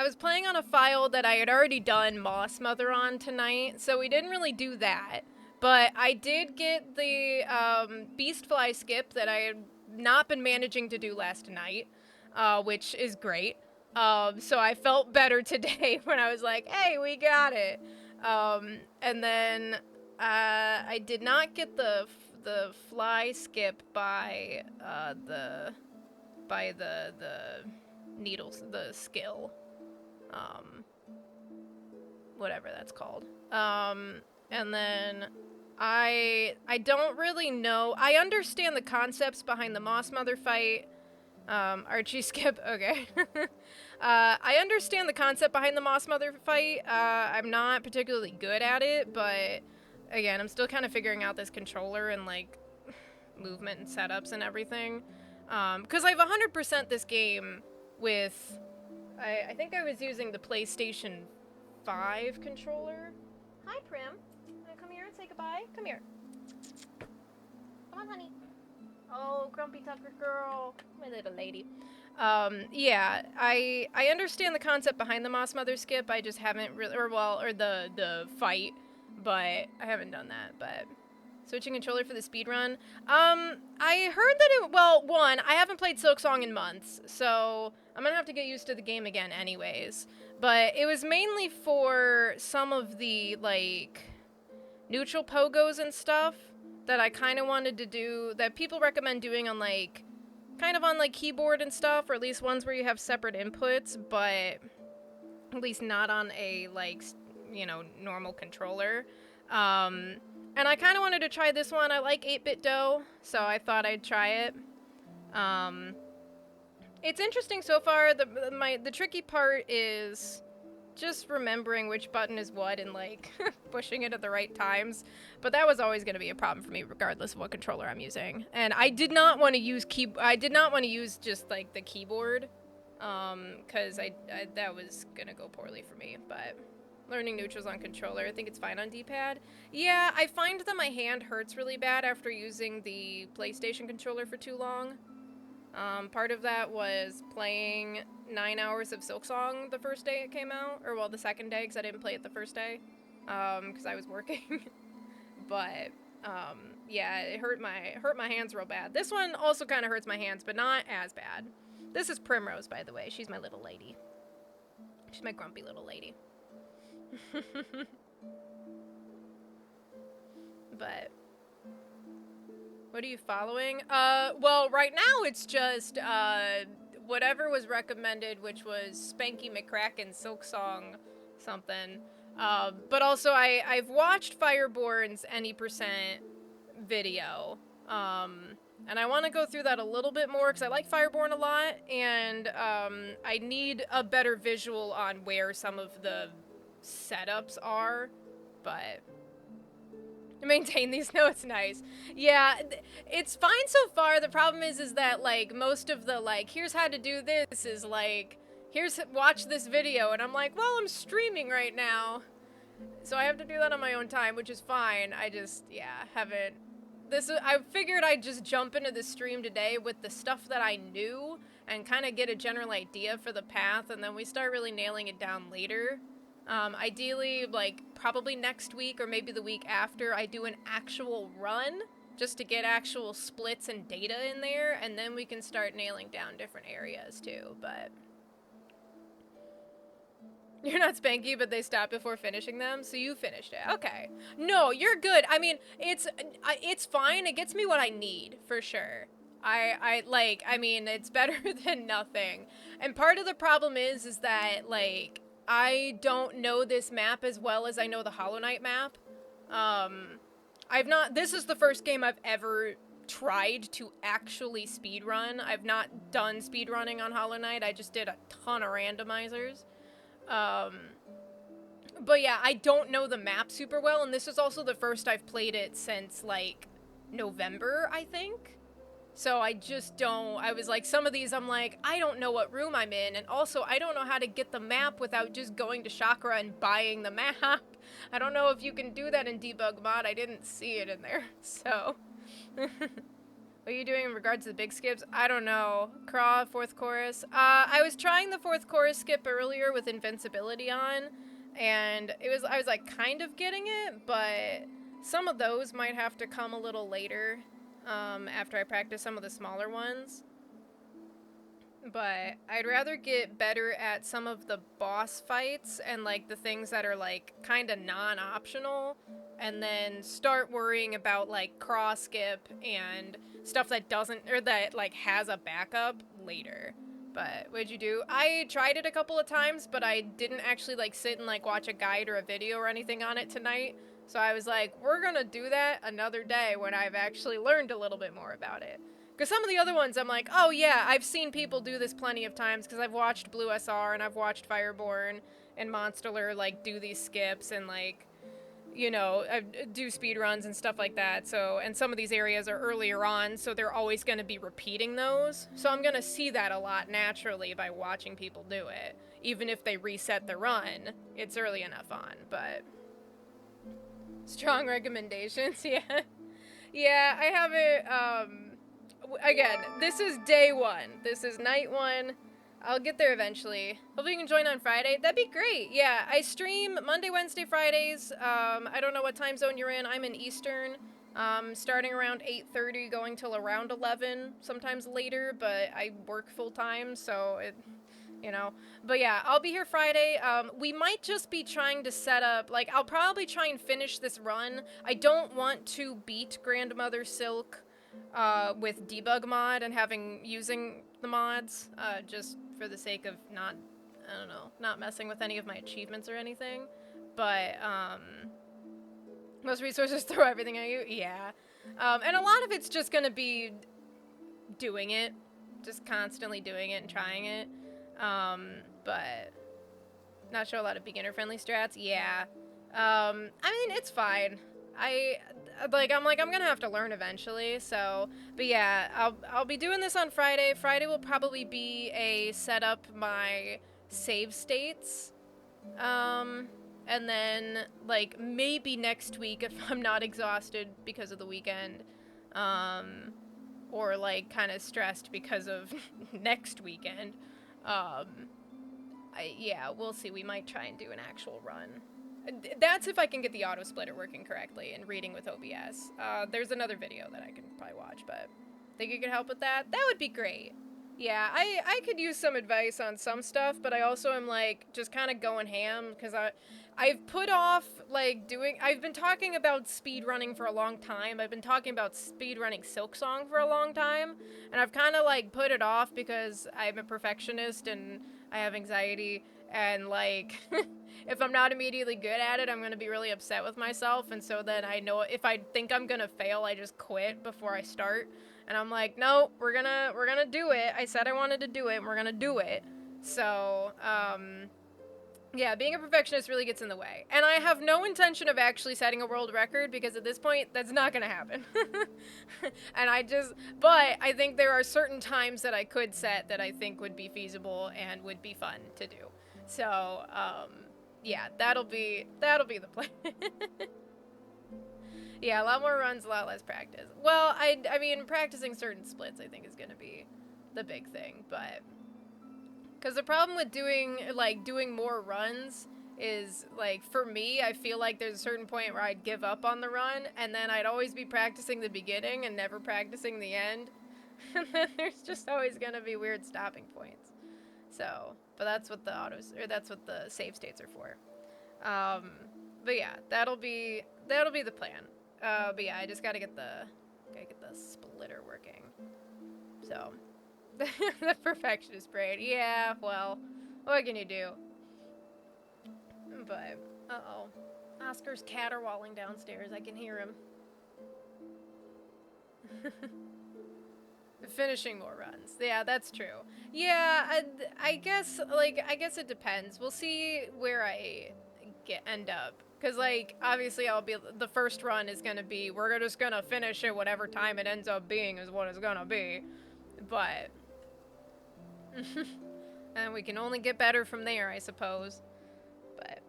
was playing on a file that I had already done Moss Mother on tonight, so we didn't really do that. But I did get the Beast Fly skip that I had not been managing to do last night, which is great. So I felt better today when I was like, hey, we got it. And then I did not get the fly skip by the needles, the skill. Whatever that's called. And then I don't really know. I understand the concepts behind the Moss Mother fight. Archie skip, okay. I understand the concept behind the Moss Mother fight. I'm not particularly good at it, but again, I'm still kind of figuring out this controller and like movement and setups and everything. Because I've 100% this game with I think I was using the PlayStation 5 controller. Hi, Prim. Wanna come here and say goodbye? Come here. Come on, honey. Oh, Grumpy Tucker girl. My little lady. Yeah, I understand the concept behind the Moss Mother skip. I just haven't really, or the fight, but I haven't done that. But switching controller for the speedrun. I heard that one, I haven't played Silksong in months, so I'm gonna have to get used to the game again anyways. But it was mainly for some of the, like, neutral pogos and stuff that I kind of wanted to do, that people recommend doing on, like, kind of on, like, keyboard and stuff, or at least ones where you have separate inputs, but at least not on a, like, you know, normal controller. And I kind of wanted to try this one. I like 8-bit dough, so I thought I'd try it. It's interesting so far. The tricky part is just remembering which button is what and, like, pushing it at the right times. But that was always going to be a problem for me regardless of what controller I'm using. And I did not want to use just, like, the keyboard, cuz that was going to go poorly for me. But learning neutrals on controller, I think it's fine on D-pad. Yeah, I find that my hand hurts really bad after using the PlayStation controller for too long. Part of that was playing 9 hours of Silksong the first day it came out, or well, the second day, because I didn't play it the first day, because I was working. But yeah, it hurt my hands real bad. This one also kind of hurts my hands, but not as bad. This is Primrose, by the way. She's my little lady. She's my grumpy little lady. But what are you following? Well, right now it's just whatever was recommended, which was Spanky McCracken Silksong something. But also I've watched Fireborn's Any% video. And I want to go through that a little bit more because I like Fireborn a lot, and I need a better visual on where some of the setups are, but maintain these notes. Nice. Yeah, it's fine so far. The problem is that, like, most of the, like, here's how to do this is like, watch this video, and I'm like, well, I'm streaming right now, so I have to do that on my own time, which is fine. I just, yeah, haven't. I figured I'd just jump into the stream today with the stuff that I knew and kind of get a general idea for the path, and then we start really nailing it down later. Ideally, like, probably next week or maybe the week after, I do an actual run just to get actual splits and data in there, and then we can start nailing down different areas too, but you're not Spanky, but they stopped before finishing them, so you finished it. Okay. No, you're good. I mean, it's fine. It gets me what I need, for sure. I mean, it's better than nothing. And part of the problem is that, like, I don't know this map as well as I know the Hollow Knight map. This is the first game I've ever tried to actually speedrun. I've not done speedrunning on Hollow Knight. I just did a ton of randomizers. But yeah, I don't know the map super well, and this is also the first I've played it since, like, November, I think. So I just don't, I was like, some of these I'm like, I don't know what room I'm in, and also I don't know how to get the map without just going to Chakra and buying the map. I don't know if you can do that in Debug Mod. I didn't see it in there, so. What are you doing in regards to the big skips? I don't know. Craw, fourth chorus. I was trying the fourth chorus skip earlier with invincibility on, and I was like kind of getting it, but some of those might have to come a little later, after I practice some of the smaller ones. But I'd rather get better at some of the boss fights and, like, the things that are, like, kind of non-optional, and then start worrying about, like, cross skip and stuff that doesn't, or that, like, has a backup later. But what'd you do? I tried it a couple of times, but I didn't actually, like, sit and, like, watch a guide or a video or anything on it tonight. So I was like, we're gonna do that another day when I've actually learned a little bit more about it. Because some of the other ones I'm like, oh yeah, I've seen people do this plenty of times because I've watched Blue SR and I've watched Fireborn and Monsterler, like, do these skips and, like, you know, do speedruns and stuff like that. So, and some of these areas are earlier on, so they're always going to be repeating those. So I'm going to see that a lot naturally by watching people do it. even if they reset the run, it's early enough on, but strong recommendations. Yeah. Yeah, I have it, again, this is day 1. This is night 1. I'll get there eventually. Hopefully you can join on Friday. That'd be great. Yeah, I stream Monday, Wednesday, Fridays. I don't know what time zone you're in. I'm in Eastern. Starting around 8:30, going till around 11, sometimes later, but I work full time, so it, you know. But yeah, I'll be here Friday. We might just be trying to set up, like, I'll probably try and finish this run. I don't want to beat Grandmother Silk with debug mod and using the mods, just for the sake of not, I don't know, not messing with any of my achievements or anything. But, most resources throw everything at you? Yeah. And a lot of it's just gonna be doing it. Just constantly doing it and trying it. But not sure a lot of beginner-friendly strats. Yeah. I mean, it's fine. I'm gonna have to learn eventually, so, but yeah, I'll be doing this on Friday. Friday will probably be a set up my save states. And then, like, maybe next week if I'm not exhausted because of the weekend, or, like, kind of stressed because of next weekend, yeah, we'll see. We might try and do an actual run. That's if I can get the auto splitter working correctly and reading with OBS. There's another video that I can probably watch, but think you could help with that? That would be great. Yeah, I could use some advice on some stuff, but I also am, like, just kind of going ham, because I've put off, like, I've been talking about speedrunning for a long time. I've been talking about speedrunning Silksong for a long time, and I've kind of, like, put it off because I'm a perfectionist and I have anxiety, and, like, if I'm not immediately good at it, I'm going to be really upset with myself, and so then I know if I think I'm going to fail, I just quit before I start. And I'm like, no, we're gonna do it. I said I wanted to do it, and we're gonna do it. So, yeah, being a perfectionist really gets in the way. And I have no intention of actually setting a world record, because at this point, that's not gonna happen. And but I think there are certain times that I could set that I think would be feasible and would be fun to do. So, yeah, that'll be the plan. Yeah, a lot more runs, a lot less practice. Well, I mean, practicing certain splits I think is going to be the big thing, but... Because the problem with doing more runs is, like, for me, I feel like there's a certain point where I'd give up on the run, and then I'd always be practicing the beginning and never practicing the end. And then there's just always going to be weird stopping points. So, but that's what that's what the save states are for. But yeah, that'll be the plan. But yeah, I just gotta get the splitter working. So, the perfectionist brain. Yeah, well, what can you do? But, uh-oh. Oscar's caterwauling downstairs. I can hear him. Finishing more runs. Yeah, that's true. Yeah, I guess it depends. We'll see where I end up. Because, like, obviously the first run is going to be, we're just going to finish it whatever time it ends up being is what it's going to be. But, and we can only get better from there, I suppose. But,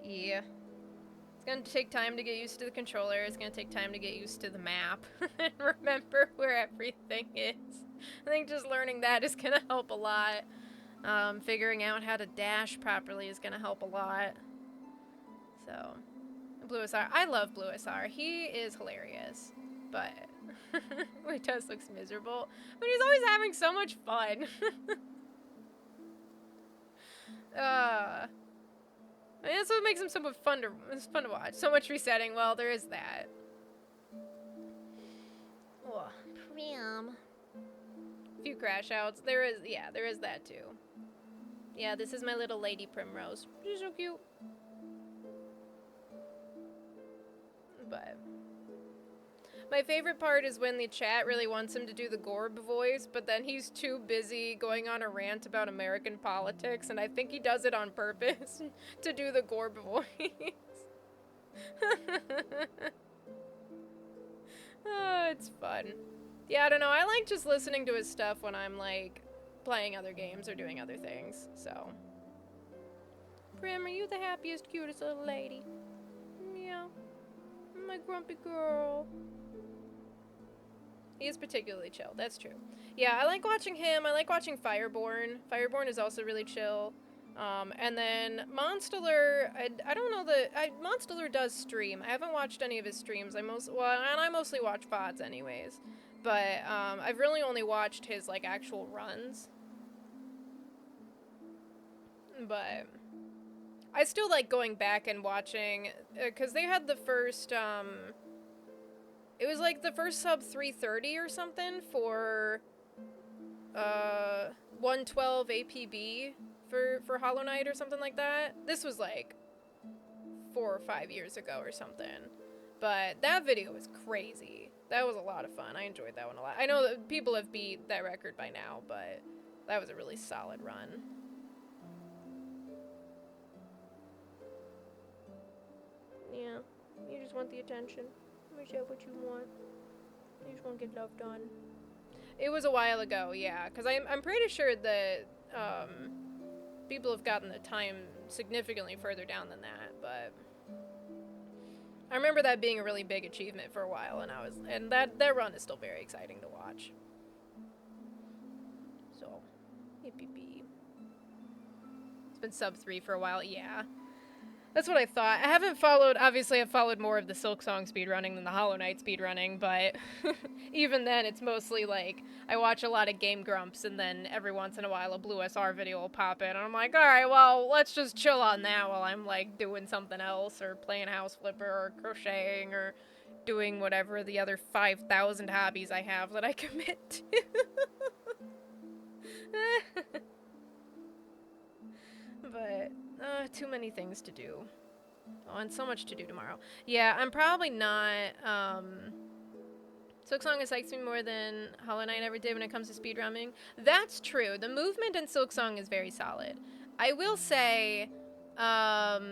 yeah. It's going to take time to get used to the controller. It's going to take time to get used to the map. And remember where everything is. I think just learning that is going to help a lot. Figuring out how to dash properly is going to help a lot. So, Blue SR. I love Blue SR. He is hilarious. But, he just looks miserable. But he's always having so much fun. I mean, that's what makes him so much fun to watch. So much resetting. Well, there is that. Oh, Priam. Few crash outs. There is that too. Yeah, this is my little lady Primrose. She's so cute. But my favorite part is when the chat really wants him to do the Gorb voice, but then he's too busy going on a rant about American politics, and I think he does it on purpose to do the Gorb voice. Oh, it's fun. Yeah, I don't know. I like just listening to his stuff when I'm, like, playing other games or doing other things, so. Grim, are you the happiest, cutest little lady? Yeah. My grumpy girl. He is particularly chill, that's true. Yeah, I like watching him. I like watching Fireborn. Fireborn is also really chill. And then Monsteller, I don't know Monsteller does stream. I haven't watched any of his streams. I mostly watch VODs anyways. But, I've really only watched his, like, actual runs. But I still like going back and watching, because they had the first, it was like the first sub 330 or something for 112 APB for Hollow Knight or something like that. This was like 4 or 5 years ago or something. But that video was crazy. That was a lot of fun. I enjoyed that one a lot. I know that people have beat that record by now, but that was a really solid run. Yeah, you just want the attention. Is that what you want? You just want to get loved on. It was a while ago, yeah, because I'm pretty sure that people have gotten the time significantly further down than that, but I remember that being a really big achievement for a while, and that run is still very exciting to watch. So, yippee. It's been sub 3 for a while, yeah. That's what I thought. Obviously I've followed more of the Silksong speedrunning than the Hollow Knight speedrunning, but even then it's mostly like, I watch a lot of Game Grumps and then every once in a while a Blue SR video will pop in and I'm like, alright, well, let's just chill on that while I'm like doing something else or playing House Flipper or crocheting or doing whatever the other 5,000 hobbies I have that I commit to. But, too many things to do. Oh, and so much to do tomorrow. Yeah, I'm probably not, Silksong excites me more than Hollow Knight ever did when it comes to speedrunning. That's true. The movement in Silksong is very solid. I will say, Hollow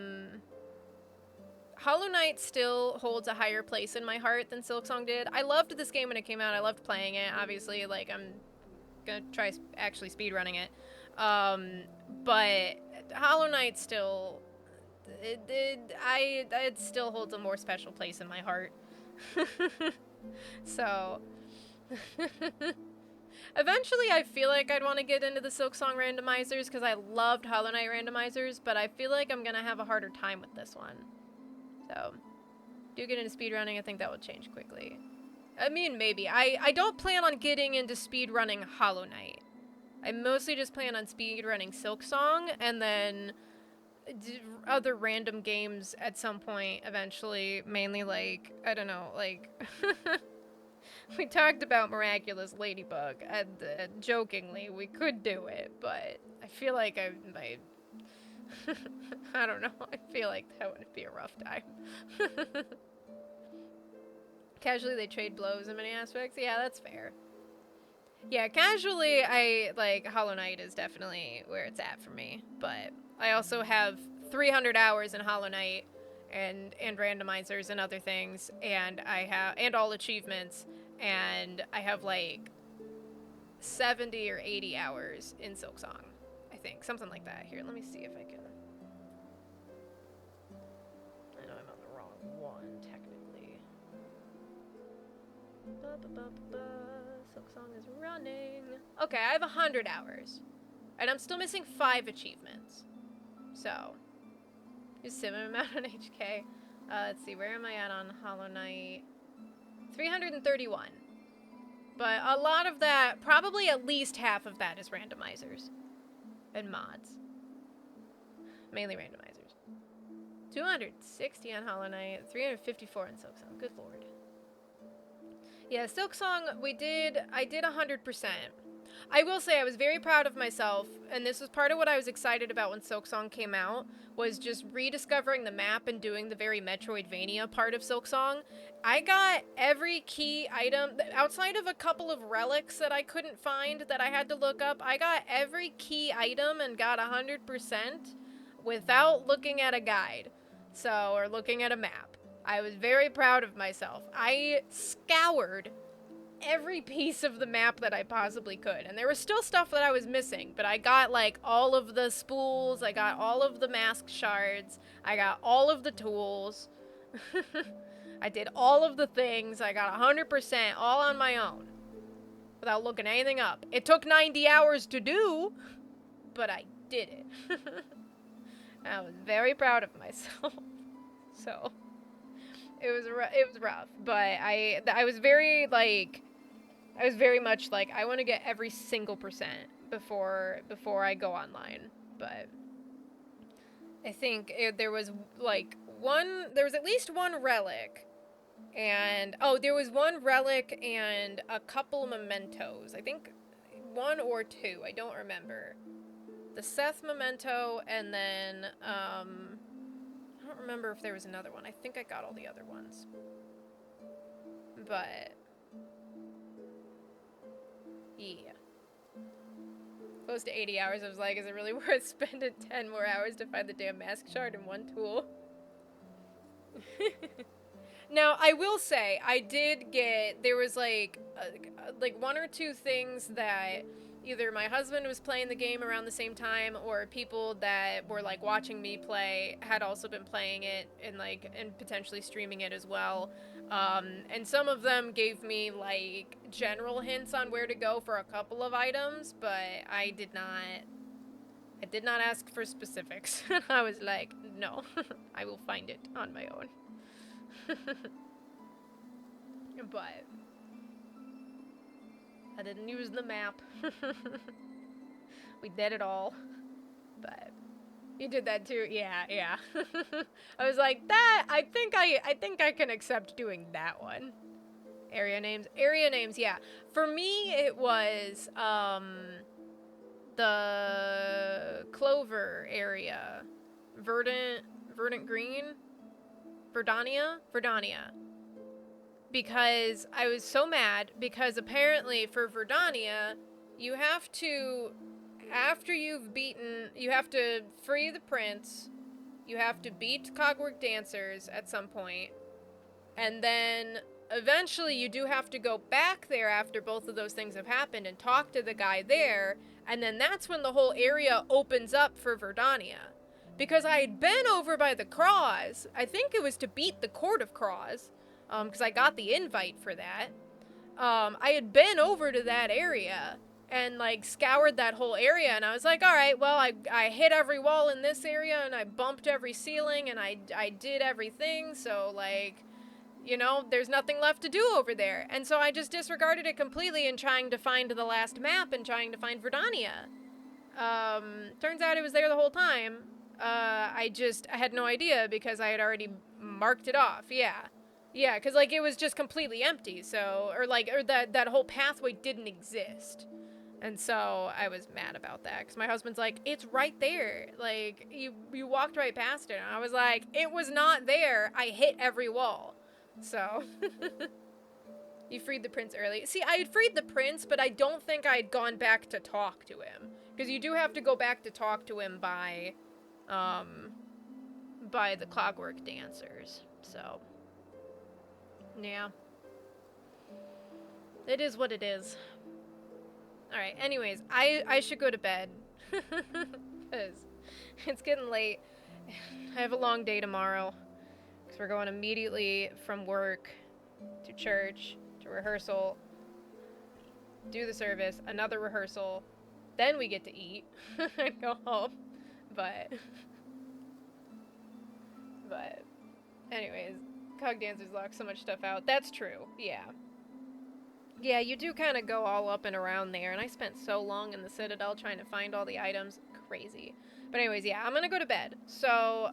Knight still holds a higher place in my heart than Silksong did. I loved this game when it came out. I loved playing it. Obviously, like, I'm gonna try actually speedrunning it. But Hollow Knight still, it still holds a more special place in my heart. So, eventually I feel like I'd want to get into the Silksong randomizers because I loved Hollow Knight randomizers, but I feel like I'm gonna have a harder time with this one. So, do get into speedrunning, I think that will change quickly. I mean, maybe. I don't plan on getting into speedrunning Hollow Knight. I mostly just plan on speedrunning Silksong, and then other random games at some point eventually, mainly like, I don't know, like, we talked about Miraculous Ladybug, and jokingly, we could do it, but I feel like I don't know, I feel like that would be a rough time. Casually, they trade blows in many aspects. Yeah, that's fair. Yeah, casually, Hollow Knight is definitely where it's at for me, but I also have 300 hours in Hollow Knight and randomizers and other things, and and all achievements, and I have like 70 or 80 hours in Silksong, I think, something like that. Here, let me see if I can. I know I'm on the wrong one, technically. Silksong is running. Okay, I have 100 hours. And I'm still missing 5 achievements. So, just similar amount on HK. Let's see, where am I at on Hollow Knight? 331. But a lot of that, probably at least half of that is randomizers. And mods. Mainly randomizers. 260 on Hollow Knight, 354 on Silksong. Good lord. Yeah, Silksong, I did 100%. I will say I was very proud of myself, and this was part of what I was excited about when Silksong came out, was just rediscovering the map and doing the very Metroidvania part of Silksong. I got every key item, outside of a couple of relics that I couldn't find that I had to look up, I got every key item and got 100% without looking at a guide, or looking at a map. I was very proud of myself. I scoured every piece of the map that I possibly could. And there was still stuff that I was missing, but I got, like, all of the spools, I got all of the mask shards, I got all of the tools. I did all of the things, I got 100% all on my own. Without looking anything up. It took 90 hours to do, but I did it. I was very proud of myself. So, it was rough, but I was very, like, I was very much like, I want to get every single percent before I go online. But I think there was, like, there was at least one relic. And, there was one relic and a couple mementos. I think one or two, I don't remember. The Seth memento, and then, I don't remember if there was another one. I think I got all the other ones. But, yeah. Close to 80 hours, I was like, is it really worth spending 10 more hours to find the damn mask shard and one tool? Now, I will say, I did get, there was like one or two things that either my husband was playing the game around the same time, or people that were, like, watching me play had also been playing it and potentially streaming it as well. And some of them gave me, like, general hints on where to go for a couple of items, but I did not ask for specifics. I was like, no, I will find it on my own. But I didn't use the map. We did it all. But you did that too. Yeah. I was like, that I think I can accept doing that one. Area names, yeah. For me it was the Clover area. Verdant Green? Verdania. Because I was so mad, because apparently for Verdania, you have to, after you have to free the prince, you have to beat Cogwork Dancers at some point, and then eventually you do have to go back there after both of those things have happened and talk to the guy there, and then that's when the whole area opens up for Verdania. Because I had been over by the Craws, I think it was to beat the Court of Craws, because I got the invite for that. I had been over to that area and, like, scoured that whole area, and I was like, alright, well, I hit every wall in this area, and I bumped every ceiling, and I did everything, so, like, you know, there's nothing left to do over there. And so I just disregarded it completely in trying to find the last map and trying to find Verdania. Turns out it was there the whole time. I had no idea because I had already marked it off, yeah. Yeah, because, like, it was just completely empty, so, or that whole pathway didn't exist. And so I was mad about that, because my husband's like, it's right there. Like, you walked right past it. And I was like, it was not there. I hit every wall. So, you freed the prince early. See, I had freed the prince, but I don't think I had gone back to talk to him. Because you do have to go back to talk to him by the Clockwork Dancers. So, yeah. It is what it is. Alright, anyways, I should go to bed. Because it's getting late. I have a long day tomorrow. Because we're going immediately from work to church, to rehearsal, do the service, another rehearsal, then we get to eat, and go home. But, anyways, Cog Dancers lock so much stuff out. That's true, yeah. Yeah, you do kind of go all up and around there, and I spent so long in the Citadel trying to find all the items. Crazy. But anyways, yeah, I'm gonna go to bed. So,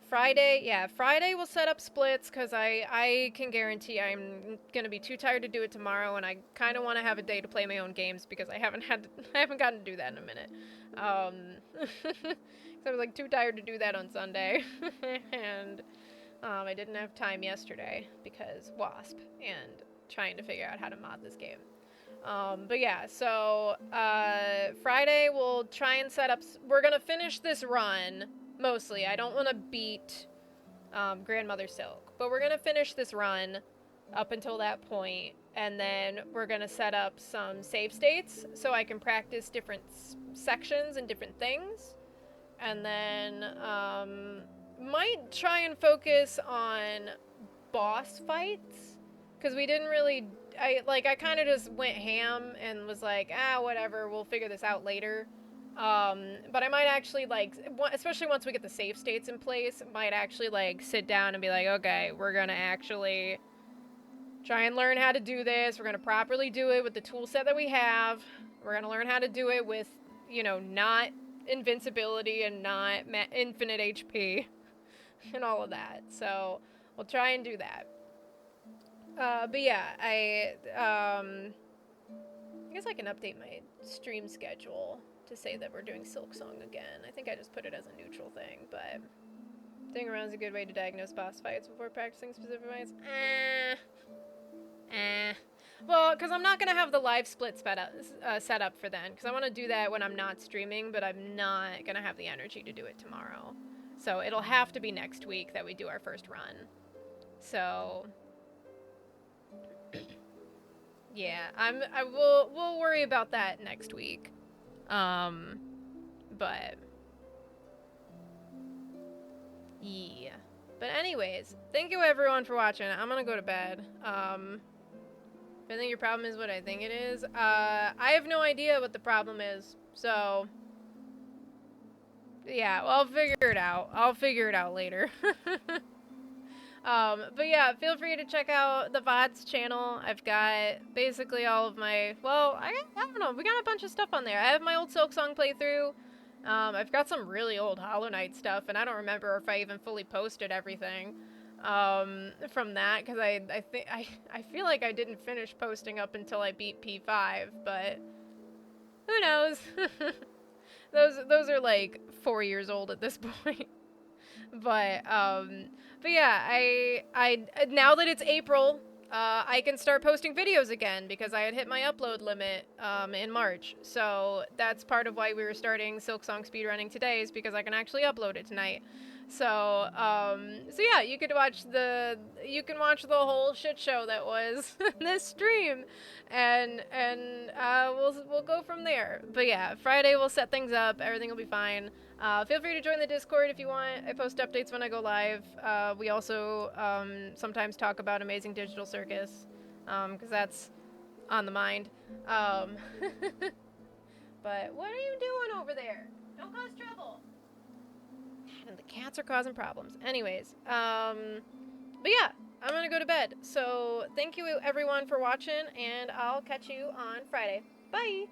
Friday we'll set up splits, because I can guarantee I'm gonna be too tired to do it tomorrow, and I kind of want to have a day to play my own games, because I haven't gotten to do that in a minute. So I was, like, too tired to do that on Sunday, and I didn't have time yesterday, because WASP, and trying to figure out how to mod this game. But yeah, so, Friday we'll try and set up, we're gonna finish this run, mostly. I don't want to beat, Grandmother Silk, but we're gonna finish this run, up until that point, and then we're gonna set up some save states so I can practice different sections and different things, and then might try and focus on boss fights, because we didn't really, I kind of just went ham and was like, whatever, we'll figure this out later. But I might actually, like, especially once we get the save states in place, might actually, like, sit down and be like, okay, we're gonna actually try and learn how to do this. We're gonna properly do it with the tool set that we have. We're gonna learn how to do it with, you know, not invincibility and not infinite HP and all of that. So we'll try and do that. But yeah, I guess I can update my stream schedule to say that we're doing Silksong again. I think I just put it as a neutral thing, but sitting around is a good way to diagnose boss fights before practicing specific fights. Well, because I'm not going to have the live split set up for then, because I want to do that when I'm not streaming, but I'm not going to have the energy to do it tomorrow. So it'll have to be next week that we do our first run. So yeah, we'll worry about that next week. But yeah. But anyways, thank you everyone for watching. I'm gonna go to bed. If I think your problem is what I think it is, I have no idea what the problem is. So yeah, well, I'll figure it out. I'll figure it out later. But yeah, feel free to check out the VODs channel. I've got basically all of my, well, I don't know, we got a bunch of stuff on there. I have my old Silksong playthrough. I've got some really old Hollow Knight stuff, and I don't remember if I even fully posted everything from that, because I feel like I didn't finish posting up until I beat P5, but who knows? Those are like 4 years old at this point. But yeah, I now that it's April, I can start posting videos again because I had hit my upload limit in March. So that's part of why we were starting Silksong speedrunning today, is because I can actually upload it tonight. So yeah, you can watch the whole shit show that was this stream, and we'll go from there. But yeah, Friday we'll set things up. Everything will be fine. Feel free to join the Discord if you want. I post updates when I go live. We also sometimes talk about Amazing Digital Circus, because that's on the mind. But what are you doing over there? Don't cause trouble. And the cats are causing problems. Anyways, but yeah, I'm gonna go to bed. So thank you everyone for watching, and I'll catch you on Friday. Bye!